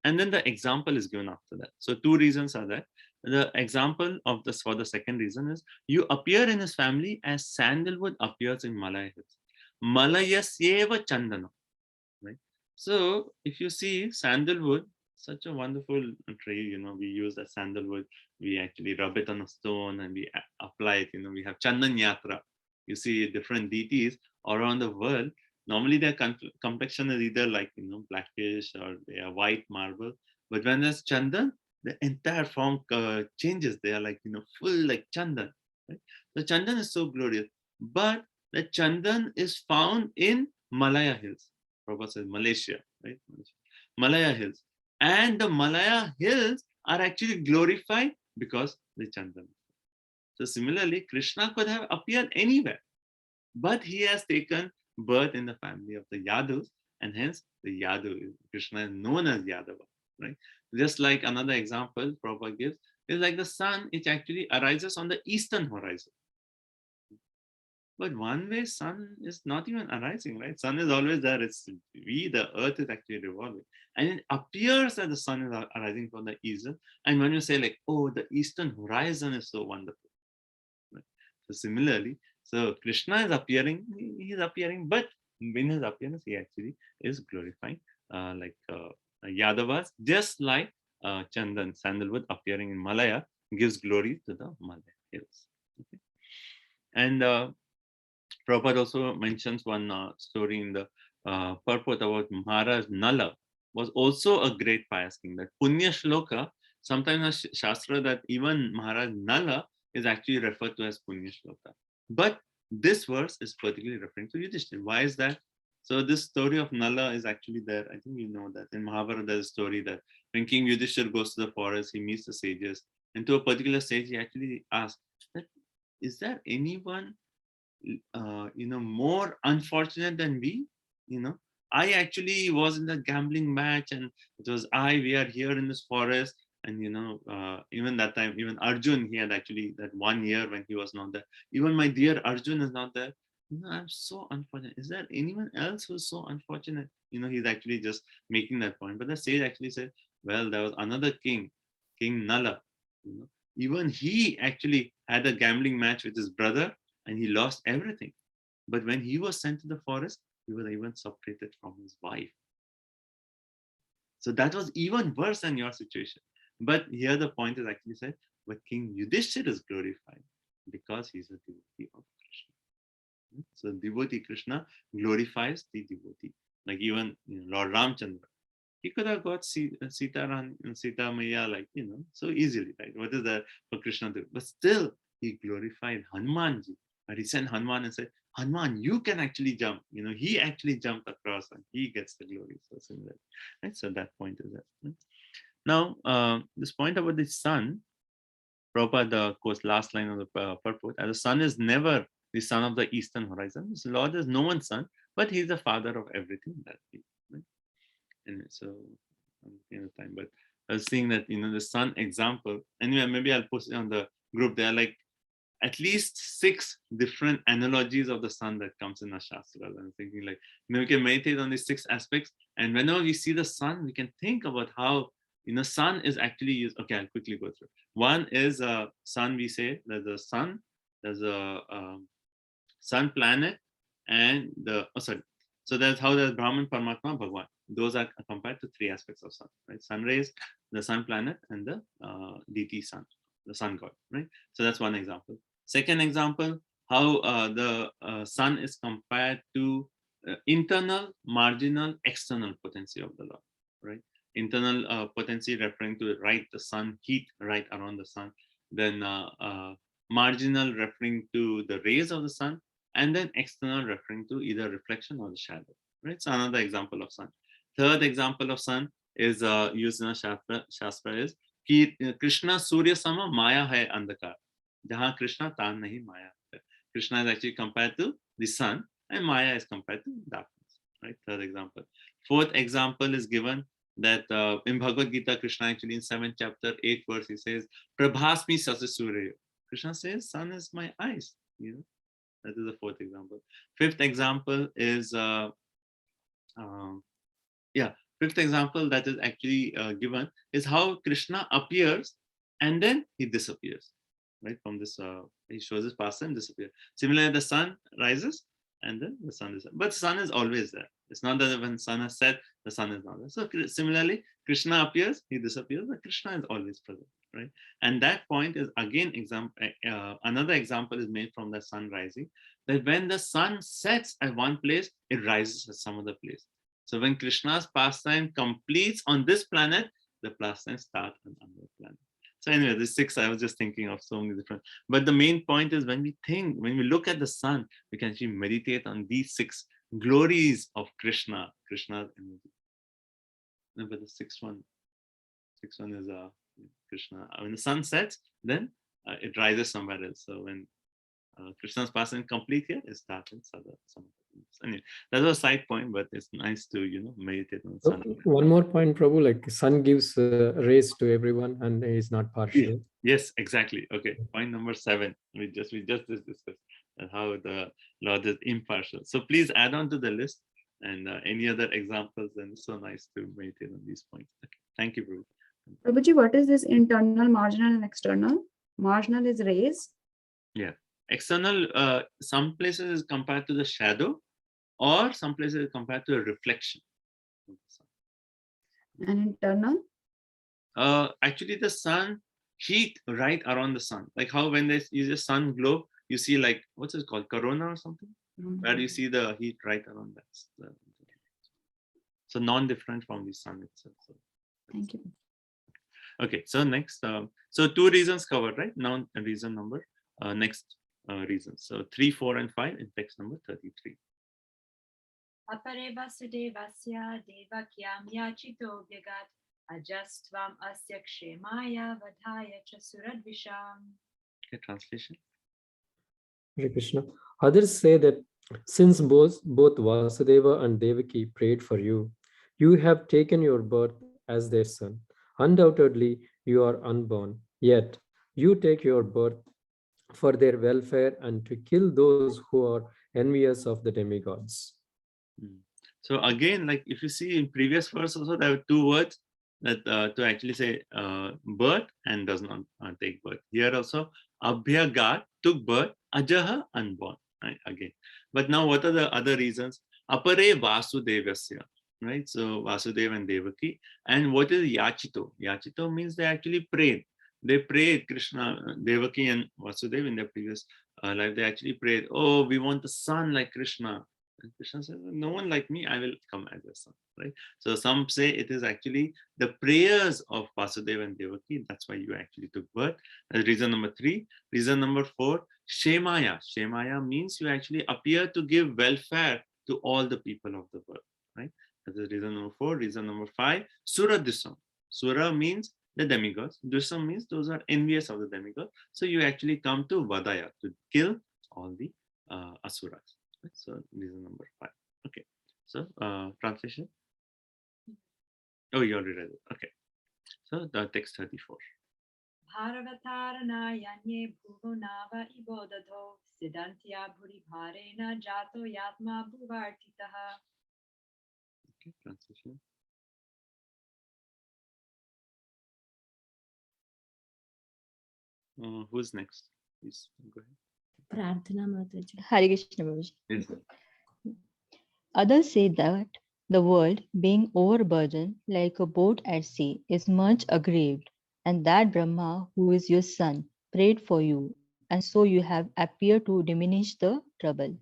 and then the example is given after that. So two reasons are there. The example of this for the second reason is you appear in his family as sandalwood appears in Malaya hills. Malayasyeva Chandana, right? So if you see sandalwood, such a wonderful tree, you know, we use that sandalwood, we actually rub it on a stone and we apply it, you know, we have Chandan Yatra. You see different deities around the world. Normally their complexion is either like, you know, blackish or they are white marble. But when there's Chandan, the entire form changes. They are like, you know, full like Chandan. Right? The Chandan is so glorious. But the Chandan is found in Malaya Hills. Prabhupada says Malaysia, right? Malaya Hills. And the Malaya Hills are actually glorified because the Chandan. So similarly, Krishna could have appeared anywhere, but he has taken birth in the family of the Yadus, and hence the Yadu, Krishna is known as Yadava, right? Just like another example Prabhupada gives is like the sun, it actually arises on the eastern horizon. But one way sun is not even arising, right? Sun is always there. It's the earth is actually revolving. And it appears that the sun is arising from the eastern. And when you say like, oh, the eastern horizon is so wonderful. Right? So similarly, so Krishna is appearing, he is appearing, but in his appearance, he actually is glorifying Yadavas, just like Chandan, sandalwood appearing in Malaya gives glory to the Malaya hills. Okay? And Prabhupada also mentions one story in the purport about Maharaj Nala was also a great pious king. That Punya Shloka, sometimes in Shastra that even Maharaj Nala is actually referred to as Punya Shloka. But this verse is particularly referring to Yudhishthira. Why is that? So this story of Nala is actually there. I think you know that in Mahabharata there's a story that when King Yudhishthira goes to the forest, he meets the sages, and to a particular sage he actually asks that, is there anyone more unfortunate than we? I actually was in the gambling match, and it was we are here in this forest, and even that time, even Arjun, he had actually that 1 year when he was not there. Even my dear Arjun is not there. I'm so unfortunate. Is there anyone else who's so unfortunate? He's actually just making that point. But the sage actually said, well, there was another king, King Nala. Even he actually had a gambling match with his brother, and he lost everything. But when he was sent to the forest, he was even separated from his wife. So that was even worse than your situation. But here the point is actually said, but King Yudhishthira is glorified because he's a devotee of Krishna. So devotee Krishna glorifies the devotee. Like even Lord Ramchandra, he could have got Sita Maya so easily, right? What is that for Krishna to do? But still, he glorified Hanumanji. But he sent Hanuman and said, Hanuman, you can actually jump. He actually jumped across and he gets the glory. So similar, right? So that point is that. Right? Now, this point about the sun, Prabhupada, of course, last line of the purport, as the sun is never the sun of the eastern horizon. This Lord is no one's son, but he's the father of everything that we. Right? And so, time, but I was seeing that the sun example. Anyway, maybe I'll post it on the group. There are like at least 6 different analogies of the sun that comes in our Shastras. I'm thinking like, we can meditate on these 6 aspects, and whenever we see the sun, we can think about how sun is actually used. Okay, I'll quickly go through. One is sun. We say there's a sun, there's a sun planet, and so that's how there's Brahman, Paramatma, Bhagwan. Those are compared to 3 aspects of sun, right? Sun rays, the sun planet, and the deity sun, the sun god, right? So that's one example. Second example, how the sun is compared to internal, marginal, external potency of the Lord, right? Internal potency referring to the sun, heat right around the sun, then marginal referring to the rays of the sun, and then external referring to either reflection or the shadow, right? So another example of sun. Third example of sun is used in a Shastra is कि Krishna Surya Sama Maya hai Andhakar. Jahan Krishna Tan nahi Maya. Krishna is actually compared to the sun and Maya is compared to darkness, right? Third example. Fourth example is given that in Bhagavad Gita, Krishna actually in 7th chapter, 8th verse, he says, Prabhasmi Sasa Surya. Krishna says, sun is my eyes. You know, that is the fourth example. Fifth example is, fifth example that is actually given is how Krishna appears and then he disappears, right? From this, he shows his past and disappears. Similarly, the sun rises and then the sun is, but the sun is always there. It's not that when sun has set, the sun is not there. So similarly, Krishna appears, he disappears, but Krishna is always present, right? And that point is again another example is made from the sun rising, that when the sun sets at one place, it rises at some other place. So when Krishna's pastime completes on this planet, the pastime starts on another planet. So anyway, the 6 I was just thinking of so many different. But the main point is when we look at the sun, we can actually meditate on these 6 glories of Krishna, Krishna's energy. But the sixth one is Krishna. When the sun sets, then it rises somewhere else. So when Krishna's pastime complete here, it starts in some. Anyway, that was a side point, but it's nice to meditate on sun. One more point, Prabhu, like sun gives rays to everyone and is not partial. Yes, exactly. Okay, point number 7. We just discussed how the Lord is impartial. So please add on to the list and any other examples. And it's so nice to meditate on these points. Okay. Thank you, Prabhu. Prabhuji, what is this internal, marginal, and external? Marginal is rays. Yeah. External, some places is compared to the shadow, or some places is compared to a reflection. And internal? Actually, the sun heat right around the sun. Like how when they use a sun globe, you see like, what's it called? Corona or something? Where you see the heat right around that. So non-different from the sun itself. So, thank you. Okay, so next, so 2 reasons covered, right? Now reason number, next reasons. So 3, 4, and 5 in text number 33. Apare vasudevasya devakyam yachito vyagat ajastvam asya kshemaya vadhaya cha suradvisham. Okay, translation. Hare Krishna. Others say that since both Vasudeva and Devaki prayed for you, you have taken your birth as their son. Undoubtedly, you are unborn, yet you take your birth for their welfare and to kill those who are envious of the demigods. So again, like if you see in previous verse also, there are 2 words that to actually say birth and does not take birth. Here also, Abhyagat took birth, Ajaha unborn, right? Again. But now what are the other reasons? Apare Vasudevasya, right? So Vasudeva and Devaki. And what is Yachito? Yachito means they actually prayed. They prayed, Krishna, Devaki and Vasudeva in their previous life, they actually prayed, oh, we want a son like Krishna. And Krishna says, no one like me, I will come as a son, right? So some say it is actually the prayers of Vasudeva and Devaki. That's why you actually took birth. That's reason number 3. Reason number 4, Shemaya. Shemaya means you actually appear to give welfare to all the people of the world, right? That is reason number 4. Reason number 5, Sura Dusam. Sura means the demigods. Dusam means those are envious of the demigods. So you actually come to Vadaya, to kill all the Asuras. So reason number 5. Okay. So translation. Oh, you already read it. Okay. So the text 34. Bharavatarana yanye bhuvunava ibodadho siddhantya bhuri bharena jato yatma bhuvartitaha. Okay, translation. Who's next? Please go ahead. Prarthana Mataji. Hare Krishna Babaji. Yes. Others say that the world, being overburdened like a boat at sea, is much aggrieved, and that Brahma, who is your son, prayed for you, and so you have appeared to diminish the trouble.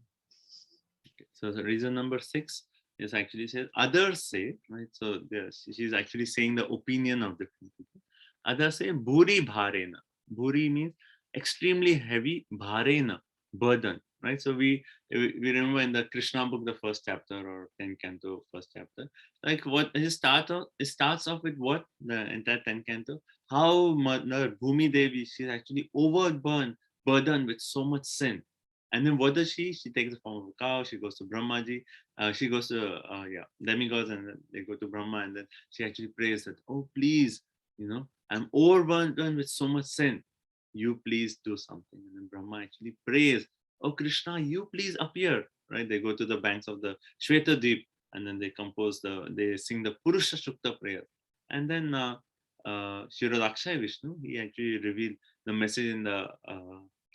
Okay. So the reason number 6 is actually says others say, right? So she's actually saying the opinion of different people. Others say Bhuri Bharena. Bhuri means extremely heavy, Bharena, burden, right? So we remember in the Krishna book, the first chapter or 10 canto, first chapter, like what it starts off with what the entire 10 canto, how Mother Bhumi Devi, she's actually burdened with so much sin. And then what does she? She takes the form of a cow. She goes to Brahmaji. She goes to demigods, and then they go to Brahma, and then she actually prays that, oh please, I'm overburdened with so much sin. You please do something. And then Brahma actually prays, oh Krishna, you please appear. Right? They go to the banks of the Shvetadvip, and then they sing the Purusha Shukta prayer. And then Shirodakshaya Vishnu, he actually revealed the message in the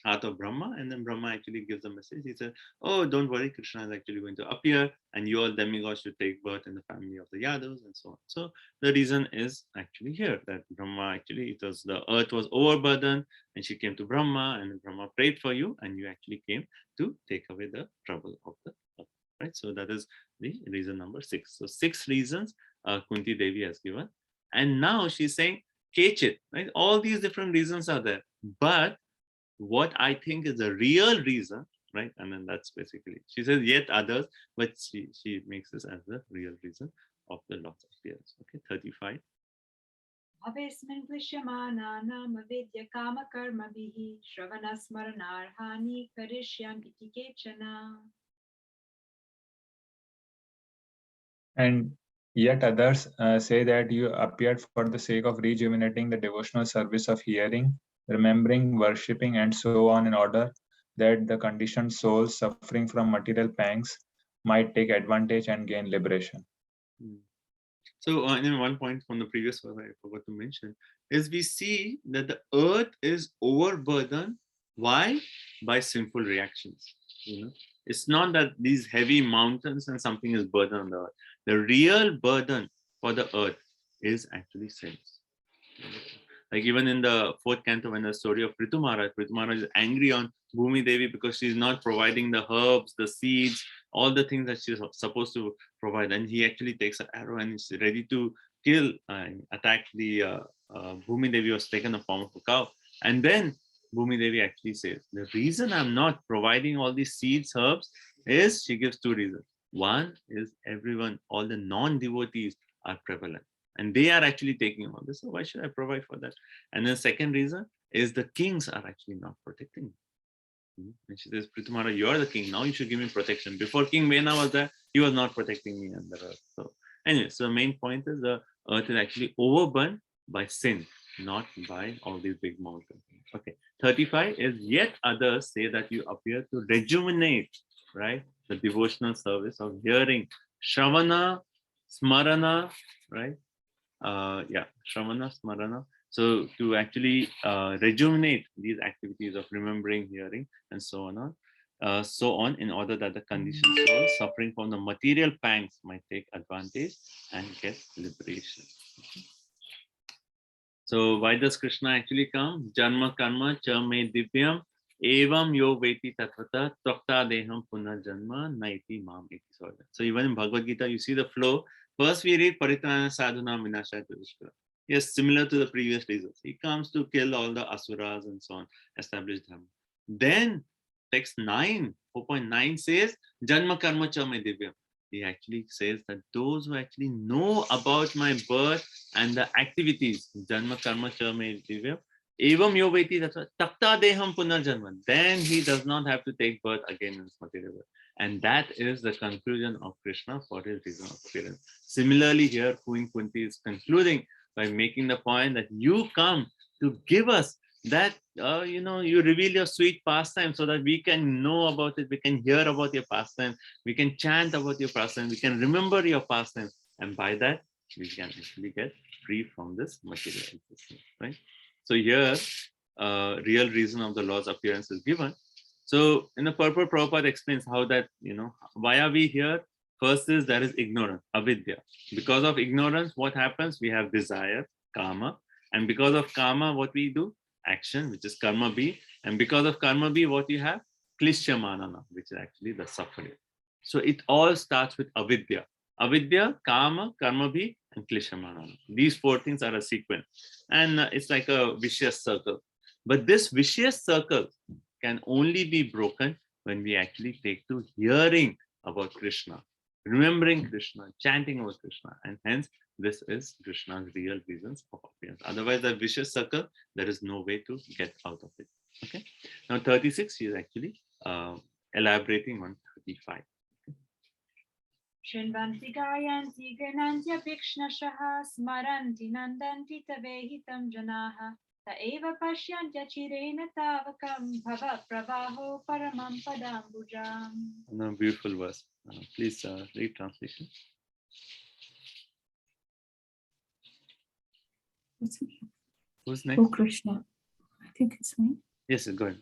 heart of Brahma, and then Brahma actually gives the message. He said, oh, don't worry, Krishna is actually going to appear, and you all demigods should take birth in the family of the Yadavas, and so on. So the reason is actually here that Brahma actually, the earth was overburdened, and she came to Brahma, and Brahma prayed for you, and you actually came to take away the trouble of the earth. Right? So that is the reason number 6. So 6 reasons Kunti Devi has given. And now she's saying, Kechit, right? All these different reasons are there. But what I think is the real reason, right? And then that's basically, she says yet others, but she makes this as the real reason of the loss of fears. Okay, 35. Bhavesmin glishyamananam avidya kama karma bihi shravana smaranarhani karishyam iti kechana. And yet others say that you appeared for the sake of rejuvenating the devotional service of hearing, remembering, worshipping, and so on, in order that the conditioned souls suffering from material pangs might take advantage and gain liberation. So and one point from the previous verse I forgot to mention is we see that the earth is overburdened. Why? By sinful reactions. It's not that these heavy mountains and something is burden on the earth. The real burden for the earth is actually sins. Like even in the 4th canto, when the story of Ritu Maharaj is angry on Bhumi Devi because she's not providing the herbs, the seeds, all the things that she's supposed to provide. And he actually takes an arrow and is ready to kill and attack the Bhumi Devi was taken the form of a cow. And then Bhumi Devi actually says, the reason I'm not providing all these seeds, herbs, is she gives 2 reasons. One is everyone, all the non-devotees are prevalent. And they are actually taking all this. So why should I provide for that? And the second reason is the kings are actually not protecting me. And she says, Ritu Maharaj, you are the king. Now you should give me protection. Before King Mena was there, he was not protecting me and the earth. So anyway, so the main point is the earth is actually overburdened by sin, not by all these big mountains. Okay. 35 is yet others say that you appear to rejuvenate, right, the devotional service of hearing, Shravana, Smarana, right? Shravana, Smarana. So to actually rejuvenate these activities of remembering, hearing, and so on, in order that the conditioned soul suffering from the material pangs might take advantage and get liberation. So why does Krishna actually come? Janma karma cha me divyam evam yo veti tatvata takta deham punna janma naiti mam iti. So even in Bhagavad Gita, you see the flow. First we read Paritrana Sadhuna Vinashaya Dushkara. Yes, similar to the previous reasons. He comes to kill all the asuras and so on, establish dharma. Then text 9, 4.9 says, Janma karma cha me divyam. He actually says that those who actually know about my birth and the activities, Janma karma cha me divyam, evam yo veti takta deham punarjanma. Then he does not have to take birth again in this material world. And that is the conclusion of Krishna for his reason of appearance. Similarly, here Queen Kunti is concluding by making the point that you come to give us that, you reveal your sweet pastime so that we can know about it, we can hear about your pastime, we can chant about your pastime, we can remember your pastime. And by that, we can actually get free from this material existence, right? So here, real reason of the Lord's appearance is given. So in the purport, Prabhupada explains how that, why are we here? First is there is ignorance, avidya. Because of ignorance, what happens? We have desire, karma. And because of karma, what we do? Action, which is karma B. And because of karma B, what you have? Klishya manana, which is actually the suffering. So it all starts with avidya. Avidya, karma, karma B, and klishya manana. These 4 things are a sequence. And it's like a vicious circle. But this vicious circle can only be broken when we actually take to hearing about Krishna, remembering Krishna, chanting about Krishna, and hence this is Krishna's real reasons of appearance. Otherwise, the vicious circle, there is no way to get out of it. Okay. Now 36, he is actually elaborating on 35. Shinvanti gayanti granantya vikšnashaha smaranti nandanti tavehitam janaha ta eva pashyantya chirena tavakam bhava pravaho paramam padambujam. Another beautiful verse. Please read translation. It's me. Who's next? Oh Krishna, I think it's me. Yes, go ahead.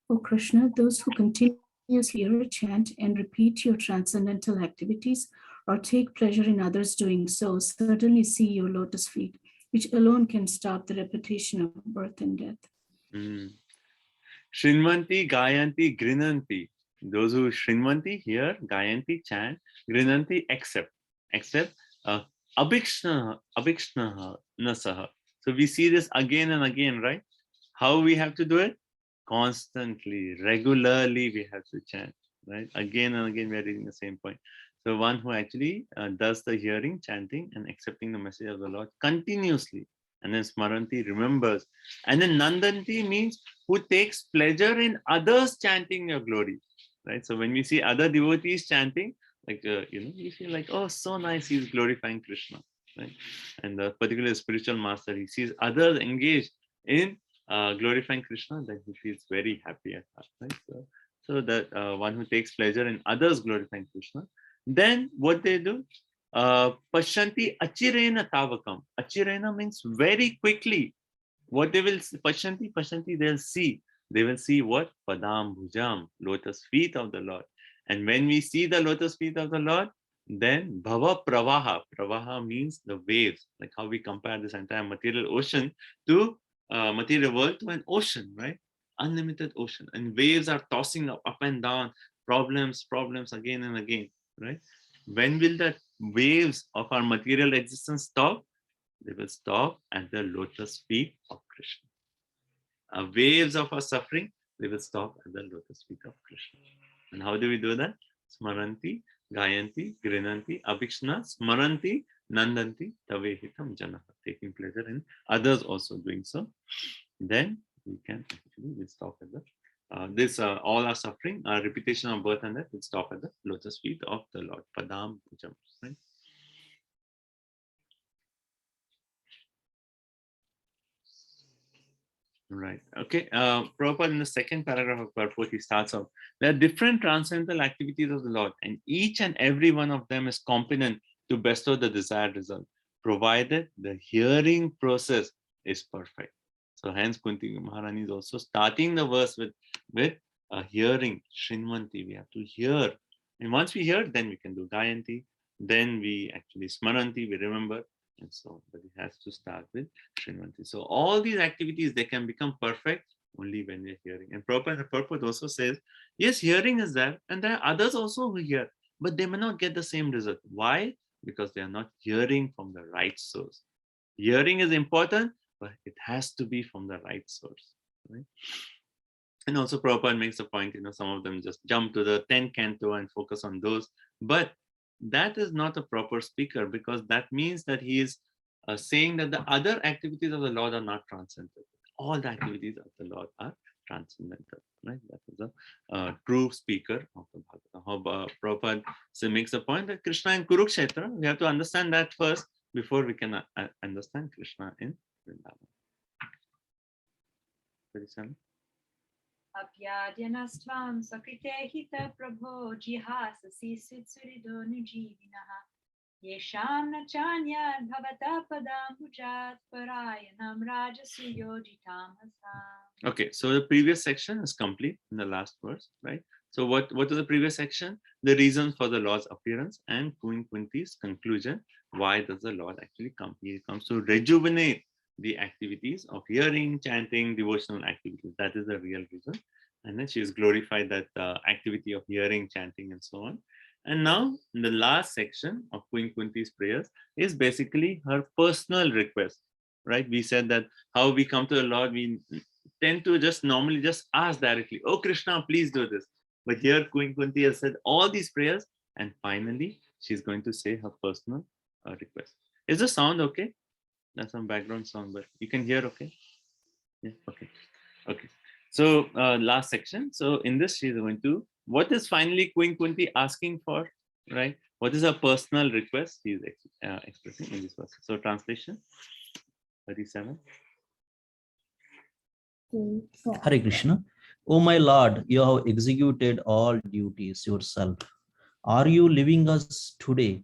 O Krishna, those who continuously hear, chant, and repeat your transcendental activities or take pleasure in others doing so certainly see your lotus feet, which alone can stop the repetition of birth and death. Shrinvanti, Gayanti, Grinanti. Those who Shrinvanti, hear, Gayanti, chant, Grinanti, accept, Abhikshna Nasaha. So we see this again and again, right? How we have to do it? Constantly, regularly we have to chant, right? Again and again we are reading the same point. So one who actually does the hearing, chanting, and accepting the message of the Lord continuously. And then Smaranti, remembers. And then Nandanti means who takes pleasure in others chanting your glory, right? So when we see other devotees chanting, like, we feel like, oh, so nice, he's glorifying Krishna, right? And the particular spiritual master, he sees others engaged in glorifying Krishna, then he feels very happy at heart, right? So that one who takes pleasure in others glorifying Krishna, then what they do? Pashyanti achirena tavakam. Achirena means very quickly. What they will Pashyanti, they'll see. They will see what? Padam bhujam, lotus feet of the Lord. And when we see the lotus feet of the Lord, then bhava pravaha. Pravaha means the waves, like how we compare this entire material ocean to material world to an ocean, right? Unlimited ocean. And waves are tossing up and down, problems again and again, right? When will the waves of our material existence stop? They will stop at the lotus feet of Krishna. Waves of our suffering, they will stop at the lotus feet of Krishna. And how do we do that? Smaranti, Gayanti, Grinanti, Abhikshna, Smaranti, Nandanti, Tavehitam Janaha. Taking pleasure in others also doing so. Then we can actually stop at the all our suffering, our repetition of birth and death will stop at the lotus feet of the Lord. Padam Bhujam. Right? Right. Okay. Prabhupada, in the second paragraph of purport, he starts off. There are different transcendental activities of the Lord, and each and every one of them is competent to bestow the desired result, provided the hearing process is perfect. So hence Kunti Maharani is also starting the verse with hearing, Shrinvanti. We have to hear. And once we hear, then we can do Gayanti. Then we actually Smaranti, we remember. And so, but it has to start with Shrinvanti. So all these activities, they can become perfect only when we're hearing. And Prabhupada also says, yes, hearing is there, and there are others also who hear, but they may not get the same result. Why? Because they are not hearing from the right source. Hearing is important, but it has to be from the right source. Right? And also Prabhupada makes a point, some of them just jump to the 10th canto and focus on those. But that is not a proper speaker, because that means that he is saying that the other activities of the Lord are not transcendental. All the activities of the Lord are transcendental, right? That is a true speaker of the Bhagavad. Prabhupada makes a point that Krishna in Kurukshetra, we have to understand that first before we can understand Krishna in Vrindavan. 37. Apyadyanastvam sakrite hita prabho jihasasi sitsurido nujivinaha yesham nachanya bhavata padam bhujat parayanam rajasuyo jitam hasa. Okay, so the previous section is complete in the last verse, right? So what is the previous section? The reason for the Lord's appearance and Queen Kunti's conclusion. Why does the Lord actually come? He comes to rejuvenate the activities of hearing, chanting, devotional activities. That is the real reason. And then she is glorified that activity of hearing, chanting, and so on. And now, in the last section of Queen Kunti's prayers is basically her personal request, right? We said that how we come to the Lord, we tend to just normally just ask directly, oh Krishna, please do this. But here Queen Kunti has said all these prayers, and finally she's going to say her personal request. Is the sound okay? There's some background sound, but you can hear okay? Yeah, okay. Okay. So last section. So in this, she's going to, what is finally Queen Kunti asking for, right? What is her personal request she's expressing in this verse? So translation, 37. Hare Krishna. O my Lord, you have executed all duties yourself. Are you leaving us today?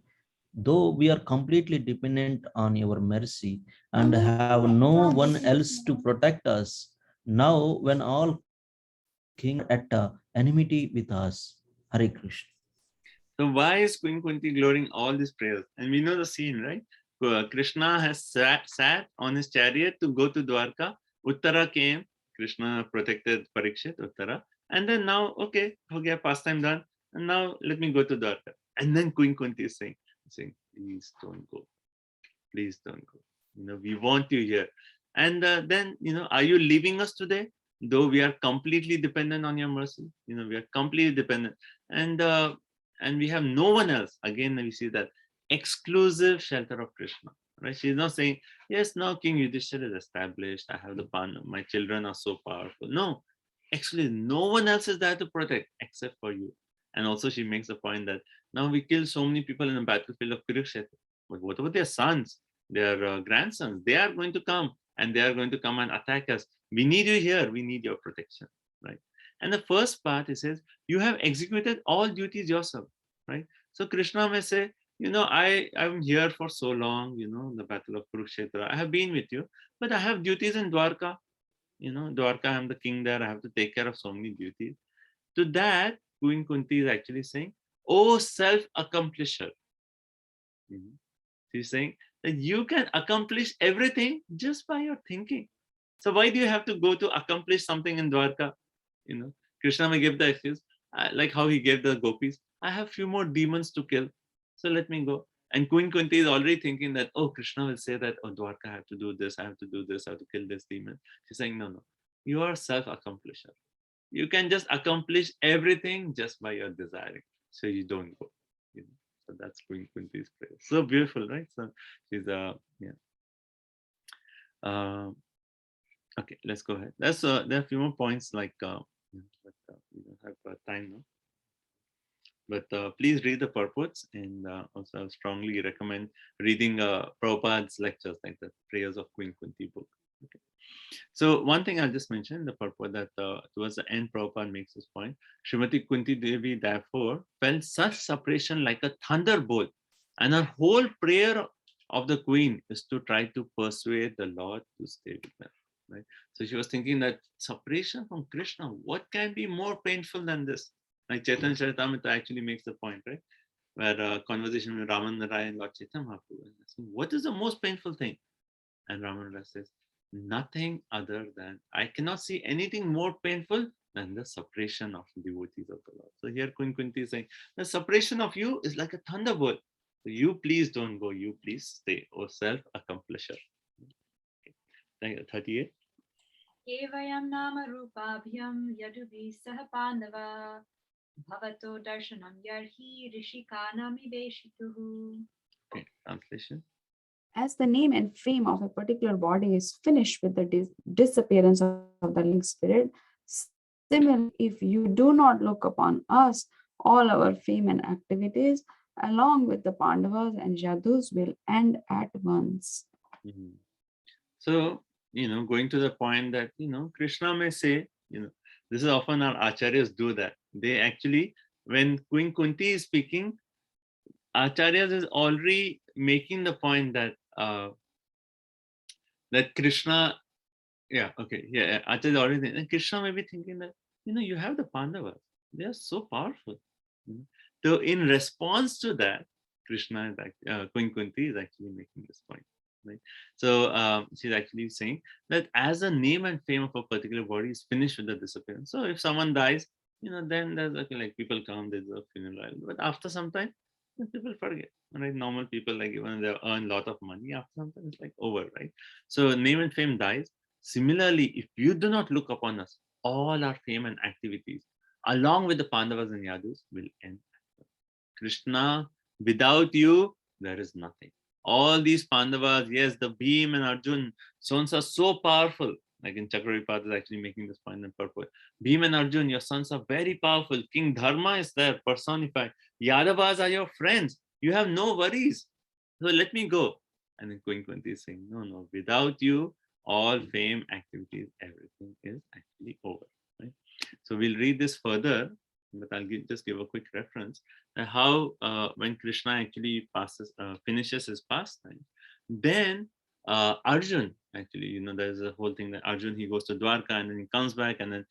Though we are completely dependent on your mercy and have no one else to protect us, now when all kings are at enmity with us. Hare Krishna. So why is Queen Kunti glorying all these prayers? And we know the scene, right? Krishna has sat on his chariot to go to Dwarka. Uttara came. Krishna protected Parikshit, Uttara. And then now, okay, okay, pastime done. And now let me go to Dwarka. And then Queen Kunti is saying, please don't go. Please don't go. You know, we want you here. And then, you know, are you leaving us today? Though we are completely dependent on your mercy. You know, we are completely dependent. And we have no one else. Again, we see that exclusive shelter of Krishna. Right? She's not saying, yes, now King Yudhishthira is established. I have the pan. My children are so powerful. No, actually, no one else is there to protect except for you. And also, she makes the point that now we kill so many people in the battlefield of Kurukshetra. But what about their sons, their grandsons? They are going to come, and they are going to come and attack us. We need you here. We need your protection, right? And the first part, it says, you have executed all duties yourself, right? So Krishna may say, you know, I'm here for so long, you know, the battle of Kurukshetra. I have been with you, but I have duties in Dwarka. You know, Dwarka, I'm the king there. I have to take care of so many duties. To that, Queen Kunti is actually saying, oh, self-accomplisher. She's saying that you can accomplish everything just by your thinking. So why do you have to go to accomplish something in Dwarka? You know, Krishna may give the excuse, like how he gave the gopis. I have few more demons to kill, so let me go. And Queen Kunti is already thinking that, oh, Krishna will say that, oh, Dwarka, I have to do this, I have to do this, I have to kill this demon. She's saying, no, no, you are self-accomplisher. You can just accomplish everything just by your desiring, so you don't go. You know? So that's Queen Kunti's prayer. So beautiful, right? So she's okay, let's go ahead. That's there are a few more points like but we don't have time now. But please read the purports, and also I strongly recommend reading Prabhupada's lectures, like the Prayers of Queen Kunti book. Okay. So one thing I'll just mention, the purport that towards the end Prabhupada makes this point. Srimati Kunti Devi therefore felt such separation like a thunderbolt, and her whole prayer of the queen is to try to persuade the Lord to stay with them. Right? So she was thinking that separation from Krishna, what can be more painful than this? Like Chaitanya Charitamrita actually makes the point, right? Where conversation with Ramananda Rai and Lord Chaitanya Mahaprabhu, what is the most painful thing? And Ramananda Rai says, nothing other than, I cannot see anything more painful than the separation of devotees of the Lord. So here Queen Kunti is saying, the separation of you is like a thunderbolt. So you please don't go, you please stay, O self-accomplisher. Okay. 38. Evayam nama rupabhyam yadubhi saha pandava bhavato darshanam yarhi rishikanami veshituhu. Okay, translation. As the name and fame of a particular body is finished with the disappearance of the living spirit, similarly, if you do not look upon us, all our fame and activities, along with the Pandavas and Yadus, will end at once. Mm-hmm. So, you know, going to the point that, you know, Krishna may say, you know, this is often our acharyas do that. They actually, when Queen Kunti is speaking, acharyas is already making the point that that Krishna, Acharya is already thinking, and Krishna may be thinking that, you know, you have the Pandavas, they are so powerful. So in response to that, Krishna is actually, Queen Kunti is actually making this point. Right? So she's actually saying that as the name and fame of a particular body is finished with the disappearance. So if someone dies, you know, then there's like people come, there's a funeral, but after some time, people forget. Right? Normal people, like even they earn a lot of money, after some time it's like over, right? So name and fame dies. Similarly, if you do not look upon us, all our fame and activities, along with the Pandavas and Yadus, will end. Krishna, without you, there is nothing. All these Pandavas, yes, the Bhim and Arjun, sons are so powerful. Like in Chakravarti is actually making this point in purport. Bhim and Arjun, your sons are very powerful. King Dharma is there, personified. Yadavas are your friends. You have no worries. So let me go. And then Kunti is saying, no, without you, all fame, activities, everything is actually over. Right? So we'll read this further, but I'll just give a quick reference. How when Krishna actually finishes his pastime, then Arjun actually, there's a whole thing that Arjun, he goes to Dwarka and then he comes back, and then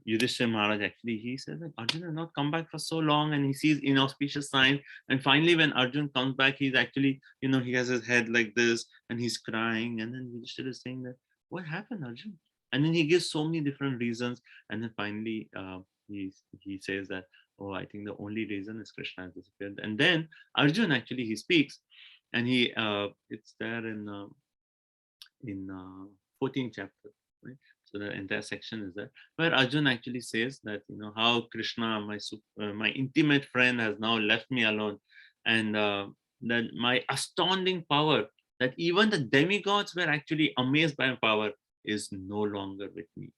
Yudhishthira Maharaj actually, he says that Arjun has not come back for so long, and he sees inauspicious signs, and finally when Arjun comes back, he's actually, he has his head like this and he's crying, and then Yudhishthira is saying that, what happened, Arjun? And then he gives so many different reasons, and then finally he says that, oh, I think the only reason is Krishna has disappeared. And then Arjun actually, he speaks, and he it's there in 14th chapter, right? So the entire section is there, where Arjun actually says that, how Krishna, my intimate friend, has now left me alone, and that my astounding power, that even the demigods were actually amazed by my power, is no longer with me.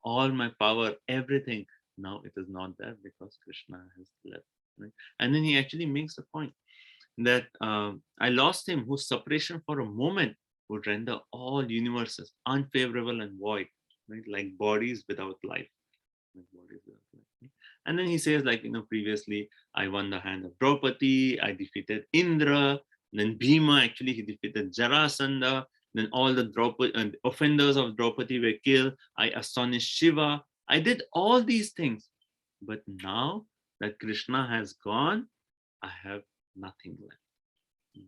All my power, everything, now it is not there because Krishna has left. Right? And then he actually makes a point that I lost him, whose separation for a moment would render all universes unfavorable and void, right? Like bodies without life. And then he says, like, previously I won the hand of Draupadi, I defeated Indra, then Bhima, actually he defeated Jarasandha, then all the offenders of Draupadi were killed, I astonished Shiva, I did all these things. But now that Krishna has gone, I have nothing left.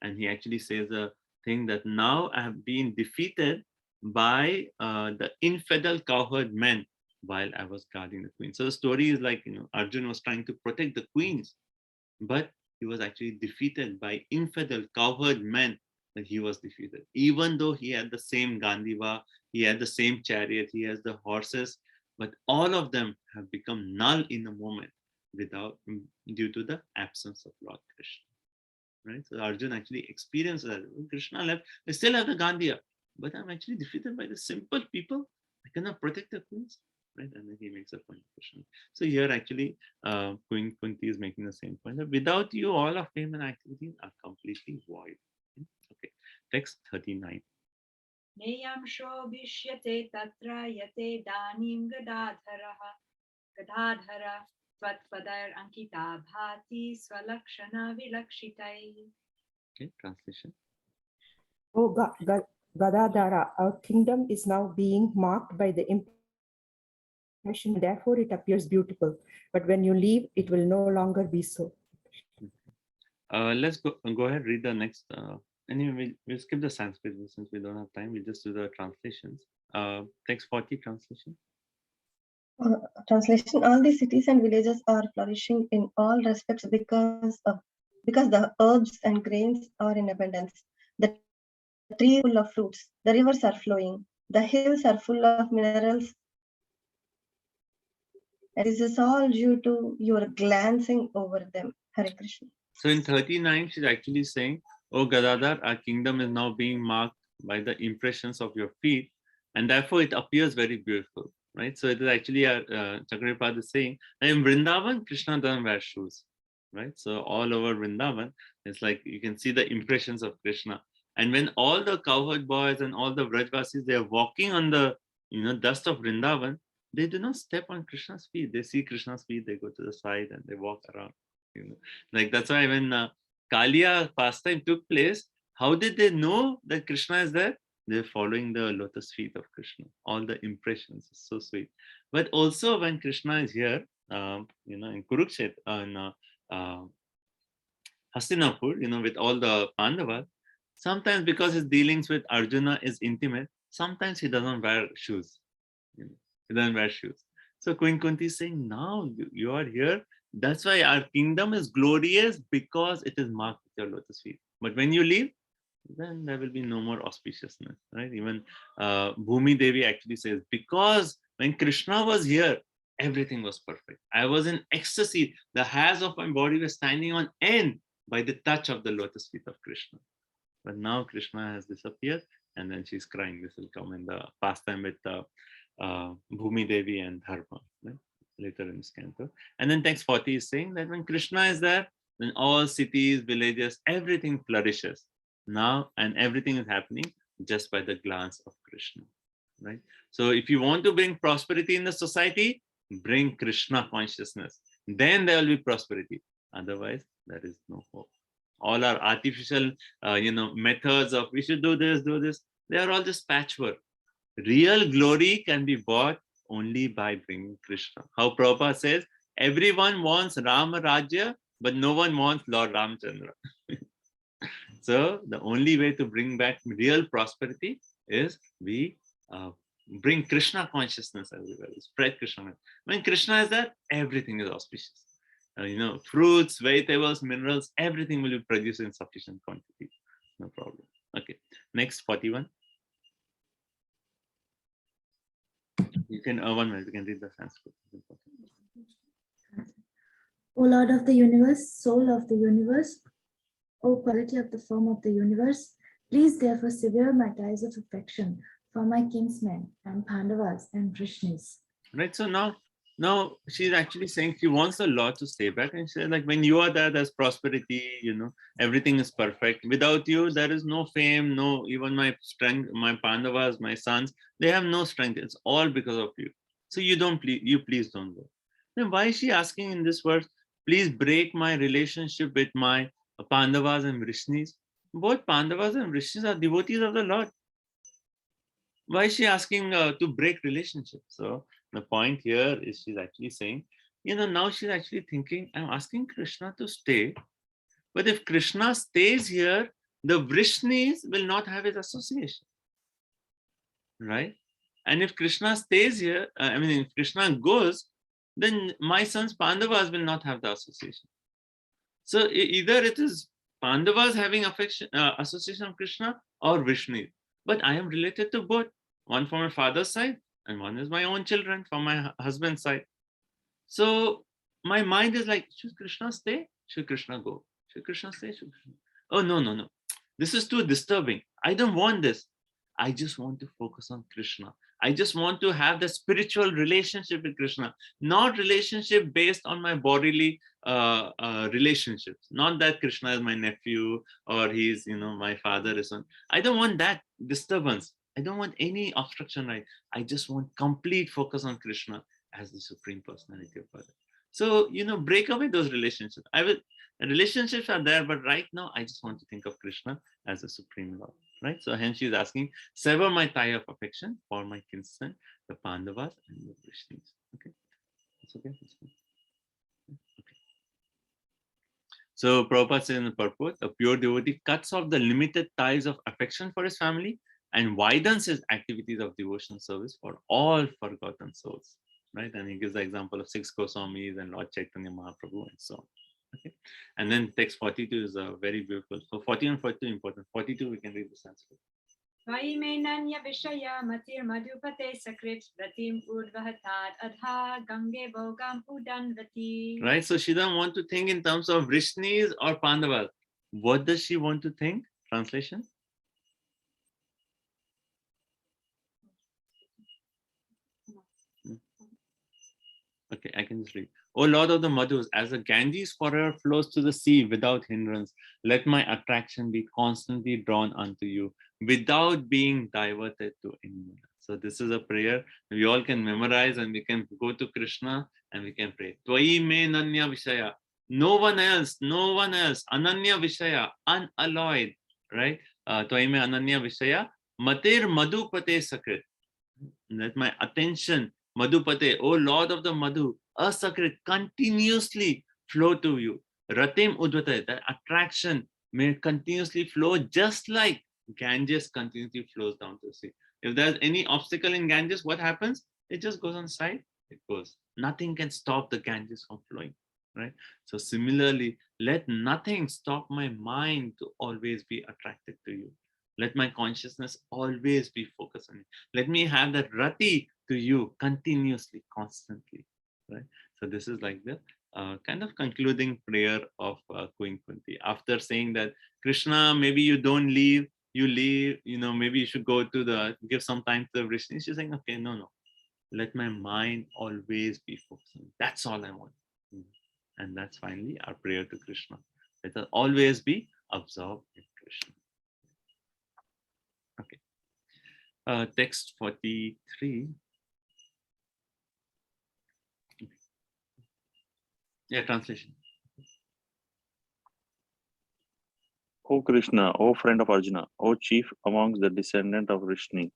And he actually says a thing that now I have been defeated by the infidel cowherd men while I was guarding the queen. So the story is like, Arjun was trying to protect the queens, but he was actually defeated by infidel cowherd men. That he was defeated, even though he had the same Gandiva, he had the same chariot, he has the horses, but all of them have become null in a moment due to the absence of Lord Krishna. Right? So Arjun actually experienced that. When Krishna left, I still have the Gandiva, but I'm actually defeated by the simple people. I cannot protect the queens. Right? And then he makes a point of Krishna. So here actually Queen Kunti is making the same point, that without you, all of fame and activities are completely void. Okay, text 39. Neyam shobhishyate tatra yate danim gadadhara svatpadar ankita bhati swalakshana vilakshitai. Okay, translation. Oh, Gadadhara, our kingdom is now being marked by the impression, therefore it appears beautiful. But when you leave, it will no longer be so. Let's go ahead, read the next. Anyway, we'll skip the Sanskrit since we don't have time. We'll just do the translations. Text 40 translation. Translation: all the cities and villages are flourishing in all respects because the herbs and grains are in abundance. The trees are full of fruits. The rivers are flowing. The hills are full of minerals. And this is all due to your glancing over them. Hare Krishna. So in 39, she's actually saying, "Oh Gadadhar, our kingdom is now being marked by the impressions of your feet, and therefore it appears very beautiful." Right? So it is actually Chakravarti is saying that in Vrindavan, Krishna doesn't wear shoes. Right? So all over Vrindavan, it's like you can see the impressions of Krishna. And when all the cowherd boys and all the Vrajvasis, they are walking on the dust of Vrindavan, they do not step on Krishna's feet. They see Krishna's feet, they go to the side and they walk around. Like that's why when Kaliya pastime took place, how did they know that Krishna is there? They're following the lotus feet of Krishna. All the impressions, it's so sweet. But also when Krishna is here, in Kurukshetra, in Hastinapur, with all the Pandavas, sometimes because his dealings with Arjuna is intimate, sometimes he doesn't wear shoes. He doesn't wear shoes. So Queen Kunti is saying, now you are here. That's why our kingdom is glorious because it is marked with your lotus feet. But when you leave, then there will be no more auspiciousness, right? Even Bhumi Devi actually says, because when Krishna was here, everything was perfect. I was in ecstasy. The hairs of my body were standing on end by the touch of the lotus feet of Krishna. But now Krishna has disappeared, and then she's crying. This will come in the pastime with Bhumi Devi and Dharma, right? Later in this canto. And then text 40 is saying that when Krishna is there, then all cities, villages, everything flourishes now, and everything is happening just by the glance of Krishna, right? So if you want to bring prosperity in the society, bring Krishna consciousness, then there will be prosperity. Otherwise, there is no hope. All our artificial, methods of we should do this, they are all just patchwork. Real glory can be bought only by bringing Krishna. How Prabhupada says, everyone wants Rama Rajya, but no one wants Lord Ramchandra. So the only way to bring back real prosperity is we bring Krishna consciousness everywhere, spread Krishna. When Krishna is there, everything is auspicious. Fruits, vegetables, minerals, everything will be produced in sufficient quantity. No problem. Okay, next 41. You can, 1 minute, you can read the Sanskrit. O Lord of the universe, soul of the universe, O quality of the form of the universe, please therefore sever my ties of affection for my kinsmen and Pandavas and Vrishnis. Right, so now she's actually saying she wants the Lord to stay back, and she said, like, when you are there, there's prosperity, everything is perfect. Without you, there is no fame, no, even my strength, my Pandavas, my sons, they have no strength. It's all because of you. So please don't go. Then why is she asking in this verse, please break my relationship with my Pandavas and Vrishnis? Both Pandavas and Vrishnis are devotees of the Lord. Why is she asking to break relationships? So the point here is she's actually saying, now she's actually thinking, I'm asking Krishna to stay, but if Krishna stays here, the Vrishnis will not have his association, right? And if Krishna stays here, if Krishna goes, then my sons Pandavas will not have the association. So either it is Pandavas having association of Krishna or Vrishnis, but I am related to both. One from my father's side and one is my own children from my husband's side. So my mind is like, should Krishna stay? Should Krishna go? Should Krishna stay? Should Krishna... Oh, no. This is too disturbing. I don't want this. I just want to focus on Krishna. I just want to have the spiritual relationship with Krishna, not relationship based on my bodily relationships. Not that Krishna is my nephew or he's, my father is son. I don't want that disturbance. I don't want any obstruction, right? I just want complete focus on Krishna as the Supreme Personality of Godhead. So, break away those relationships. Relationships are there, but right now I just want to think of Krishna as the Supreme Lord, right? So hence she's asking, sever my tie of affection for my kinsmen, the Pandavas and the Vrishnis. Okay, that's okay. Okay. So Prabhupada says in the purport, a pure devotee cuts off the limited ties of affection for his family and widens his activities of devotional service for all forgotten souls, right? And he gives the example of 6 Goswamis and Lord Chaitanya Mahaprabhu and so on. Okay, and then text 42 is very beautiful. So 40 and 42 important. 42 we can read the Sanskrit. Right, so she doesn't want to think in terms of Vrishnis or Pandavas. What does she want to think? Translation. Okay, I can just read. O Lord of the Madhus, as the Ganges forever flows to the sea without hindrance, let my attraction be constantly drawn unto you without being diverted to anyone. So this is a prayer we all can memorize, and we can go to Krishna and we can pray. Tvai me nanya vishaya. No one else, ananya vishaya, unalloyed, right? Tvai me ananya vishaya, matir madhupate sakrit. Let my attention, Madhupate, O Lord of the Madhu, asakrit, continuously flow to you. Ratim udvata, that attraction may continuously flow just like Ganges continuously flows down to the sea. If there's any obstacle in Ganges, what happens? It just goes on side, it goes. Nothing can stop the Ganges from flowing. right? So similarly, let nothing stop my mind to always be attracted to you. Let my consciousness always be focused on you. Let me have that rati to you continuously, constantly, right? So this is like the kind of concluding prayer of Queen Kunti. After saying that, Krishna, maybe you don't leave, you leave, maybe you should go to give some time to the Vrishni. She's saying, okay, no. Let my mind always be focused on. That's all I want. And that's finally our prayer to Krishna. Let us always be absorbed in Krishna. Okay. Text 43. Yeah, translation. O Krishna, O friend of Arjuna, O chief amongst the descendant of Vrishni,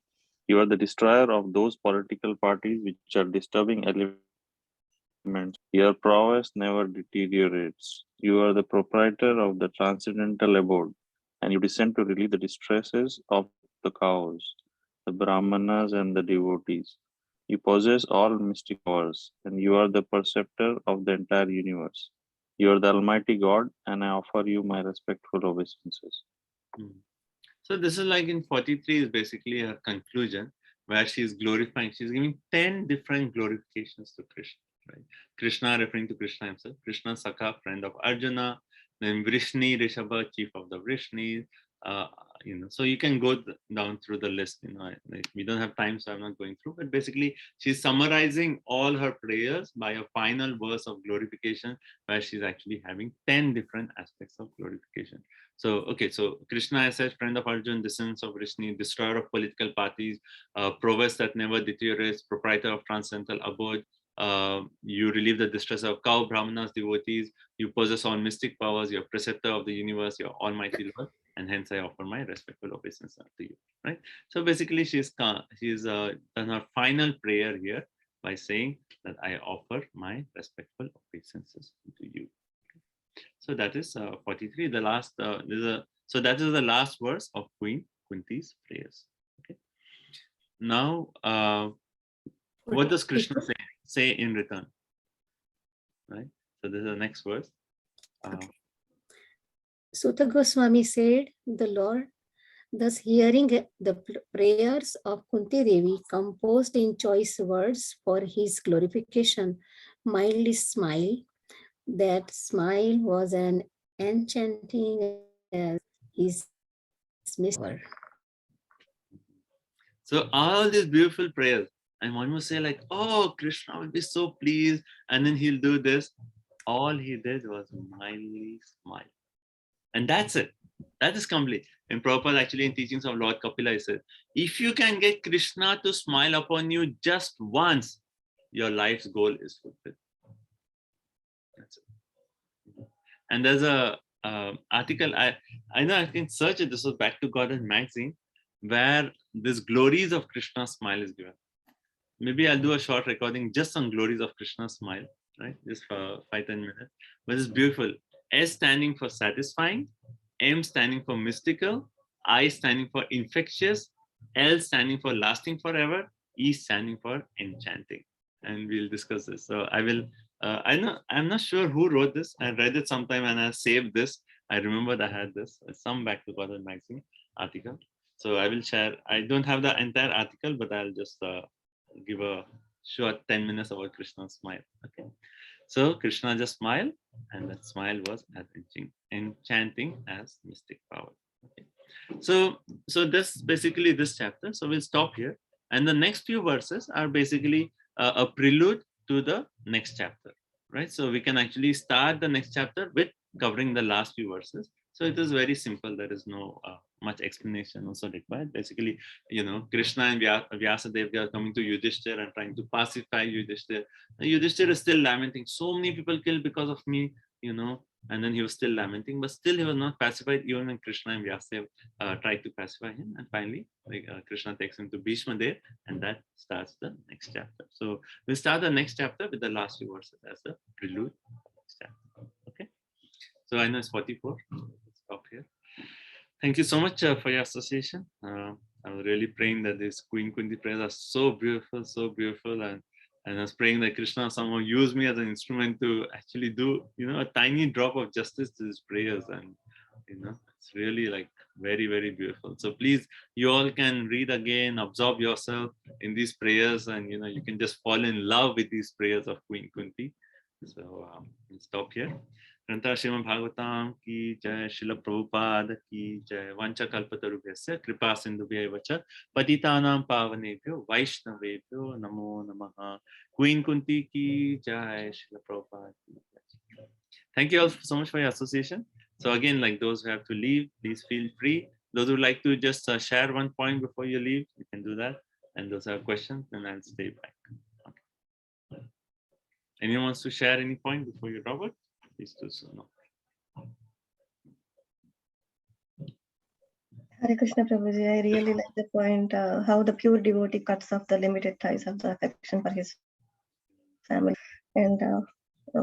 you are the destroyer of those political parties which are disturbing elements. Your prowess never deteriorates. You are the proprietor of the transcendental abode, and you descend to relieve the distresses of the cows, the brahmanas, and the devotees. You possess all mystic powers, and you are the perceptor of the entire universe. You are the Almighty God, and I offer you my respectful obeisances. So this is like in 43 is basically her conclusion, where she is glorifying. She's giving 10 different glorifications to Krishna. Right? Krishna referring to Krishna himself. Krishna Sakha, friend of Arjuna. Then Vrishni, Rishabha, chief of the Vrishnis. So you can go down through the list. Like we don't have time, so I'm not going through. But basically, she's summarizing all her prayers by a final verse of glorification, where she's actually having 10 different aspects of glorification. So, okay, so Krishna as such, friend of Arjuna, descendants of Vrishni, destroyer of political parties, prowess that never deteriorates, proprietor of transcendental abode. You relieve the distress of cow, brahmanas, devotees. You possess all mystic powers. You're preceptor of the universe. You're Almighty Lord, and hence I offer my respectful obeisance to you. Right. So basically, she's done her final prayer here by saying that I offer my respectful obeisances to you. So that is 43. The last so that is the last verse of Queen Kunti's prayers. Okay. Now, what does Krishna say in return? Right. So this is the next verse. Sutta Goswami said, the Lord, thus hearing the prayers of Kunti Devi composed in choice words for his glorification, mildly smiled. That smile was an enchanting as his mystic. So all these beautiful prayers, and one will say like, oh, Krishna will be so pleased, and then he'll do this. All he did was mildly smile. And that's it. That is complete. And Prabhupada actually in teachings of Lord Kapila, he said, if you can get Krishna to smile upon you just once, your life's goal is fulfilled. That's it. And there's a article, I know I can search it, this was Back to Godhead magazine, where this glories of Krishna's smile is given. Maybe I'll do a short recording just on glories of Krishna's smile, right? Just for 5-10 minutes. But it's beautiful. S standing for satisfying, M standing for mystical, I standing for infectious, L standing for lasting forever, E standing for enchanting. And we'll discuss this. So I will, I'm not sure who wrote this. I read it sometime and I saved this. I remembered I had this, some Back to Godhead magazine article. So I will share, I don't have the entire article, but I'll just give a short 10 minutes about Krishna's smile. Okay. So Krishna just smiled, and that smile was as enchanting as mystic power. Okay. So this basically this chapter. So we'll stop here, and the next few verses are basically a prelude to the next chapter, right? So we can actually start the next chapter with covering the last few verses. So it is very simple. There is no much explanation also required. Basically, Krishna and Vyasadeva are coming to Yudhishthira and trying to pacify Yudhishthira. Yudhishthira is still lamenting. So many people killed because of me, and then he was still lamenting, but still he was not pacified even when Krishna and Vyasadeva tried to pacify him. And finally, Krishna takes him to Bhishma there, and that starts the next chapter. So we'll start the next chapter with the last few verses as the prelude. Okay. So I know it's 44. Let's stop here. Thank you so much for your association. I was really praying that these Queen Kunti prayers are so beautiful, and And I was praying that Krishna somehow use me as an instrument to actually do, a tiny drop of justice to his prayers. And, it's really like very, very beautiful. So please, you all can read again, absorb yourself in these prayers, and, you can just fall in love with these prayers of Queen Kunti. So we'll stop here. Grantha Srimad Bhagavatam ki jai, Srila Prabhupada ki jai, Vancha Kalpatarubhyasya Kripa Sindhubhyaiva cha Patitanam Pavanebhyo Vaishnavebhyo Namo Namaha. Queen Kunti ki jai, Srila Prabhupada ki jai. Thank you all so much for your association. So again, like those who have to leave, please feel free. Those who like to just share one point before you leave, you can do that. And those who have questions, then I'll stay back. Okay. Anyone wants to share any point before you drop it? Please do so. No. Hare Krishna Prabhuji, I really like the point how the pure devotee cuts off the limited ties of the affection for his family and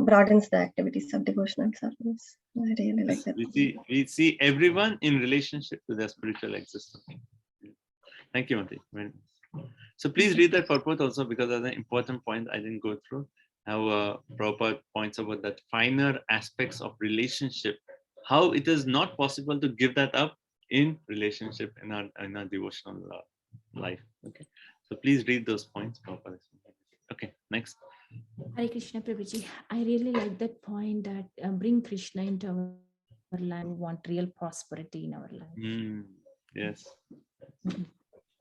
broadens the activities of devotional service. I really like that. We see everyone in relationship to their spiritual existence. Thank you, Mati. So please read that purport also, because that's an important point I didn't go through. How Prabhupada points about that finer aspects of relationship, how it is not possible to give that up in relationship in our devotional life. Okay, so please read those points, Prabhupada. Okay, next. Hare Krishna Prabhuji, I really like that point that bring Krishna into our life. We want real prosperity in our life. Yes.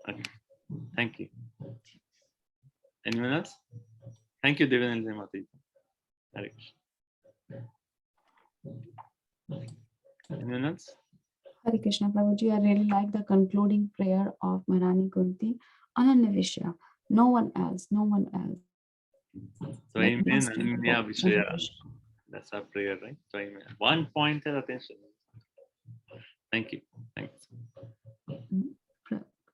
Okay. Thank you. Anyone else? Thank you, Devananda Mati. Hare Krishna. Anyone else? Hare Krishna Prabhuji, I really like the concluding prayer of Maharani Kunti. Ananya Vishya, no one else, no one else. So amen, Ananya Vishya. That's our prayer, right? So amen. One pointed attention. Thank you. Thanks.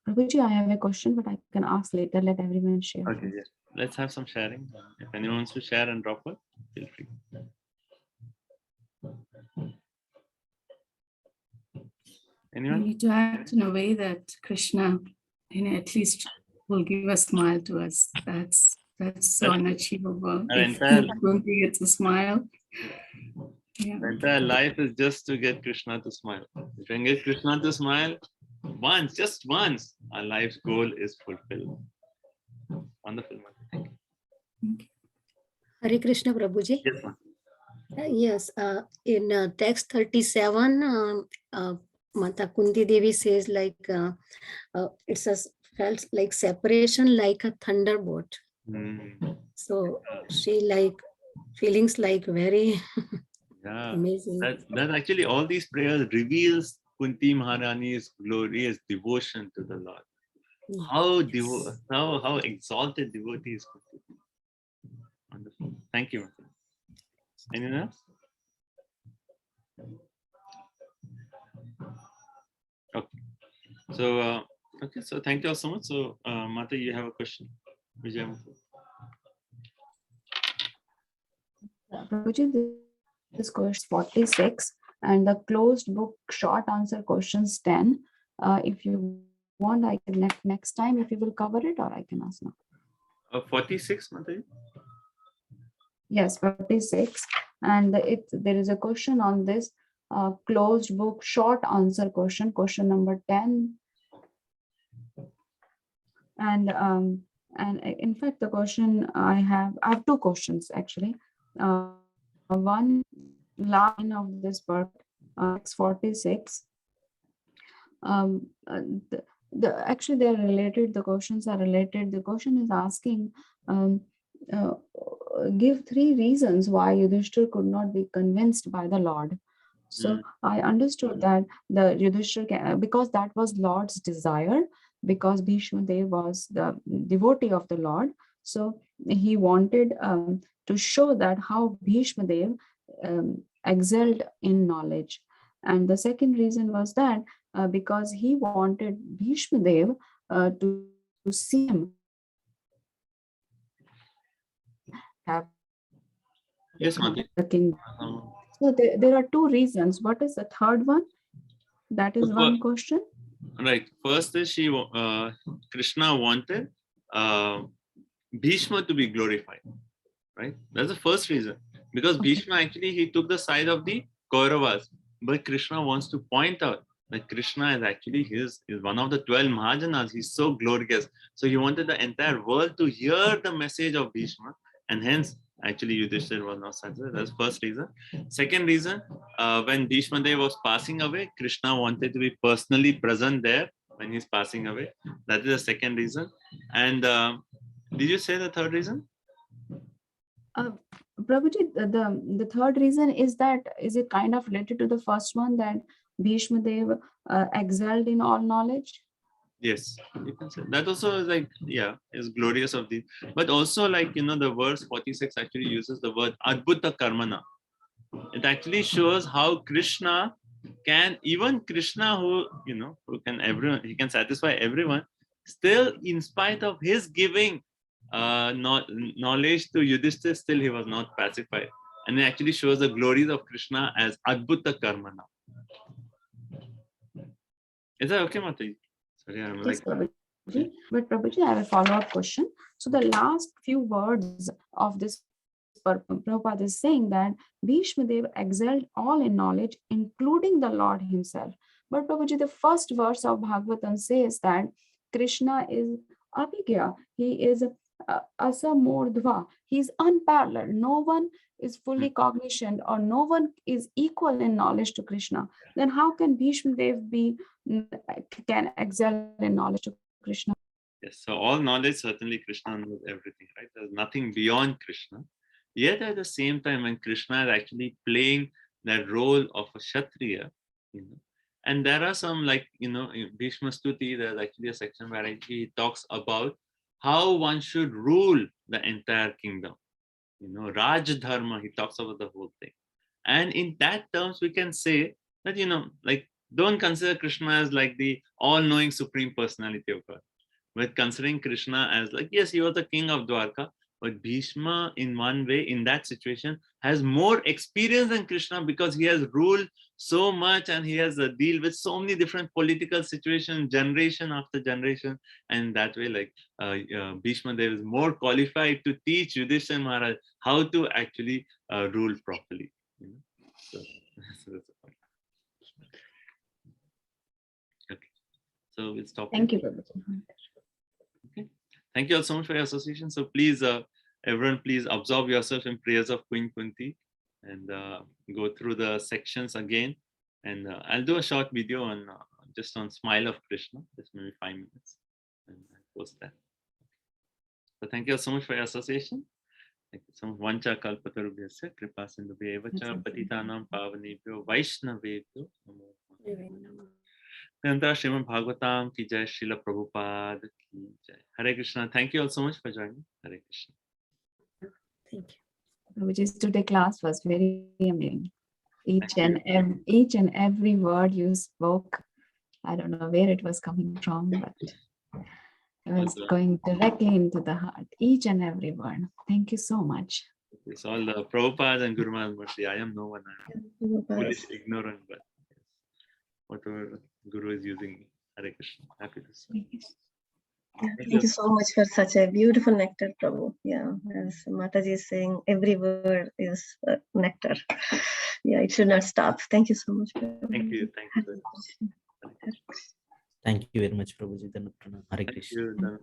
Prabhuji, I have a question, but I can ask later. Let everyone share. Okay, yes. Let's have some sharing. If anyone wants to share and drop it, feel free. Anyone? We need to act in a way that Krishna, at least will give a smile to us. That's so unachievable. If Kunti gets a smile. Yeah. The entire life is just to get Krishna to smile. If you can get Krishna to smile once, just once, our life's goal is fulfilled. Wonderful. Thank you. Hare Krishna Prabhuji. Yes, ma'am. Yes, in text 37, Mata Kunti Devi says like it's felt like separation like a thunderbolt. So she like feelings like very amazing. That actually all these prayers reveals Kunti Maharani's glorious devotion to the Lord. How exalted devotee is Kunti. Wonderful. Thank you. Anyone else? Okay. So thank you all so much. So Mata, you have a question. Prabhuji, this question 46 and the closed book short answer questions 10. If you want, I can next time if you will cover it, or I can ask now. 46, Mata? Yes, 46. And there is a question on this closed book short answer question number 10. And in fact, the question I have two questions actually. One line of this part, 46. Actually, they are related. The questions are related. The question is asking, give 3 reasons why Yudhishthira could not be convinced by the Lord. So I understood that the Yudhishthira, because that was Lord's desire, because Bhishma Dev was the devotee of the Lord. So he wanted to show that how Bhishma Dev excelled in knowledge. And the second reason was that because he wanted Bhishma Dev to see him. Yes, ma'am. So there are 2 reasons. What is the third one? That is one question. Right. First is Krishna wanted Bhishma to be glorified, right? That's the first reason. Because Bhishma actually, he took the side of the Kauravas. But Krishna wants to point out that Krishna is actually is one of the 12 Mahajanas. He's so glorious. So he wanted the entire world to hear the message of Bhishma. And hence, actually, Yudhishthira was not satisfied. That's the first reason. Second reason, when Bhishma Dev was passing away, Krishna wanted to be personally present there when he's passing away. That is the second reason. And did you say the third reason? Prabhuji, the third reason is it kind of related to the first one, that Bhishma Dev excelled in all knowledge? Yes, you can say that also is like, yeah, is glorious of the, but also like, the verse 46 actually uses the word Adbhuta Karmana. It actually shows how Krishna can, even Krishna who can everyone, he can satisfy everyone, still in spite of his giving knowledge to Yudhishthira, still he was not pacified. And it actually shows the glories of Krishna as Adbhuta Karmana. Is that okay, Mataji? Sorry, I'm Yes, Prabhuji. But Prabhuji, I have a follow-up question. So the last few words of this Prabhupada is saying that Bhishma Dev excelled all in knowledge, including the Lord himself. But Prabhuji, the first verse of Bhagavatam says that Krishna is Abhigya. He is Asamordhva. He is unparalleled. No one is fully cognizant, or no one is equal in knowledge to Krishna. Then how can Bhishma Dev can excel in knowledge to Krishna? Yes, so all knowledge, certainly Krishna knows everything, right? There's nothing beyond Krishna. Yet at the same time, when Krishna is actually playing that role of a Kshatriya, and there are some, like, in Bhishma Stuti, there's actually a section where he talks about how one should rule the entire kingdom. Raj Dharma, he talks about the whole thing. And in that terms, we can say that, like, don't consider Krishna as like the all-knowing supreme personality of God. But considering Krishna as like, yes, he was the king of Dwarka, but Bhishma, in one way, in that situation, has more experience than Krishna, because he has ruled so much and he has deal with so many different political situations, generation after generation. And that way, like, Bhishma Dev is more qualified to teach Yudhishthira Maharaj how to actually rule properly. So that's the point. Okay, so we'll stop. Thank you, Prabhuji. Okay. Thank you all so much for your association. So please, everyone, please absorb yourself in prayers of Queen Kunti and go through the sections again. And I'll do a short video on just on Smile of Krishna, just maybe 5 minutes, and I'll post that. So thank you all so much for your association. Thank you so much. Vancha kalpatarubhyasya kripa sindhubhya cha patitanam pavanebhyo vaishnavebhyo namo. Srimad Bhagavatam ki jai, Srila Prabhupada ki jai. Hare Krishna. Thank you all so much for joining. Hare Krishna. Thank you. Prabhuji's today class was very amazing. Each and every word you spoke, I don't know where it was coming from, but it was going directly into the heart. Each and every word. Thank you so much. It's all the Prabhupada and Guru Maharaj mercy. I am no one. I am foolish, ignorant, but whatever Guru is using me. Hare Krishna. Happy to serve. Thank you so much for such a beautiful nectar, Prabhu. Yeah, as Mataji is saying, every word is nectar. Yeah, it should not stop. Thank you so much, Prabhu. Thank you. Thank you very much. Thank you very much, Prabhuji. Hare Krishna. Thank you.